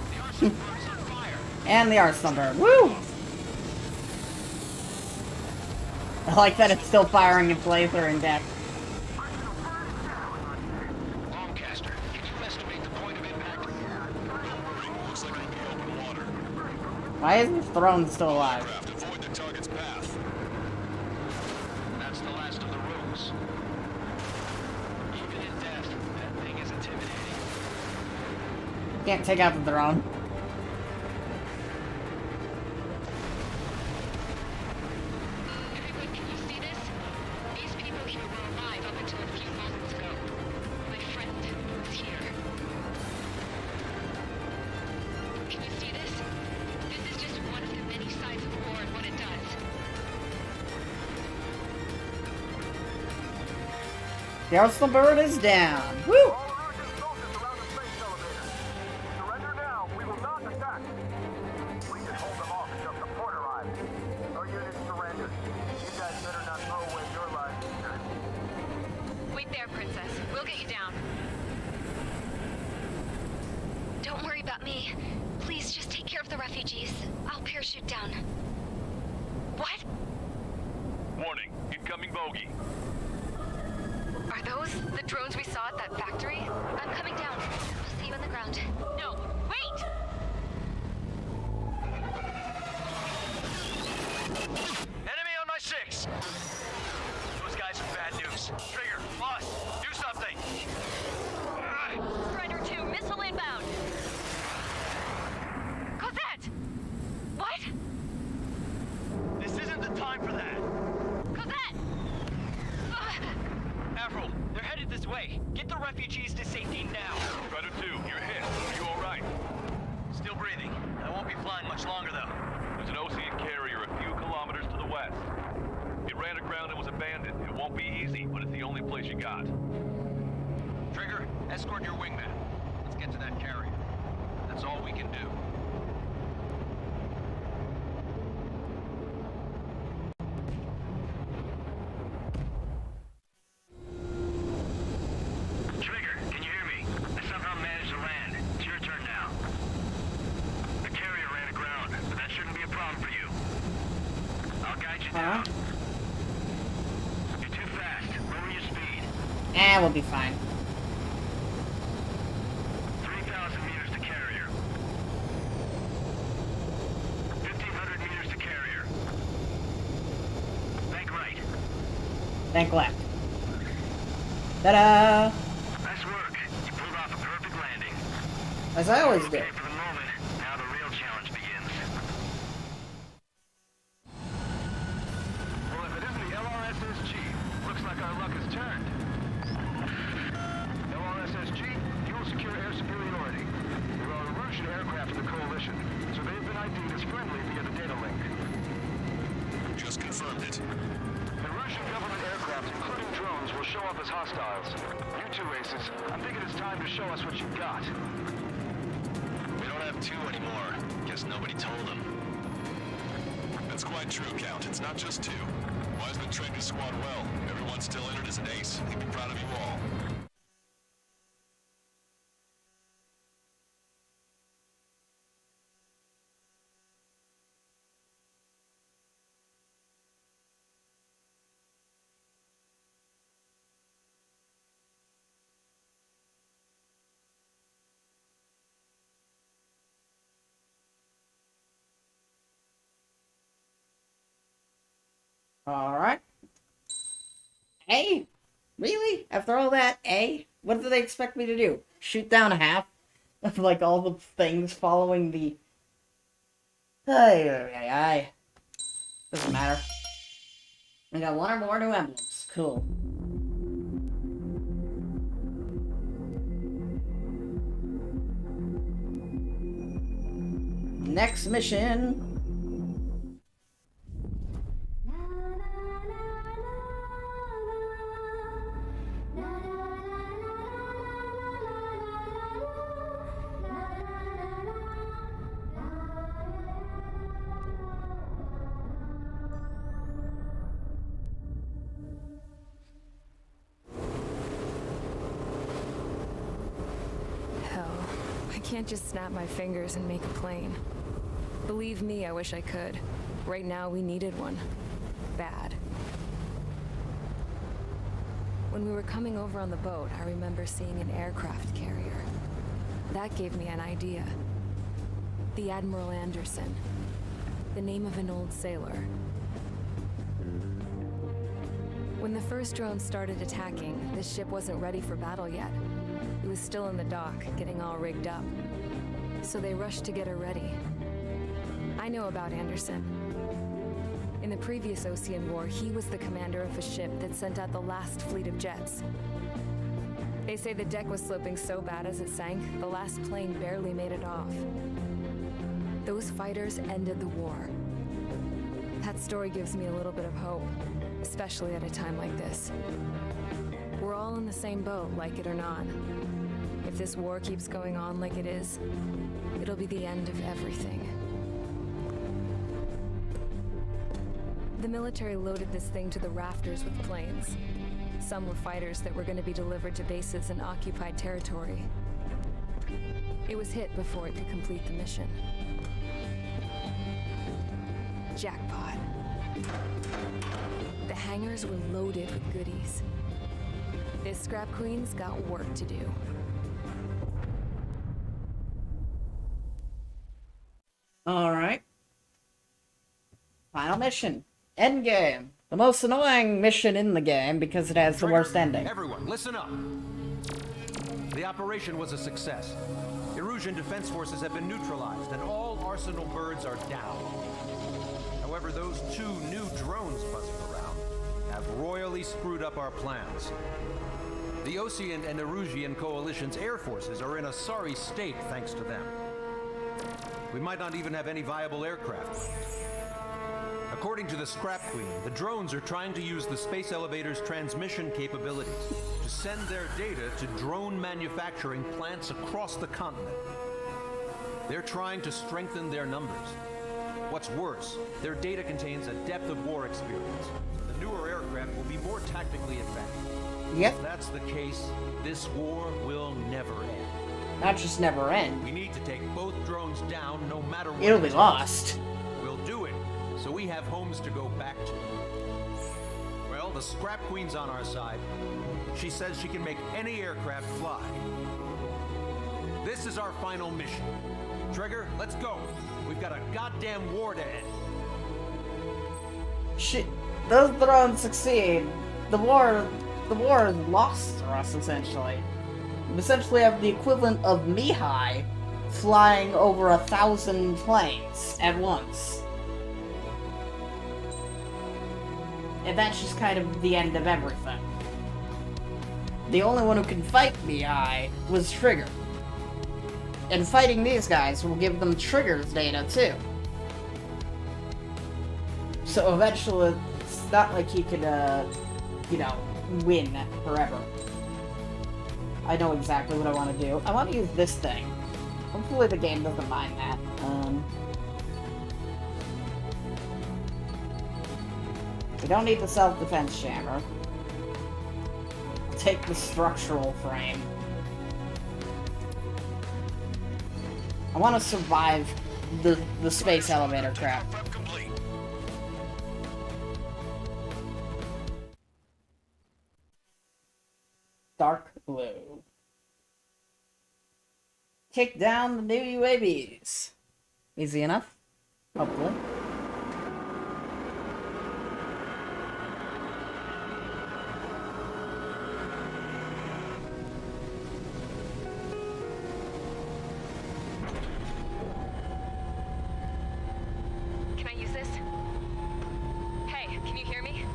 and the Arsenal bird. Woo! I like that it's still firing its laser in deck. Longcaster, can you estimate the point of impact? Looks like it'll be open water. Why is this throne still alive? Avoid the target's path. That's the last of the rooms. Even in death, that thing is intimidating. Can't take out the throne. Everyone, can you see this? These people here were alive up until a few moments ago. My friend was here. Can you see this? This is just one of the many sides of war and what it does. The Arsenal bird is down. Woo! Surrender now. We will not attack. We can hold them off until support arrives. Our unit surrendered. You guys better not throw away your lives either. Wait there, Princess. We'll get you down. Don't worry about me. Please just take care of the refugees. I'll parachute down. What? Warning. Incoming bogey. Are those the drones we saw at that factory? I'm coming down. I'll see you on the ground. No, wait! Enemy on my 6. Those guys are bad news. Trigger, boss, do something. Strider 2, missile inbound! Cosette! What? This isn't the time for that. Cosette! Avril, they're headed this way. Get the refugees to safety now. Strider 2, you're hit. Are you all right? Still breathing. I won't be flying much longer, though. There's an ocean carrier a few kilometers to the west. It ran aground and was abandoned. It won't be easy, but it's the only place you got. Trigger, escort your wingman. Let's get to that carrier. That's all we can do. Trigger, can you hear me? I somehow managed to land. It's your turn now. The carrier ran aground, but that shouldn't be a problem for you. I'll guide you down. You're too fast. Lower your speed. We'll be fine. 3,000 meters to carrier. 1,500 meters to carrier. Bank right. Bank left. Ta-da! Nice work. You pulled off a perfect landing. As I always do. Okay, for the moment. Now the real challenge begins. Well, if it isn't the LRSSG, looks like our luck has turned. LRSSG, you will secure air superiority. There are Erusian aircraft in the coalition, so they've been ID'd as friendly via the data link. Just confirmed it. Erusian government aircraft, including drones, will show up as hostiles. You two aces, I'm thinking it's time to show us what you've got. We don't have two anymore. Guess nobody told them. That's quite true, Count. It's not just two. Wiseman trained his squad well. Everyone still entered as an ace. He'd be proud of you all. Alright. A? Really? After all that, A? What do they expect me to do? Shoot down half of, like, all the things following the... Ay. Doesn't matter. We got one or more new emblems. Cool. Next mission. Hell, I can't just snap my fingers and make a plane. Believe me, I wish I could. Right now, we needed one. Bad. When we were coming over on the boat, I remember seeing an aircraft carrier. That gave me an idea. The Admiral Anderson. The name of an old sailor. When the first drone started attacking, the ship wasn't ready for battle yet. It was still in the dock, getting all rigged up. So they rushed to get her ready. I know about Anderson. In the previous Ocean War, he was the commander of a ship that sent out the last fleet of jets. They say the deck was sloping so bad as it sank, the last plane barely made it off. Those fighters ended the war. That story gives me a little bit of hope, especially at a time like this. We're all in the same boat, like it or not. If this war keeps going on like it is, it'll be the end of everything. The military loaded this thing to the rafters with planes. Some were fighters that were going to be delivered to bases in occupied territory. It was hit before it could complete the mission. Jackpot. The hangars were loaded with goodies. This scrap queen's got work to do. Alright. Final mission. Endgame. The most annoying mission in the game because it has the worst ending. Everyone, listen up. The operation was a success. Erusian defense forces have been neutralized and all Arsenal birds are down. However, those 2 new drones buzzing around have royally screwed up our plans. The Ocean and Erusian coalition's air forces are in a sorry state thanks to them. We might not even have any viable aircraft. According to the Scrap Queen, the drones are trying to use the space elevator's transmission capabilities to send their data to drone manufacturing plants across the continent. They're trying to strengthen their numbers. What's worse, their data contains a depth of war experience. The newer aircraft will be more tactically advanced. Yep. If that's the case, this war will never end. Not just never end. We need to take both drones down no matter what. It'll be lost. We'll do it, so we have homes to go back to. Well, the Scrap Queen's on our side. She says she can make any aircraft fly. This is our final mission. Trigger, let's go. We've got a goddamn war to end. Shit. Those drones succeed. The war is lost for us, essentially. We essentially have the equivalent of Mihai flying over 1,000 planes at once. And that's just kind of the end of everything. The only one who can fight Mihai was Trigger. And fighting these guys will give them Trigger's data, too. So eventually, it's not like he could, win forever. I know exactly what I want to do. I want to use this thing. Hopefully the game doesn't mind that. We don't need the self-defense jammer. I'll take the structural frame. I want to survive the space elevator crap. Dark blue. Take down the new UAVs. Easy enough? Hopefully. Can I use this? Hey, can you hear me?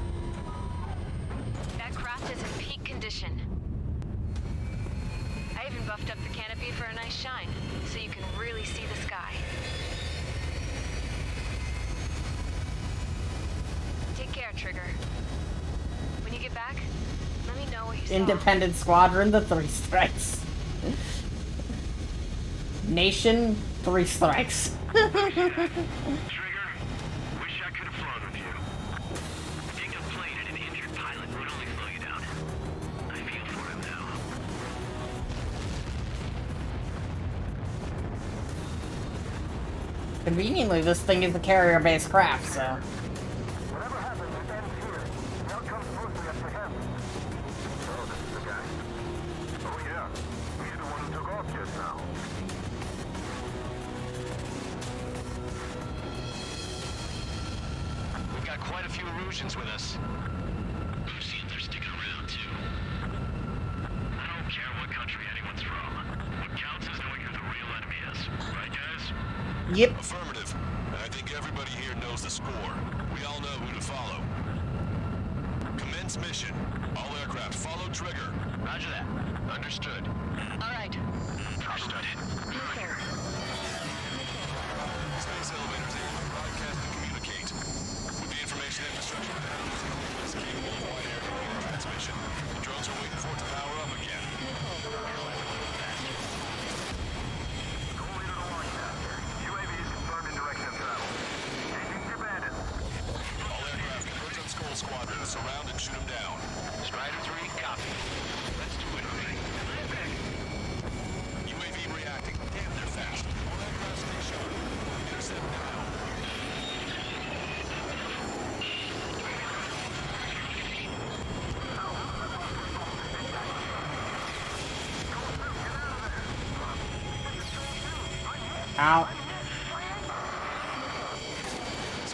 buffed up the canopy for a nice shine, so you can really see the sky. Take care, Trigger. When you get back, let me know what you saw. Independent Squadron, the 3 strikes. Nation, 3 strikes. Trigger, wish I could have flown with you. Being a plane and an injured pilot would only slow you down. I feel for him now. Conveniently, this thing is a carrier-based craft, so... Whatever happens, it ends here. The outcome's mostly up to him. Oh, this is the guy. Oh, yeah. He's the one who took off just now. We've got quite a few Erusians with us. I'm seeing they're sticking around, too. I don't care what country anyone's from. What counts is knowing who the real enemy is. Right, guys? Yep. Affirmative. I think everybody here knows the score. We all know who to follow. Commence mission. All aircraft follow trigger. Roger that. Understood. All right. Understood. Space elevators able to broadcast and communicate. With the information infrastructure of the house, is capable of wide area computer transmission. The drones are waiting for it to power up again. UAVs confirmed in direction of travel. Engines are bandits. All aircraft converge on Skull Squadron. Surround and shoot them down. Strider 3, copy. Let's do it, Furry. UAV reacting. Damn, they're fast. All aircraft stay sharp. Intercept now. Ow.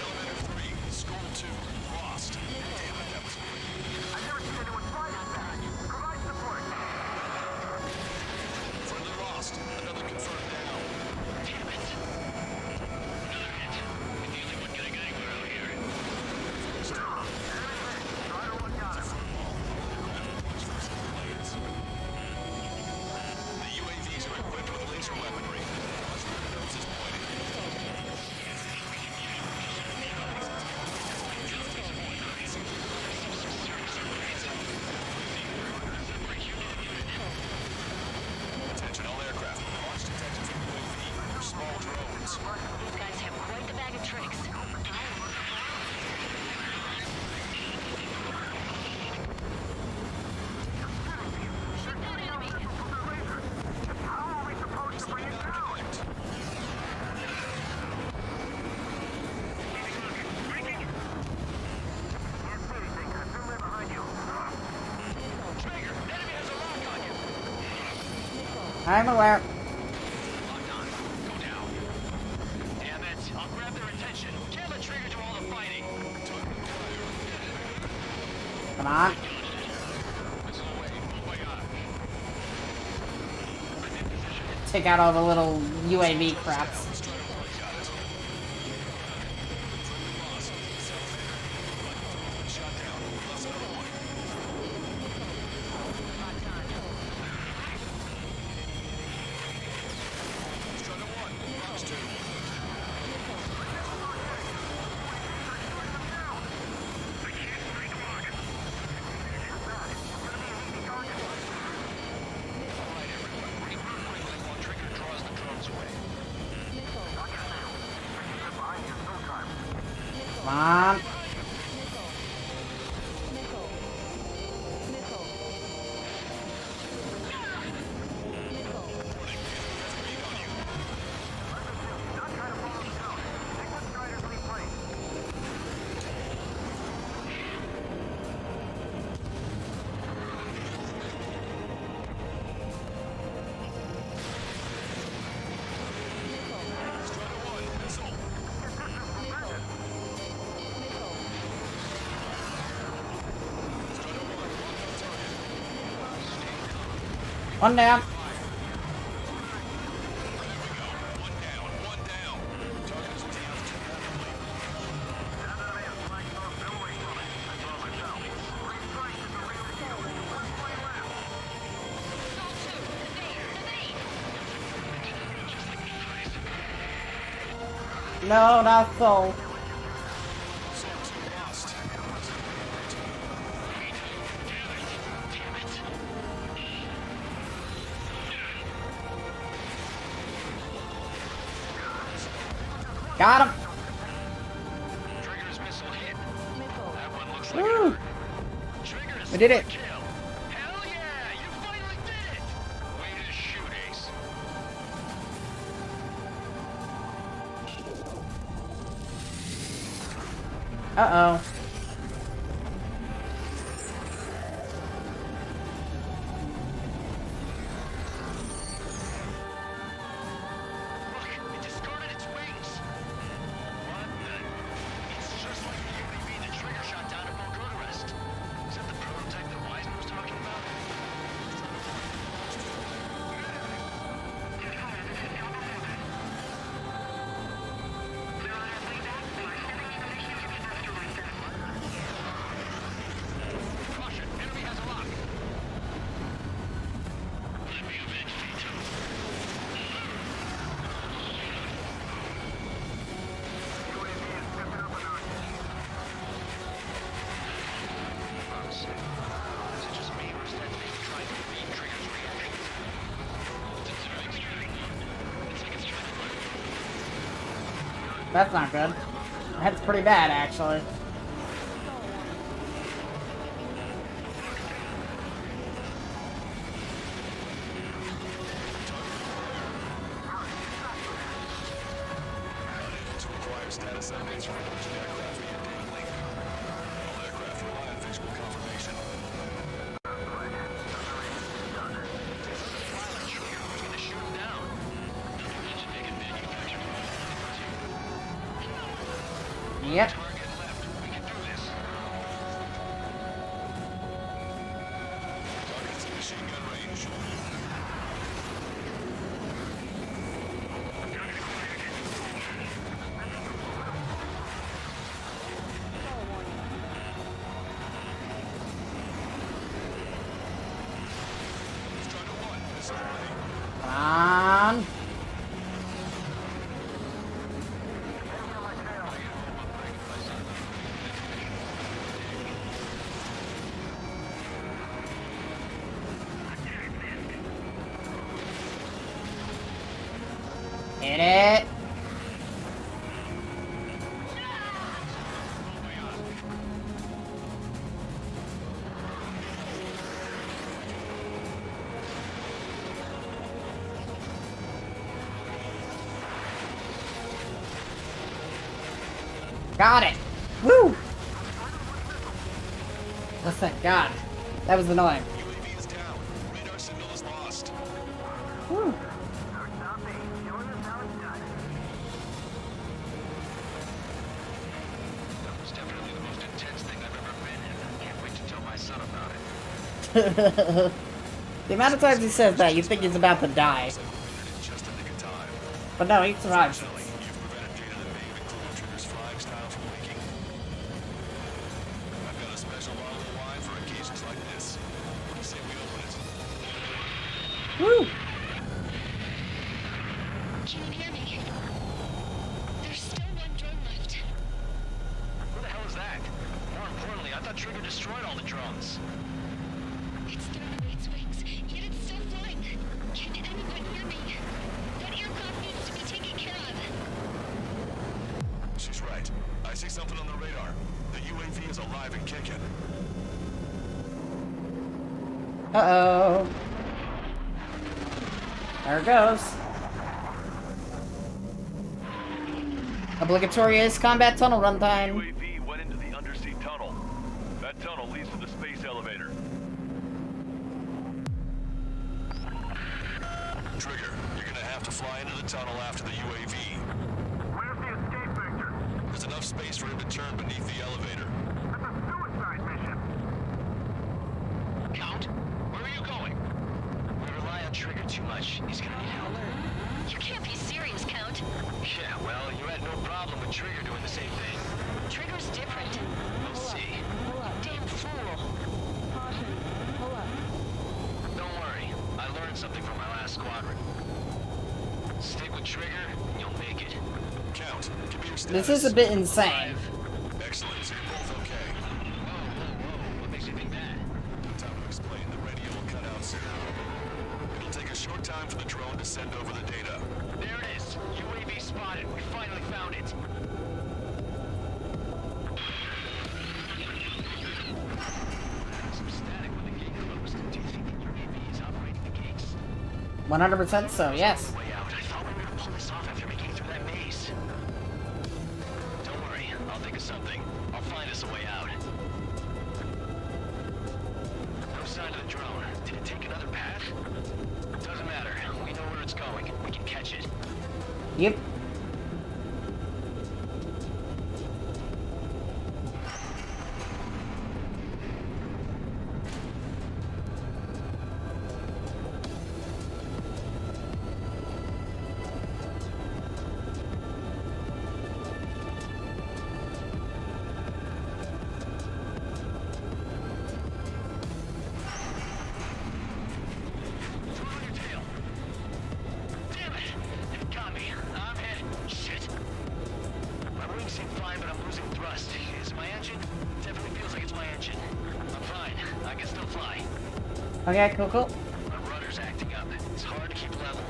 Elevator 3, Skull 2, lost. Damn it, that was quick. I've never seen anyone fly this fast. Provide support. Friendly lost. Another confirmed down. Damn it. Another hit. We're the only one getting anywhere out here. Strider 1 got him. The UAVs are equipped with laser weaponry. Watch where the nose is pointing. Attention all aircraft. Launch detected from UAV. They're small drones. These guys have quite the bag of tricks. How are we supposed to bring it down? Can't see anything. I've been right behind you. Trigger, enemy has a lock on you. I'm aware. Locked on. Go down. Damn it. I'll grab their attention. Can't let Trigger do all the fighting. Come on. Missile away. Oh my god. I'm in position. Take out all the little UAV craps. Shot down. Lost another one. Strider 1, Fox 2. Trigger draws the drones away. Come on. One down. No, not Soul. Got him. Trigger's missile hit. That one looks like Woo. Trigger's We did it. kill. Hell yeah! You finally did it! Way to shoot, Ace. Uh-oh. Look, it discarded its wings. What the? It's just like the UAV that Trigger shot down at Bulgard arrest. Is that the prototype that Wiseman was talking about? Caution, enemy has a lock. Let me avenge Vito. Is it just me, or is that thing trying to read Trigger's reactions? It's like it's trying to run. That's not good. That's pretty bad, actually. To acquire status updates from emerging aircraft via data link. All aircraft rely on visual confirmation. Pilot Trigger was gonna shoot him down. Engine making manufactured. Yep. Target left. We can do this. Target's in machine gun range. Strider 1, missile ready. Come on. Hit it. Got it. Woo. Oh, thank God. That was annoying. UAV is down. Radar signal is lost. Woo. That was definitely the most intense thing I've ever been in. I can't wait to tell my son about it. The amount of times he says that, you think he's about to die. Just in the nick of time. But no, he survives. You've prevented data that may have included Trigger's flying style from leaking. I've got a special bottle of wine for occasions like this. What do you say we open it? Woo. Can you hear me? There's still one drone left. Who the hell is that? More importantly, I thought Trigger destroyed all the drones. It's thrown away its wings, yet it's still flying. Can anyone hear me? That aircraft needs to be taken care of. She's right. I see something on the radar. The UAV is alive and kicking. Uh-oh. There it goes. Obligatory is combat tunnel runtime. UAV went into the undersea tunnel. That tunnel leads to the space elevator. Trigger, you're gonna have to fly into the tunnel after the UAV. Where's the escape vector? There's enough space for him to turn beneath the elevator. That's a suicide mission. Count, where are you going? We rely on Trigger too much. He's gonna need help. You can't be serious, Count. Yeah, well, you had no problem with Trigger doing the same thing. Trigger's different. We'll see. Damn fool. Don't worry. I learned something from my last squadron. Stick with Trigger, and you'll make it. Count, can This is a bit insane. Excellent. You're both okay. Whoa. What makes you think that? No time to explain. The radio will cut out soon. It'll take a short time for the drone to send over the data. There it is. UAV spotted. We finally found it. Some static when the gate closed. Do you think the UAV is operating the gates? 100% so, yes. Way out. I thought we were gonna pull this off after making it through that maze. Don't worry. I'll think of something. I'll find us a way out. No sign of the drone. Did it take another path? Doesn't matter. We know where it's going. We can catch it. Yep. Throw on your tail. Damn it! It got me. I'm hit. Shit. My wings seem fine, but I'm losing thrust. Is it my engine? Definitely feels like it's my engine. I'm fine. I can still fly. Okay, cool. My rudder's acting up. It's hard to keep level.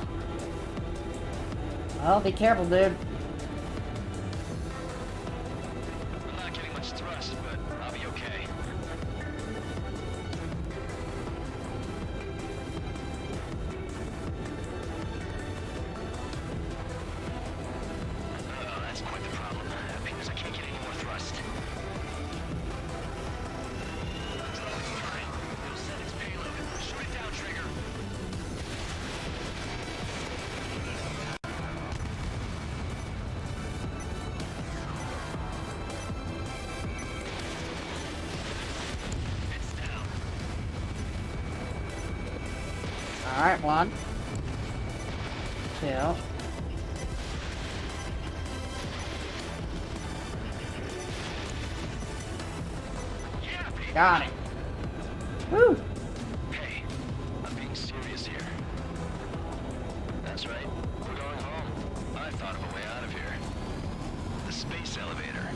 Well, be careful, dude. I'm not getting much thrust, but I'll be okay. Oh, that's quite the problem. It appears I can't get any more thrust. It'll send its payload. Shoot it down, Trigger. It's down. Alright, 1. 2. Got it. Woo! Hey, I'm being serious here. That's right. We're going home. I thought of a way out of here. The space elevator.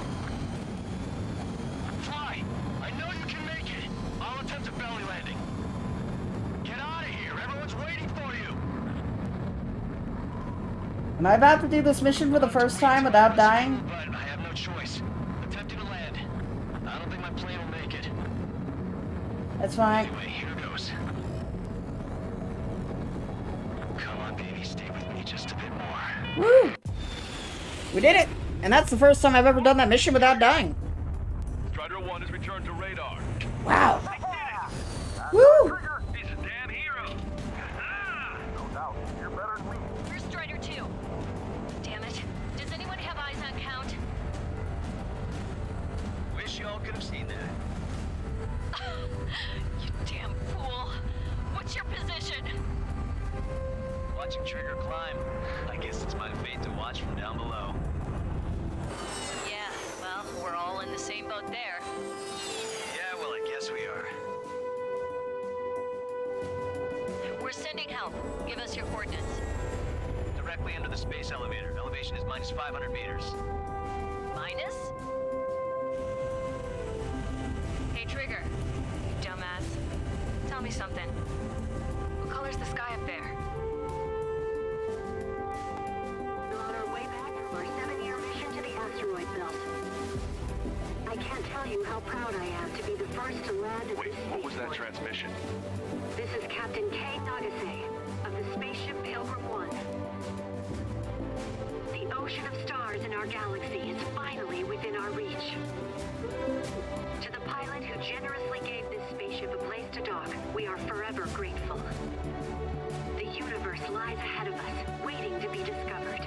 Fly! I know you can make it! I'll attempt a belly landing. Get out of here! Everyone's waiting for you! Am I about to do this mission for the first time without dying? But I have no choice. Attempting to land. I don't think my plane will make it. That's fine. Anyway, here goes. Come on, baby. Stay with me just a bit more. Woo! We did it! And that's the first time I've ever done that mission without dying. Strider 1 has returned to radar. Wow! Woo! He's a damn hero. No doubt. You're better than me. Where's Strider 2? Damn it. Does anyone have eyes on Count? Wish y'all could have seen that. You damn fool. What's your position? Watching Trigger climb. I guess it's my fate to watch from down below. Yeah, well, we're all in the same boat there. Yeah, well, I guess we are. We're sending help. Give us your coordinates. Directly under the space elevator. Elevation is minus 500 meters. Minus? Hey, Trigger. You dumbass. Tell me something. What color's the sky up there? We're on our way back from our 7-year mission to the asteroid belt. I can't tell you how proud I am to be the first to land at Wait, this what was that spaceport. transmission? This is Captain K. Nagase of the spaceship Pilgrim 1. The ocean of stars in our galaxy is finally within our reach. To the pilot who generously gave this spaceship a place to dock, we are forever grateful. The universe lies ahead of us, waiting to be discovered.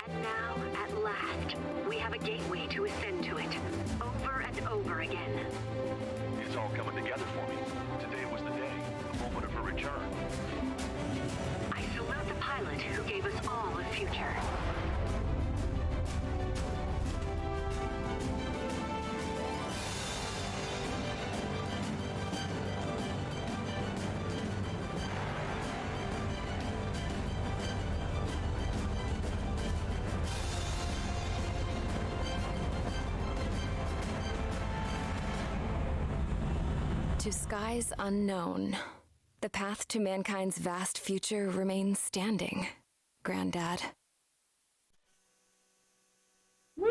And now, at last, we have a gateway to ascend to it, over and over again. It's all coming together for me. Today was the day, the moment of her return. I salute the pilot who gave us all a future. To skies unknown, the path to mankind's vast future remains standing, Granddad. Woo!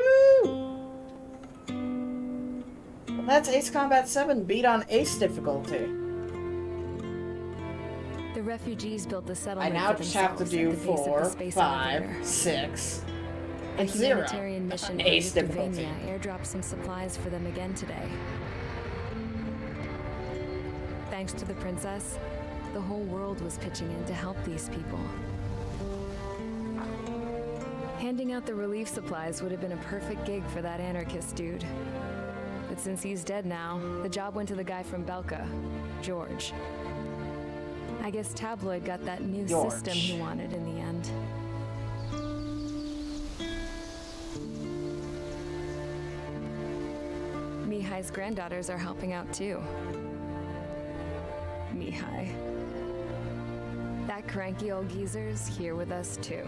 Well, that's Ace Combat 7 beat on Ace difficulty. The refugees built the I settlement now for just have to themselves do at the base of the 4, space 5, elevator. 6, A and 0 humanitarian mission on from Ace difficulty. Lithuania airdropped some supplies for them again today. Thanks to the princess, the whole world was pitching in to help these people. Handing out the relief supplies would have been a perfect gig for that anarchist dude. But since he's dead now, the job went to the guy from Belka, George. I guess Tabloid got that new system he wanted in the end. Mihai's granddaughters are helping out too. Mihai. That cranky old geezer's here with us too.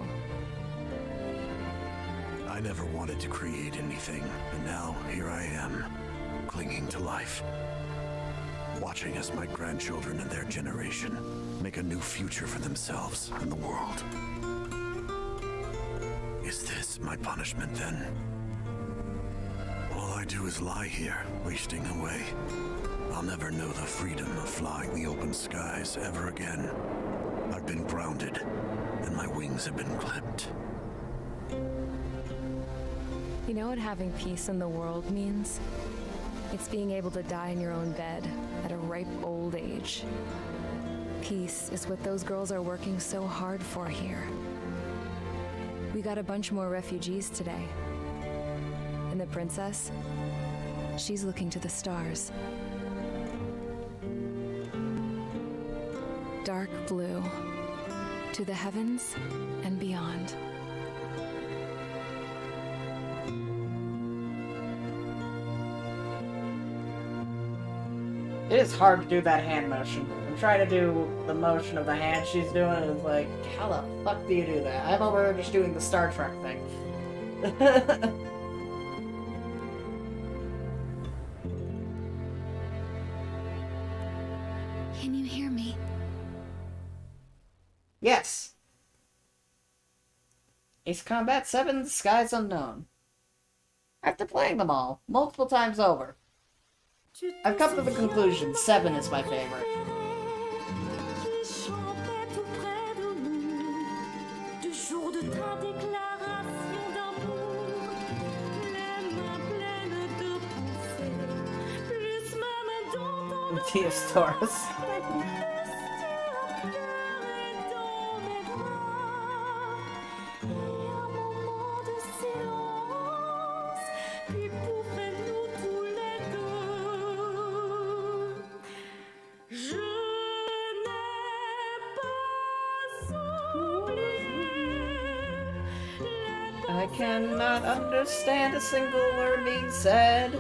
I never wanted to create anything, and now here I am, clinging to life. Watching as my grandchildren and their generation make a new future for themselves and the world. Is this my punishment then? All I do is lie here, wasting away. I'll never know the freedom of flying the open skies ever again. I've been grounded, and my wings have been clipped. You know what having peace in the world means? It's being able to die in your own bed at a ripe old age. Peace is what those girls are working so hard for here. We got a bunch more refugees today. And the princess, she's looking to the stars. Dark blue, to the heavens and beyond. It is hard to do that hand motion. I'm trying to do the motion of the hand she's doing, and it's like, how the fuck do you do that? I'm over here just doing the Star Trek thing. Can you hear me? Yes. Ace Combat 7, Skies Unknown. After playing them all, multiple times over, I've come to the conclusion 7 is my favorite. Matthias Taurus. I cannot understand a single word being said.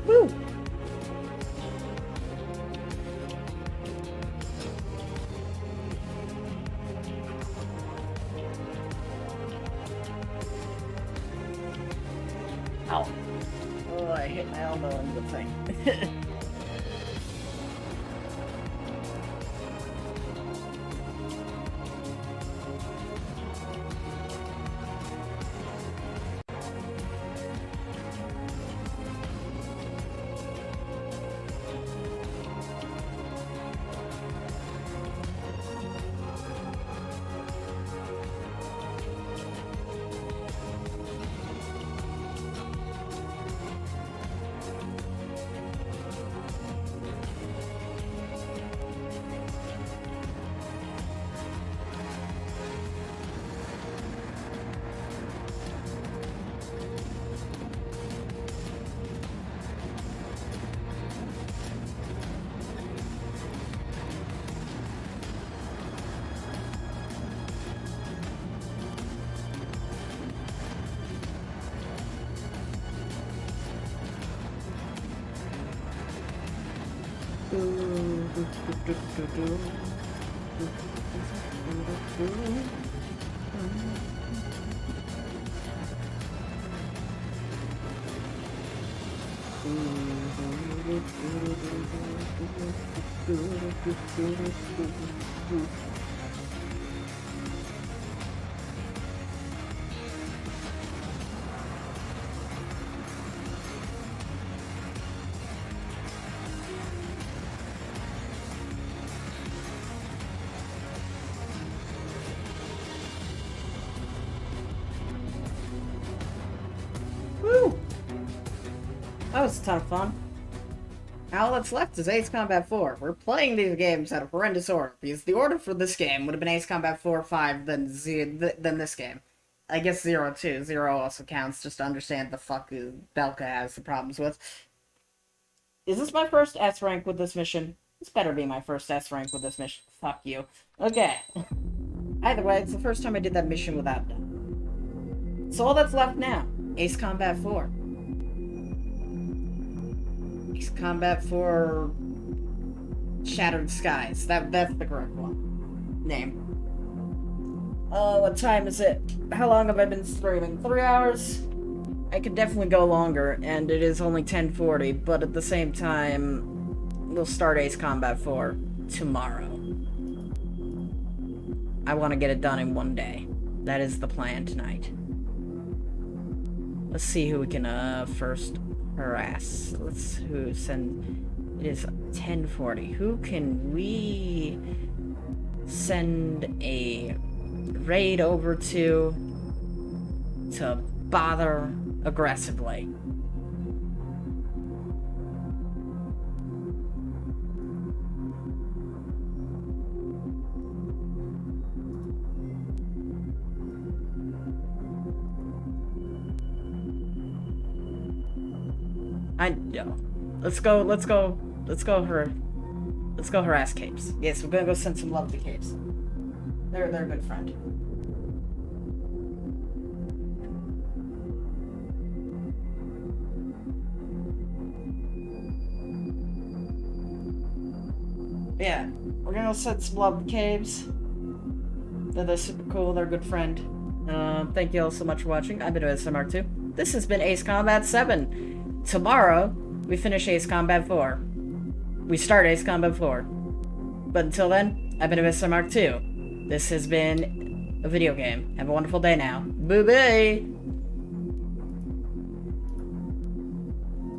Woo! Ow. Oh, I hit my elbow in the thing. Woo! That was a ton of fun. All that's left is Ace Combat 4. We're playing these games out of horrendous order, because the order for this game would have been Ace Combat 4, 5, then this game. I guess 0, too. 0 also counts, just to understand the fuck Belka has the problems with. Is this my first S rank with this mission? This better be my first S rank with this mission. Fuck you. Okay. Either way, it's the first time I did that mission without them. So all that's left now, Ace Combat 4. Ace Combat 4 Shattered Skies. That's the correct one. Name. Oh, what time is it? How long have I been streaming? 3 hours? I could definitely go longer, and it is only 10:40, but at the same time, we'll start Ace Combat 4 tomorrow. I want to get it done in one day. That is the plan tonight. Let's see who we can first harass. Who send. It is 10:40. Who can we send a raid over to bother aggressively? I know. Let's go harass Capes. Yes, we're gonna go send some love to Capes. They're a good friend. Yeah, we're gonna go send some love to Caves. They're super cool, they're a good friend. Thank you all so much for watching. I've been Evis Art 2. This has been Ace Combat 7. Tomorrow, we finish Ace Combat 4. We start Ace Combat 4. But until then, I've been Evis Art 2. This has been a video game. Have a wonderful day now. Bye-bye!